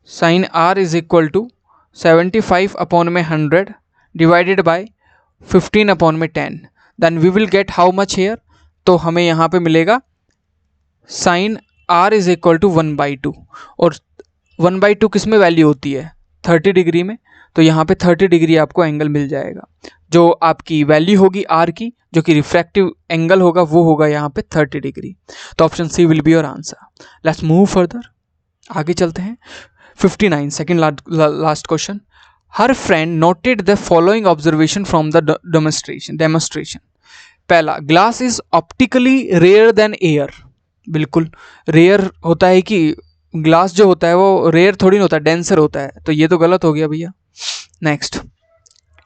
sine r is equal to 75 upon में 100 डिवाइडेड बाय 15 अपॉन में 10, then we will get how much here. तो हमें यहाँ पे मिलेगा sine r is equal to 1/2, और 1/2 किस में वैल्यू होती है 30 डिग्री में, तो यहाँ पे 30 डिग्री आपको एंगल मिल जाएगा। जो आपकी वैल्यू होगी आर की, जो कि रिफ्रैक्टिव एंगल होगा वो होगा यहाँ पे 30 डिग्री। तो option C will be your answer. Let's move further, आगे चलते हैं। 59 second last question. Her friend noted the following observation from the demonstration. पहला, glass is optically rare than air. बिल्कुल रेयर होता है कि ग्लास जो होता है वो रेयर थोड़ी ना होता है, डेंसर होता है, तो ये तो गलत हो गया भैया। Next,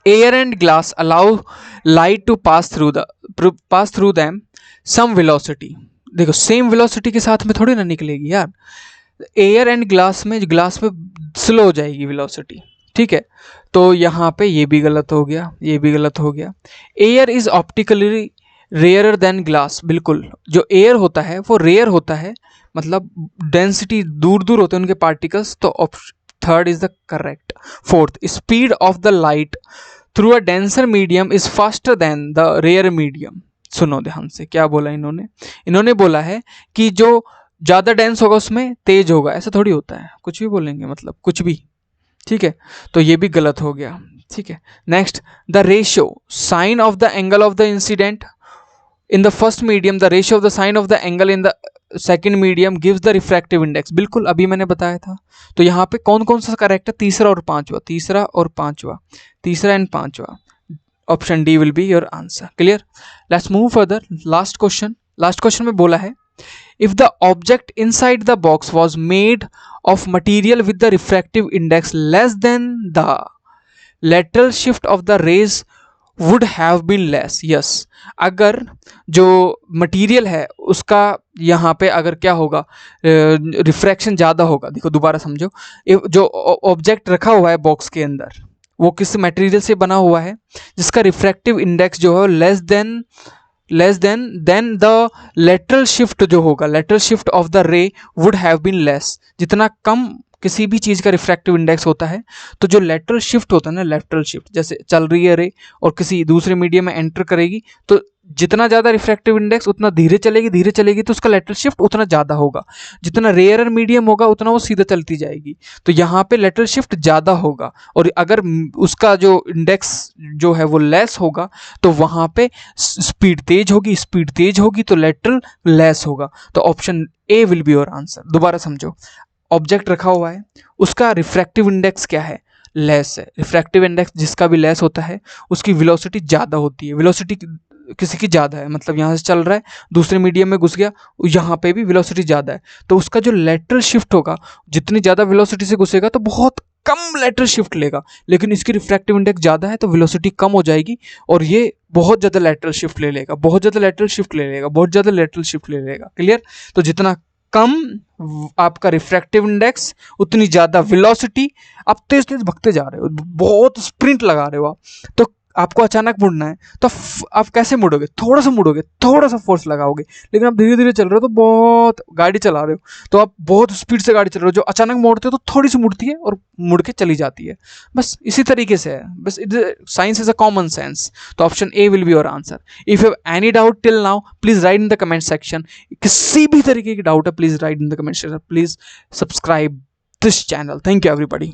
air and glass allow light to pass through them some velocity. देखो सेम वेलोसिटी के साथ में थोड़ी ना निकलेगी यार, एयर एंड ग्लास में स्लो हो जाएगी वेलोसिटी, ठीक है। तो यहाँ पे ये भी गलत हो गया, ये भी गलत हो गया। Air is optically rarer than glass, बिल्कुल जो एयर होता है वो रेयर होता है, मतलब डेंसिटी दूर दूर होते हैं उनके पार्टिकल्स, तो third is the correct. Fourth, speed of the light through a denser medium is faster than the rare medium. सुनो ध्यान से क्या बोला इन्होंने बोला है कि जो ज़्यादा डेंस होगा उसमें तेज होगा, ऐसा थोड़ी होता है, कुछ भी बोलेंगे मतलब कुछ भी, ठीक है। तो ये भी गलत हो गया, ठीक है। Next, the ratio sine of the angle of the incident in the first medium, the ratio of the sine of the angle in the second medium gives the refractive index. बिल्कुल अभी मैंने बताया था। तो यहाँ पे कौन कौन सा करेक्ट है, तीसरा और पांचवा, तीसरा एंड पांचवा। Option D will be your answer. Clear, let's move further. Last question में बोला है, if the object inside the box was made of material with the refractive index less than the lateral shift of the rays would have been less। yes, अगर जो material है उसका यहाँ पे अगर क्या होगा, रिफ्रैक्शन ज़्यादा होगा। देखो दोबारा समझो, जो ऑब्जेक्ट रखा हुआ है बॉक्स के अंदर वो किस मटेरियल से बना हुआ है जिसका रिफ्रैक्टिव इंडेक्स जो है less than the lateral shift जो होगा, lateral shift of the ray would have been less. जितना कम किसी भी चीज़ का रिफ्रैक्टिव इंडेक्स होता है, तो जो लेटरल शिफ्ट होता है ना, लेटरल शिफ्ट जैसे चल रही है रे और किसी दूसरे मीडियम में एंटर करेगी, तो जितना ज़्यादा रिफ्रैक्टिव इंडेक्स उतना धीरे चलेगी तो उसका लेटरल शिफ्ट उतना ज़्यादा होगा। जितना रेयर मीडियम होगा उतना वो सीधा चलती जाएगी। तो यहाँ पे लेटरल शिफ्ट ज़्यादा होगा, और अगर उसका जो इंडेक्स जो है वो लेस होगा तो वहाँ पे स्पीड तेज होगी तो लेटरल लेस होगा। तो option A will be your answer. दोबारा समझो, ऑब्जेक्ट रखा हुआ है उसका रिफ्रैक्टिव इंडेक्स क्या है, लेस है। रिफ्रैक्टिव इंडेक्स जिसका भी लेस होता है उसकी वेलोसिटी ज़्यादा होती है। वेलोसिटी किसी की ज़्यादा है, मतलब यहाँ से चल रहा है दूसरे मीडियम में घुस गया, यहाँ पे भी वेलोसिटी ज़्यादा है, तो उसका जो लेटरल शिफ्ट होगा, जितनी ज़्यादा वेलोसिटी से घुसेगा तो बहुत कम लेटरल शिफ्ट लेगा, लेकिन इसकी रिफ्रैक्टिव इंडेक्स ज़्यादा है तो वेलोसिटी कम हो जाएगी और ये बहुत ज़्यादा लेटरल शिफ्ट ले लेगा, बहुत ज़्यादा लेटरल शिफ्ट ले लेगा, बहुत ज़्यादा लेटरल शिफ्ट ले लेगा। क्लियर? तो जितना कम आपका रिफ्रैक्टिव इंडेक्स उतनी ज़्यादा वेलोसिटी। आप तेज तेज भगते जा रहे हो, बहुत स्प्रिंट लगा रहे हो आप, तो आपको अचानक मुड़ना है तो आप कैसे मुड़ोगे? थोड़ा सा मुड़ोगे, थोड़ा सा फोर्स लगाओगे। लेकिन आप धीरे धीरे चल रहे हो तो बहुत गाड़ी चला रहे हो तो आप बहुत स्पीड से गाड़ी चल रहे हो, जो अचानक मोड़ते हो तो थोड़ी सी मुड़ती है और मुड़ के चली जाती है। बस इसी तरीके से है, बस science is a common sense. तो option A will be your answer. If you have any doubt till now please write in the comment section. किसी भी तरीके की डाउट है please write in the comment section. Please subscribe this channel. Thank you everybody.